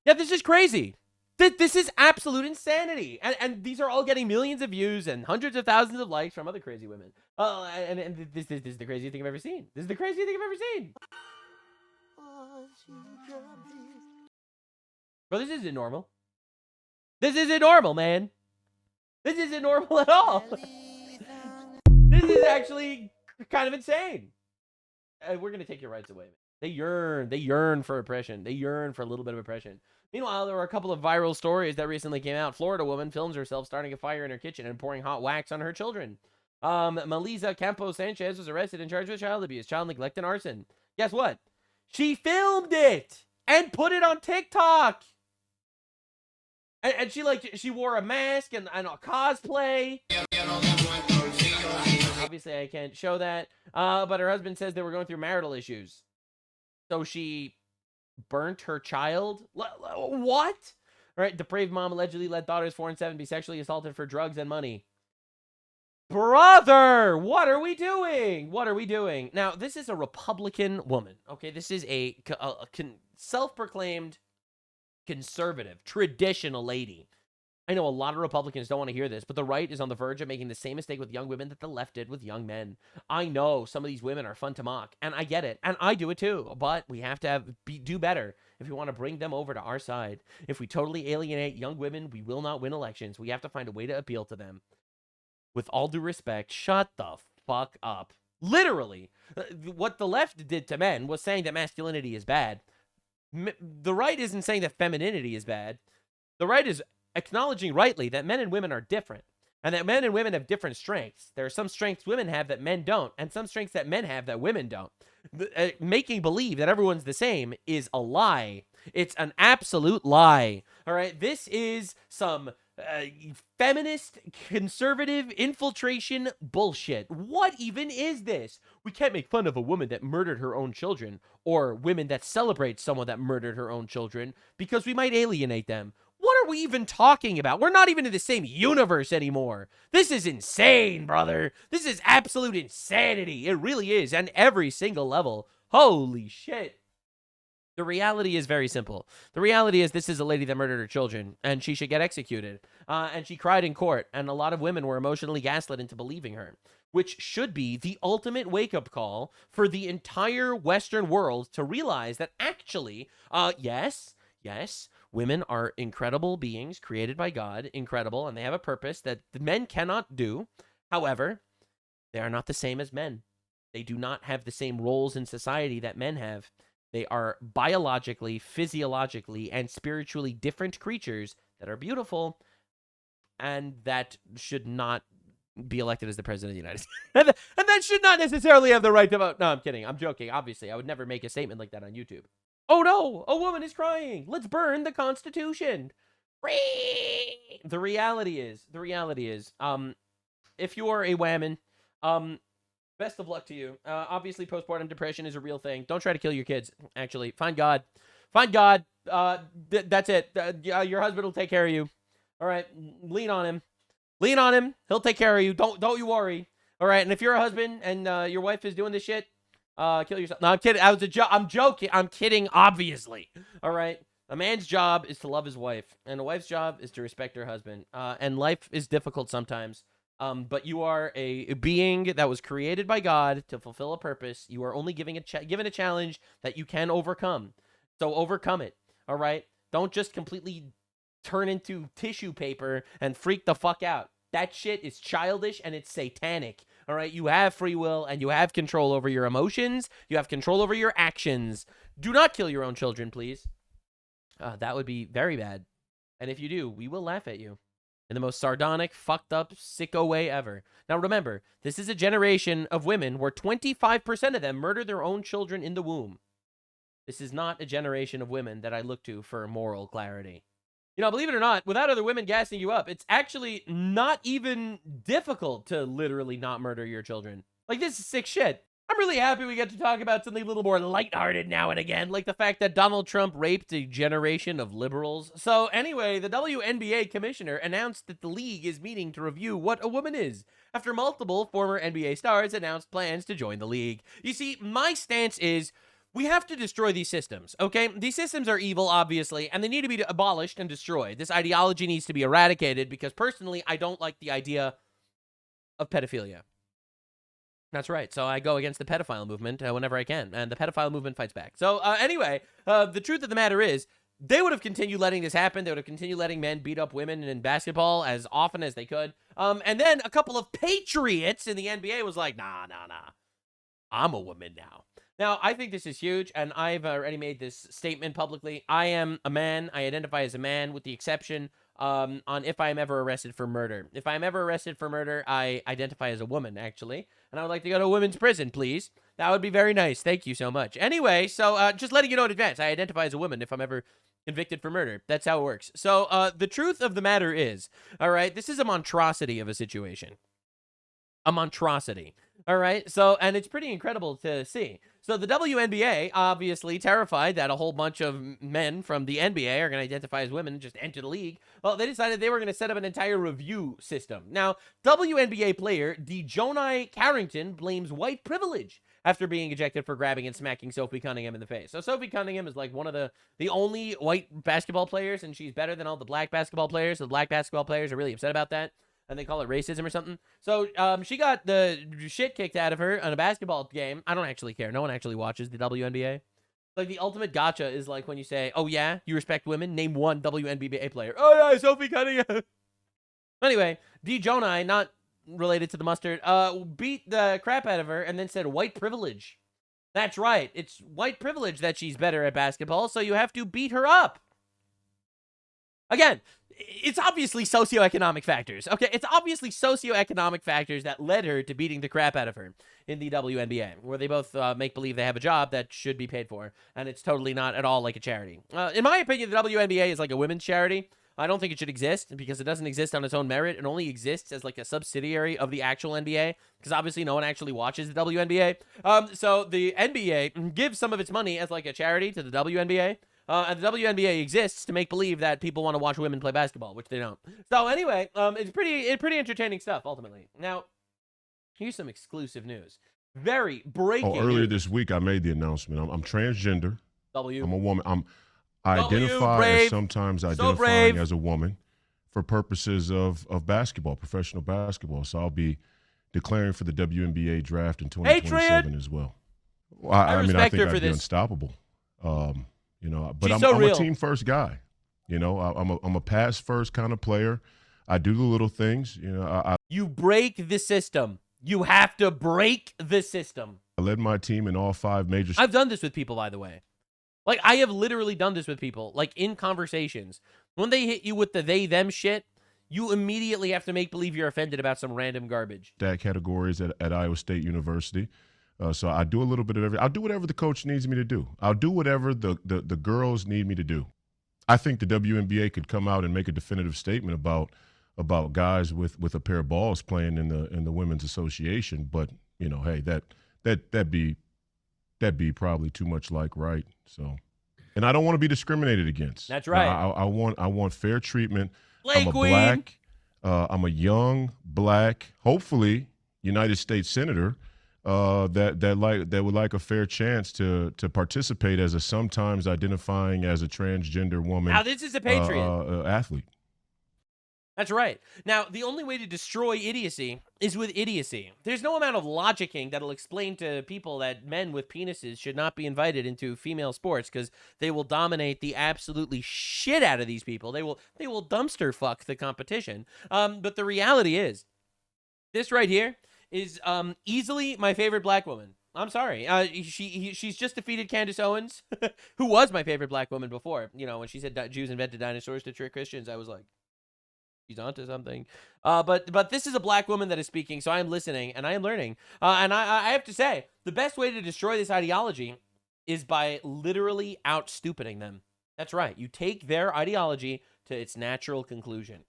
Yeah, this is crazy. This is absolute insanity. And these are all getting millions of views and hundreds of thousands of likes from other crazy women. And this is the craziest thing I've ever seen. This is the craziest thing I've ever seen. Bro, this isn't normal. This isn't normal, man. This isn't normal at all. This is actually kind of insane. We're going to take your rights away. They yearn for oppression. They yearn for a little bit of oppression. Meanwhile, there were a couple of viral stories that recently came out. Florida woman films herself starting a fire in her kitchen and pouring hot wax on her children. Melissa Campos Sanchez was arrested and charged with child abuse, child neglect, and arson. Guess what? She filmed it and put it on TikTok. And she wore a mask and a cosplay. Obviously, I can't show that. But her husband says they were going through marital issues. So she burnt her child? What? All right, depraved mom allegedly let daughters 4 and 7 be sexually assaulted for drugs and money. Brother, what are we doing? What are we doing? Now, this is a Republican woman, okay? This is a self-proclaimed conservative, traditional lady. I know a lot of Republicans don't want to hear this, but the right is on the verge of making the same mistake with young women that the left did with young men. I know some of these women are fun to mock, and I get it, and I do it too, but we have to do better if we want to bring them over to our side. If we totally alienate young women, we will not win elections. We have to find a way to appeal to them. With all due respect, shut the fuck up. Literally, what the left did to men was saying that masculinity is bad. The right isn't saying that femininity is bad. The right is acknowledging rightly that men and women are different, and that men and women have different strengths. There are some strengths women have that men don't, and some strengths that men have that women don't. Making believe that everyone's the same is a lie. It's an absolute lie. All right, this is some feminist, conservative infiltration bullshit. What even is this? We can't make fun of a woman that murdered her own children, or women that celebrate someone that murdered her own children, because we might alienate them. What are we even talking about? We're not even in the same universe anymore. This is insane, brother. This is absolute insanity. It really is, and every single level. Holy shit. The reality is very simple. The reality is this is a lady that murdered her children, and she should get executed. And she cried in court, and a lot of women were emotionally gaslit into believing her, which should be the ultimate wake-up call for the entire Western world to realize that actually, yes, women are incredible beings created by God, incredible, and they have a purpose that the men cannot do. However, they are not the same as men. They do not have the same roles in society that men have. They are biologically, physiologically, and spiritually different creatures that are beautiful and that should not be elected as the president of the United States. And that should not necessarily have the right to vote. No, I'm kidding. I'm joking. Obviously, I would never make a statement like that on YouTube. Oh no, a woman is crying. Let's burn the Constitution. The reality is, if you are a woman, best of luck to you. Obviously, postpartum depression is a real thing. Don't try to kill your kids, actually. Find God. Find God. That's it. Your husband will take care of you. All right, lean on him. Lean on him. He'll take care of you. Don't you worry. All right, and if you're a husband and your wife is doing this shit, kill yourself. No, I'm kidding. I'm joking. I'm kidding, obviously. All right. A man's job is to love his wife, and a wife's job is to respect her husband. And life is difficult sometimes. But you are a being that was created by God to fulfill a purpose. You are only given a challenge that you can overcome. So overcome it. All right. Don't just completely turn into tissue paper and freak the fuck out. That shit is childish and it's satanic. All right, you have free will and you have control over your emotions. You have control over your actions. Do not kill your own children, please. That would be very bad. And if you do, we will laugh at you in the most sardonic, fucked up, sicko way ever. Now remember, this is a generation of women where 25% of them murder their own children in the womb. This is not a generation of women that I look to for moral clarity. You know, believe it or not, without other women gassing you up, it's actually not even difficult to literally not murder your children. Like, this is sick shit. I'm really happy we get to talk about something a little more lighthearted now and again, like the fact that Donald Trump raped a generation of liberals. So anyway, the WNBA commissioner announced that the league is meeting to review what a woman is, after multiple former NBA stars announced plans to join the league. You see, my stance is, we have to destroy these systems, okay? These systems are evil, obviously, and they need to be abolished and destroyed. This ideology needs to be eradicated because, personally, I don't like the idea of pedophilia. That's right. So I go against the pedophile movement whenever I can, and the pedophile movement fights back. So anyway, the truth of the matter is, they would have continued letting this happen. They would have continued letting men beat up women in basketball as often as they could. And then a couple of patriots in the NBA was like, nah. I'm a woman now. Now, I think this is huge, and I've already made this statement publicly. I am a man. I identify as a man, with the exception on if I am ever arrested for murder. If I am ever arrested for murder, I identify as a woman, actually. And I would like to go to a women's prison, please. That would be very nice. Thank you so much. Anyway, so just letting you know in advance, I identify as a woman if I'm ever convicted for murder. That's how it works. So the truth of the matter is, all right, this is a monstrosity of a situation. A monstrosity. All right. So, and it's pretty incredible to see. So the WNBA, obviously terrified that a whole bunch of men from the NBA are going to identify as women and just enter the league. Well, they decided they were going to set up an entire review system. Now, WNBA player Dejounte Carrington blames white privilege after being ejected for grabbing and smacking Sophie Cunningham in the face. So Sophie Cunningham is like one of the only white basketball players, and she's better than all the black basketball players. So the black basketball players are really upset about that. And they call it racism or something. So she got the shit kicked out of her on a basketball game. I don't actually care. No one actually watches the WNBA. Like, the ultimate gotcha is like when you say, oh yeah, you respect women? Name one WNBA player. Oh yeah, Sophie Cunningham. Anyway, Dejounte, not related to the mustard, beat the crap out of her and then said white privilege. That's right. It's white privilege that she's better at basketball, so you have to beat her up. Again, it's obviously socioeconomic factors. Okay, it's obviously socioeconomic factors that led her to beating the crap out of her in the WNBA, where they both make believe they have a job that should be paid for, and it's totally not at all like a charity. In my opinion, the WNBA is like a women's charity. I don't think it should exist because it doesn't exist on its own merit. It only exists as like a subsidiary of the actual NBA because obviously no one actually watches the WNBA. So the NBA gives some of its money as like a charity to the WNBA. And the WNBA exists to make believe that people want to watch women play basketball, which they don't. So anyway, it's pretty entertaining stuff ultimately. Now, here's some exclusive news. Very breaking. Earlier news. this week, I made the announcement. I'm transgender. W. I'm a woman. I identify brave. as sometimes So identifying brave. as a woman for purposes of basketball, professional basketball. So I'll be declaring for the WNBA draft in 2027 as well. I mean, I think I'd be unstoppable. You know, but I'm a team first guy. You know, I'm a pass first kind of player. I do the little things. You know, you break the system. You have to break the system. I led my team in all 5 major. I've done this with people, by the way. Like, I have literally done this with people, like, in conversations. When they hit you with the they-them shit, you immediately have to make believe you're offended about some random garbage. Stat categories at Iowa State University. So I do a little bit of everything. I'll do whatever the coach needs me to do. I'll do whatever the girls need me to do. I think the WNBA could come out and make a definitive statement about guys with a pair of balls playing in the women's association. But, you know, hey, that'd be probably too much like right. So, and I don't want to be discriminated against. That's right. I want fair treatment. Play I'm a queen. black. I'm a young black, hopefully United States senator that would like a fair chance to participate as a sometimes identifying as a transgender woman. Now this is a patriot athlete. That's right. Now, the only way to destroy idiocy is with idiocy. There's no amount of logicking that'll explain to people that men with penises should not be invited into female sports because they will dominate the absolutely shit out of these people. They will dumpster fuck the competition. But the reality is, this right here is easily my favorite black woman. I'm sorry. She's just defeated Candace Owens, who was my favorite black woman before. You know, when she said Jews invented dinosaurs to trick Christians, I was like, she's onto something. But this is a black woman that is speaking, so I am listening and I am learning. And I have to say, the best way to destroy this ideology is by literally out-stupiding them. That's right. You take their ideology to its natural conclusion.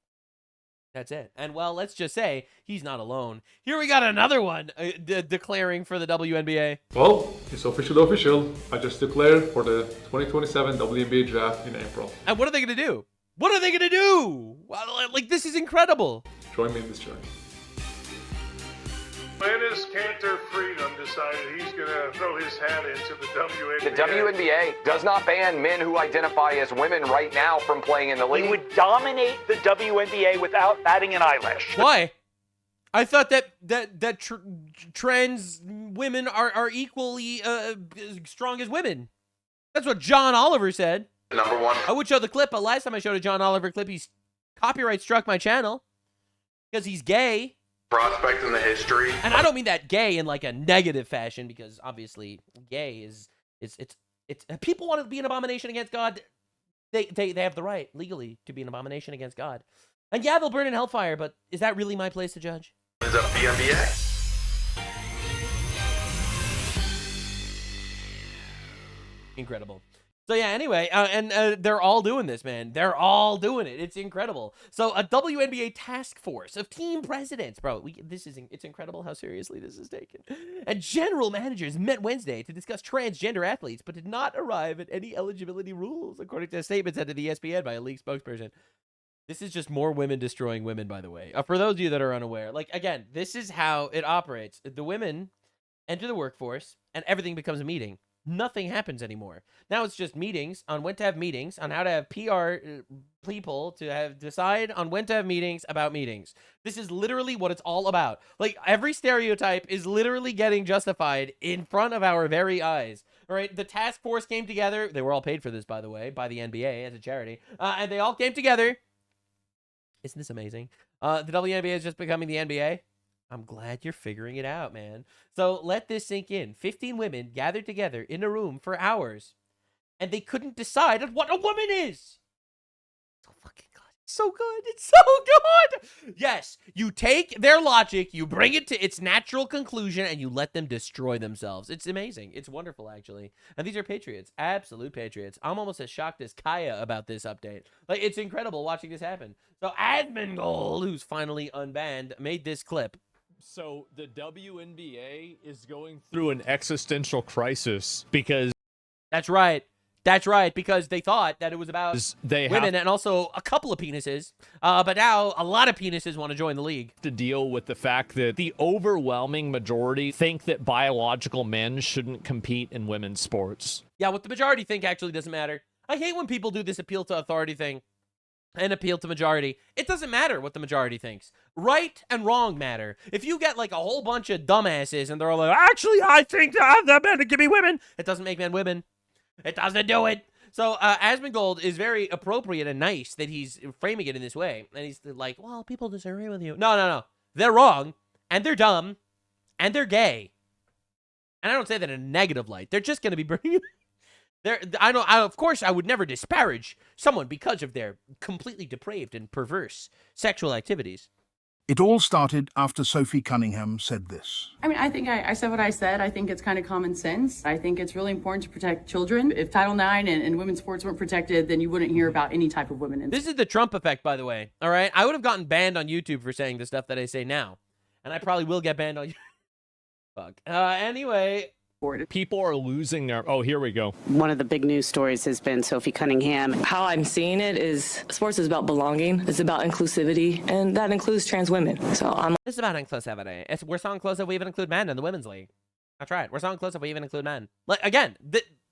That's it. And, well, let's just say he's not alone. Here we got another one declaring for the WNBA. Well, it's official. I just declared for the 2027 WNBA draft in April. And what are they going to do? What are they going to do? Well, like, this is incredible. Join me in this journey. Dennis Cantor Freedom decided he's going to throw his hat into the WNBA. The WNBA does not ban men who identify as women right now from playing in the league. We would dominate the WNBA without batting an eyelash. Why? I thought that trans women are equally strong as women. That's what John Oliver said. Number one. I would show the clip, but last time I showed a John Oliver clip, he's copyright struck my channel because he's gay. Prospect in the history. And I don't mean that gay in like a negative fashion, because obviously gay is people want to be an abomination against God. They have the right legally to be an abomination against God. And yeah, they'll burn in hellfire, but is that really my place to judge? Is that the NBA? Incredible. So yeah, anyway, and they're all doing this, man. They're all doing it. It's incredible. So a WNBA task force of team presidents, bro. It's incredible how seriously this is taken. And general managers met Wednesday to discuss transgender athletes, but did not arrive at any eligibility rules, according to a statement sent to the ESPN by a league spokesperson. This is just more women destroying women, by the way. For those of you that are unaware, like, again, this is how it operates. The women enter the workforce, and everything becomes a meeting. Nothing happens anymore. Now it's just meetings on when to have meetings, on how to have PR people to decide on when to have meetings about meetings. This is literally what it's all about. Like, every stereotype is literally getting justified in front of our very eyes. All right, the task force came together. They were all paid for this, by the way, by the NBA as a charity. And they all came together. Isn't this amazing? The WNBA is just becoming the NBA. I'm glad you're figuring it out, man. So let this sink in. 15 women gathered together in a room for hours, and they couldn't decide on what a woman is. So fucking good. So good. It's so good. Yes, you take their logic, you bring it to its natural conclusion, and you let them destroy themselves. It's amazing. It's wonderful, actually. And these are patriots. Absolute patriots. I'm almost as shocked as Kaya about this update. Like, it's incredible watching this happen. So Admingold, who's finally unbanned, made this clip. So the WNBA is going through an existential crisis because... That's right. That's right, because they thought that it was about women and also a couple of penises. But now a lot of penises want to join the league. To deal with the fact that the overwhelming majority think that biological men shouldn't compete in women's sports. Yeah, what the majority think actually doesn't matter. I hate when people do this appeal to authority thing and appeal to majority. It doesn't matter what the majority thinks. Right and wrong matter. If you get like a whole bunch of dumbasses and they're all like, actually, I think that men can be women, it doesn't make men women. It doesn't do it. So Asmongold is very appropriate and nice that he's framing it in this way. And he's like, well, people disagree with you. No. They're wrong, and they're dumb, and they're gay. And I don't say that in a negative light. They're just going to be bringing... Of course, I would never disparage someone because of their completely depraved and perverse sexual activities. It all started after Sophie Cunningham said this. I mean, I think I said what I said. I think it's kind of common sense. I think it's really important to protect children. If Title IX and women's sports weren't protected, then you wouldn't hear about any type of women. This is the Trump effect, by the way. All right? I would have gotten banned on YouTube for saying the stuff that I say now. And I probably will get banned on YouTube. Fuck. Anyway... People are losing their... Oh, here we go. One of the big news stories has been Sophie Cunningham. How I'm seeing it is sports is about belonging. It's about inclusivity, and that includes trans women. So This is about inclusivity. We're so inclusive we even include men in the women's league. That's right. We're so inclusive we even include men. Like, again,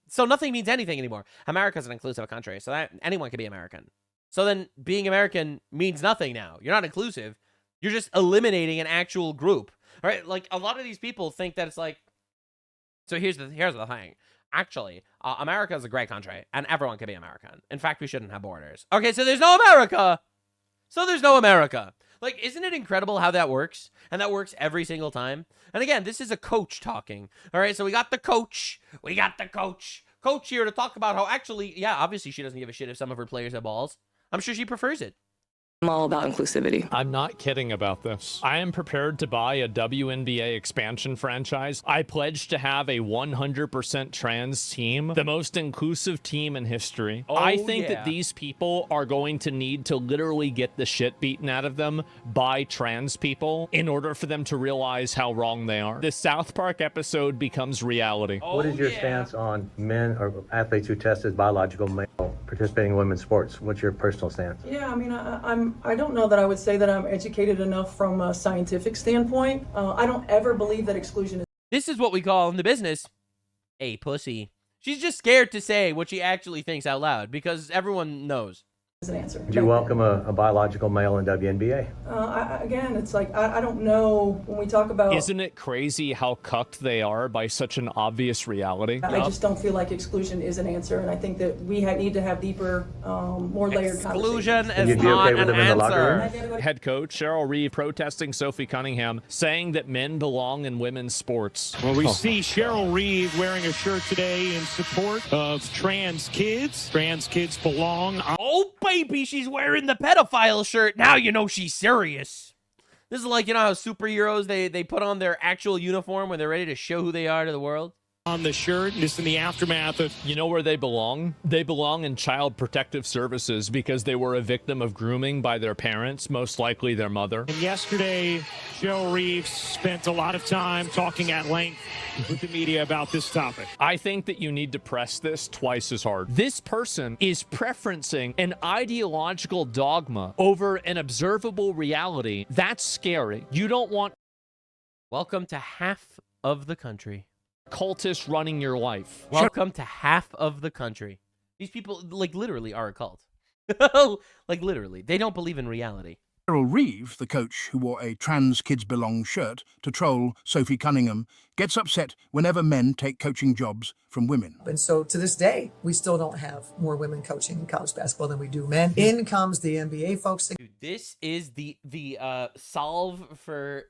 so nothing means anything anymore. America's an inclusive country, so that anyone can be American. So then being American means nothing now. You're not inclusive. You're just eliminating an actual group. All right? Like, a lot of these people think that it's like... So here's the thing. Actually, America is a great country, and everyone can be American. In fact, we shouldn't have borders. Okay, so there's no America. So there's no America. Like, isn't it incredible how that works? And that works every single time. And again, this is a coach talking. All right, so we got the coach. Coach here to talk about how actually, yeah, obviously she doesn't give a shit if some of her players have balls. I'm sure she prefers it. I'm all about inclusivity. I'm not kidding about this. I am prepared to buy a WNBA expansion franchise. I pledge to have a 100% trans team, the most inclusive team in history. I think that these people are going to need to literally get the shit beaten out of them by trans people in order for them to realize how wrong they are. The South Park episode becomes reality. What is your stance on men or athletes who test as biological male participating in women's sports? What's your personal stance? Yeah, I mean, I don't know that I would say that I'm educated enough from a scientific standpoint. I don't ever believe that exclusion is... This is what we call in the business a pussy. She's just scared to say what she actually thinks out loud because everyone knows. An answer. Would you welcome a biological male in WNBA? Again, it's like, I don't know when we talk about... Isn't it crazy how cucked they are by such an obvious reality? I just don't feel like exclusion is an answer, and I think that we need to have deeper, more layered Exclusion conversations. is not an answer. Head coach Cheryl Reeve protesting Sophie Cunningham, saying that men belong in women's sports. Well, we see Cheryl Reeve wearing a shirt today in support of trans kids. Trans kids belong. Oh, baby, she's wearing the pedophile shirt. Now you know she's serious. This is like, you know how superheroes, they put on their actual uniform when they're ready to show who they are to the world? On the shirt, just in the aftermath of... You know where they belong? They belong in Child Protective Services because they were a victim of grooming by their parents, most likely their mother. And yesterday, Cheryl Reeves spent a lot of time talking at length with the media about this topic. I think that you need to press this twice as hard. This person is preferencing an ideological dogma over an observable reality. That's scary. You don't want... Welcome to half of the country. Cultists running your life. Welcome to half of the country. These people, like, literally are a cult. Like, literally. They don't believe in reality. Cheryl Reeve, the coach who wore a Trans Kids Belong shirt to troll Sophie Cunningham, gets upset whenever men take coaching jobs from women. And so to this day, we still don't have more women coaching in college basketball than we do men. In comes the NBA folks. Dude, this is the solve for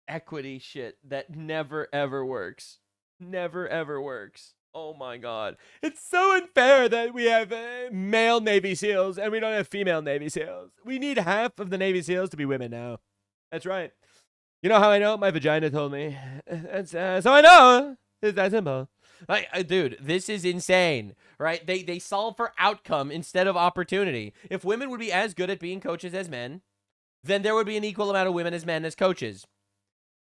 equity shit that never ever works. Never ever works. Oh my god. It's so unfair that we have male Navy SEALs and we don't have female Navy SEALs. We need half of the Navy SEALs to be women now. That's right. You know how I know? My vagina told me. That's so I know. It's that simple. Like, dude, this is insane, right? They solve for outcome instead of opportunity. If women would be as good at being coaches as men, then there would be an equal amount of women as men as coaches.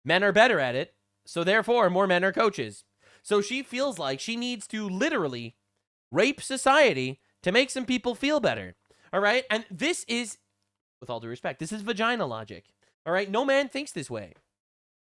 Men are better at it, so therefore more men are coaches. So she feels like she needs to literally rape society to make some people feel better. All right? And this is, with all due respect, this is vagina logic. All right? No man thinks this way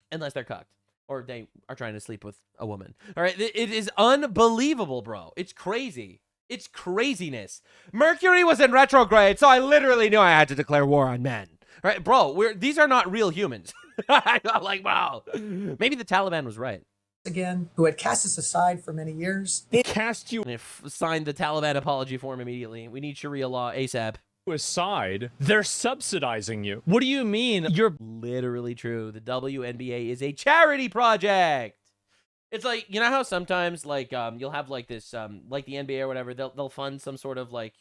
unless they're cucked or they are trying to sleep with a woman. All right? It is unbelievable, bro. It's crazy. It's craziness. Mercury was in retrograde, so I literally knew I had to declare war on men. All right, bro, these are not real humans. I'm like, wow. Maybe the Taliban was right. Again, who had cast us aside for many years. They cast you signed the Taliban apology form immediately. We need Sharia law ASAP. Aside, they're subsidizing you. What do you mean? You're literally true. The WNBA is a charity project. It's like, you know how sometimes like you'll have like this like the NBA or whatever, they'll fund some sort of like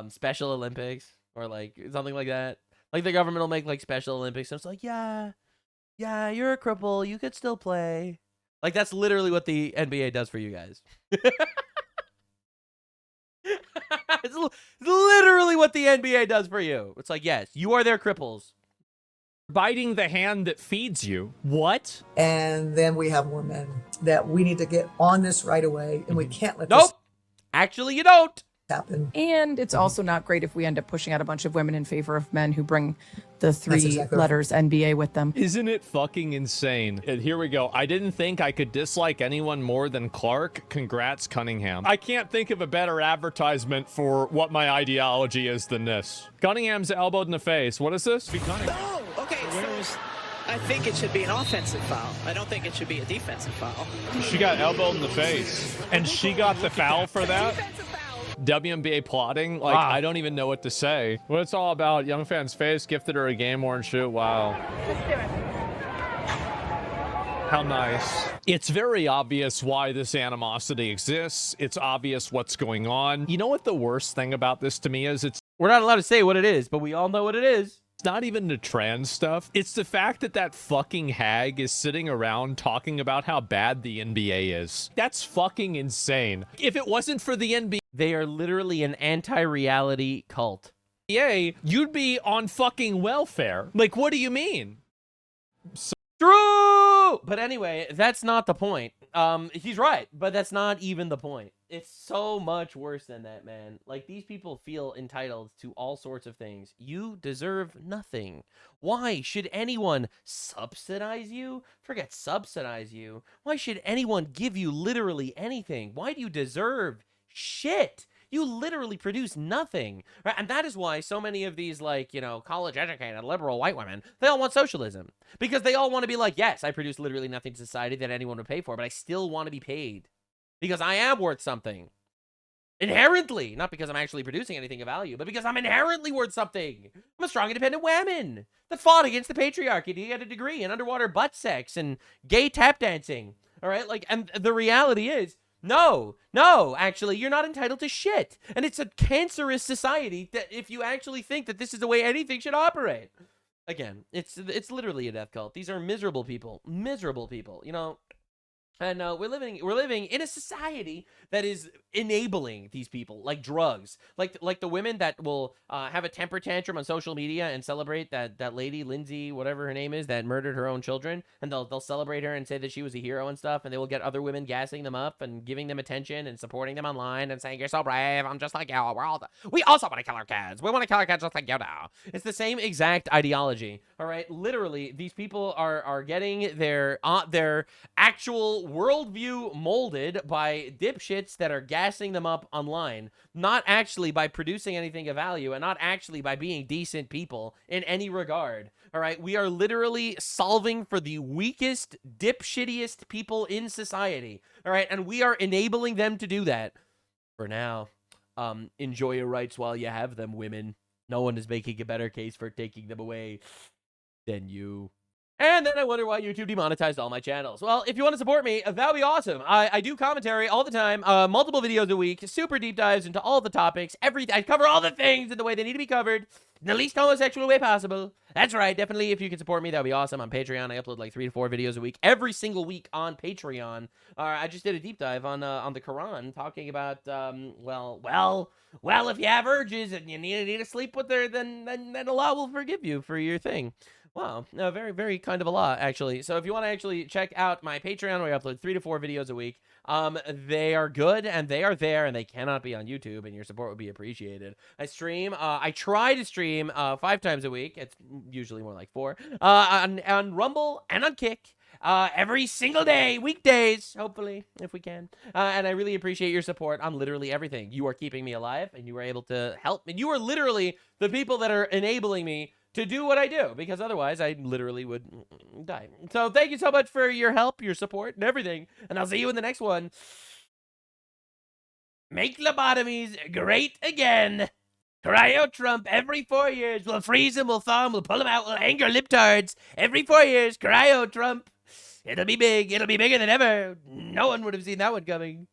Special Olympics or like something like that. Like the government will make like Special Olympics and it's like, yeah, you're a cripple, you could still play. Like that's literally what the NBA does for you guys. It's literally what the NBA does for you. It's like, yes, you are their cripples. Biting the hand that feeds you. What? And then we have more men that we need to get on this right away, and we can't let Nope. this Actually, you don't. happen. And it's also not great if we end up pushing out a bunch of women in favor of men who bring the three exactly letters NBA with them. Isn't it fucking insane? And here we go. I didn't think I could dislike anyone more than Clark. Congrats, Cunningham. I can't think of a better advertisement for what my ideology is than this. Cunningham's elbowed in the face. What is this? Oh, okay. So I think it should be an offensive foul. I don't think it should be a defensive foul. She got elbowed in the face. And she got the foul for that? WNBA plotting? Like, Wow. I don't even know what to say. What it's all about. Young fan's face, gifted her a game-worn shoe. Wow. How nice. It's very obvious why this animosity exists. It's obvious what's going on. You know what the worst thing about this to me is? We're not allowed to say what it is, but we all know what it is. It's not even the trans stuff. It's the fact that that fucking hag is sitting around talking about how bad the NBA is. That's fucking insane. If it wasn't for the NBA, they are literally an anti-reality cult. You'd be on fucking welfare. Like, what do you mean? True! But anyway, that's not the point. He's right, but that's not even the point. It's so much worse than that, man. Like, these people feel entitled to all sorts of things. You deserve nothing. Why should anyone subsidize you? Forget subsidize you. Why should anyone give you literally anything? Why do you deserve shit? You literally produce nothing. Right? And that is why so many of these, like, you know, college-educated, liberal white women, they all want socialism. Because they all want to be like, yes, I produce literally nothing to society that anyone would pay for, but I still want to be paid. Because I am worth something. Inherently. Not because I'm actually producing anything of value, but because I'm inherently worth something. I'm a strong, independent woman that fought against the patriarchy to get a degree in underwater butt sex and gay tap dancing. All right? Like, and the reality is, no, actually, you're not entitled to shit. And it's a cancerous society that if you actually think that this is the way anything should operate. Again, it's literally a death cult. These are miserable people, you know. And we're living in a society that is enabling these people, like drugs, like the women that will have a temper tantrum on social media and celebrate that lady Lindsay, whatever her name is, that murdered her own children, and they'll celebrate her and say that she was a hero and stuff, and they will get other women gassing them up and giving them attention and supporting them online and saying, "You're so brave, I'm just like you. We also want to kill our kids. We want to kill our kids just like you now." It's the same exact ideology. All right, literally, these people are getting their actual worldview molded by dipshits that are gassing them up online, not actually by producing anything of value and not actually by being decent people in any regard. All right, we are literally solving for the weakest, dipshittiest people in society. All right, and we are enabling them to do that. For now, enjoy your rights while you have them, women. No one is making a better case for taking them away than you. And then I wonder why YouTube demonetized all my channels. Well, if you want to support me, that would be awesome. I do commentary all the time, multiple videos a week, super deep dives into all the topics. I cover all the things in the way they need to be covered, in the least homosexual way possible. That's right. Definitely, if you can support me, that would be awesome. On Patreon, I upload like 3 to 4 videos a week, every single week on Patreon. I just did a deep dive on the Quran, talking about, well, if you have urges and you need to sleep with her, then Allah will forgive you for your thing. Wow, very, very kind of a lot, actually. So if you want to actually check out my Patreon, where I upload 3 to 4 videos a week, they are good, and they are there, and they cannot be on YouTube, and your support would be appreciated. I stream, I try to stream 5 times a week. It's usually more like 4, on Rumble and on Kick. Every single day, weekdays, hopefully, if we can. And I really appreciate your support on literally everything. You are keeping me alive, and you are able to help. And you are literally the people that are enabling me to do what I do, because otherwise I literally would die. So thank you so much for your help, your support, and everything. And I'll see you in the next one. Make lobotomies great again. Cryo Trump every 4 years. We'll freeze him, we'll thaw him, we'll pull him out, we'll anger libtards. Every 4 years, Cryo Trump. It'll be big. It'll be bigger than ever. No one would have seen that one coming.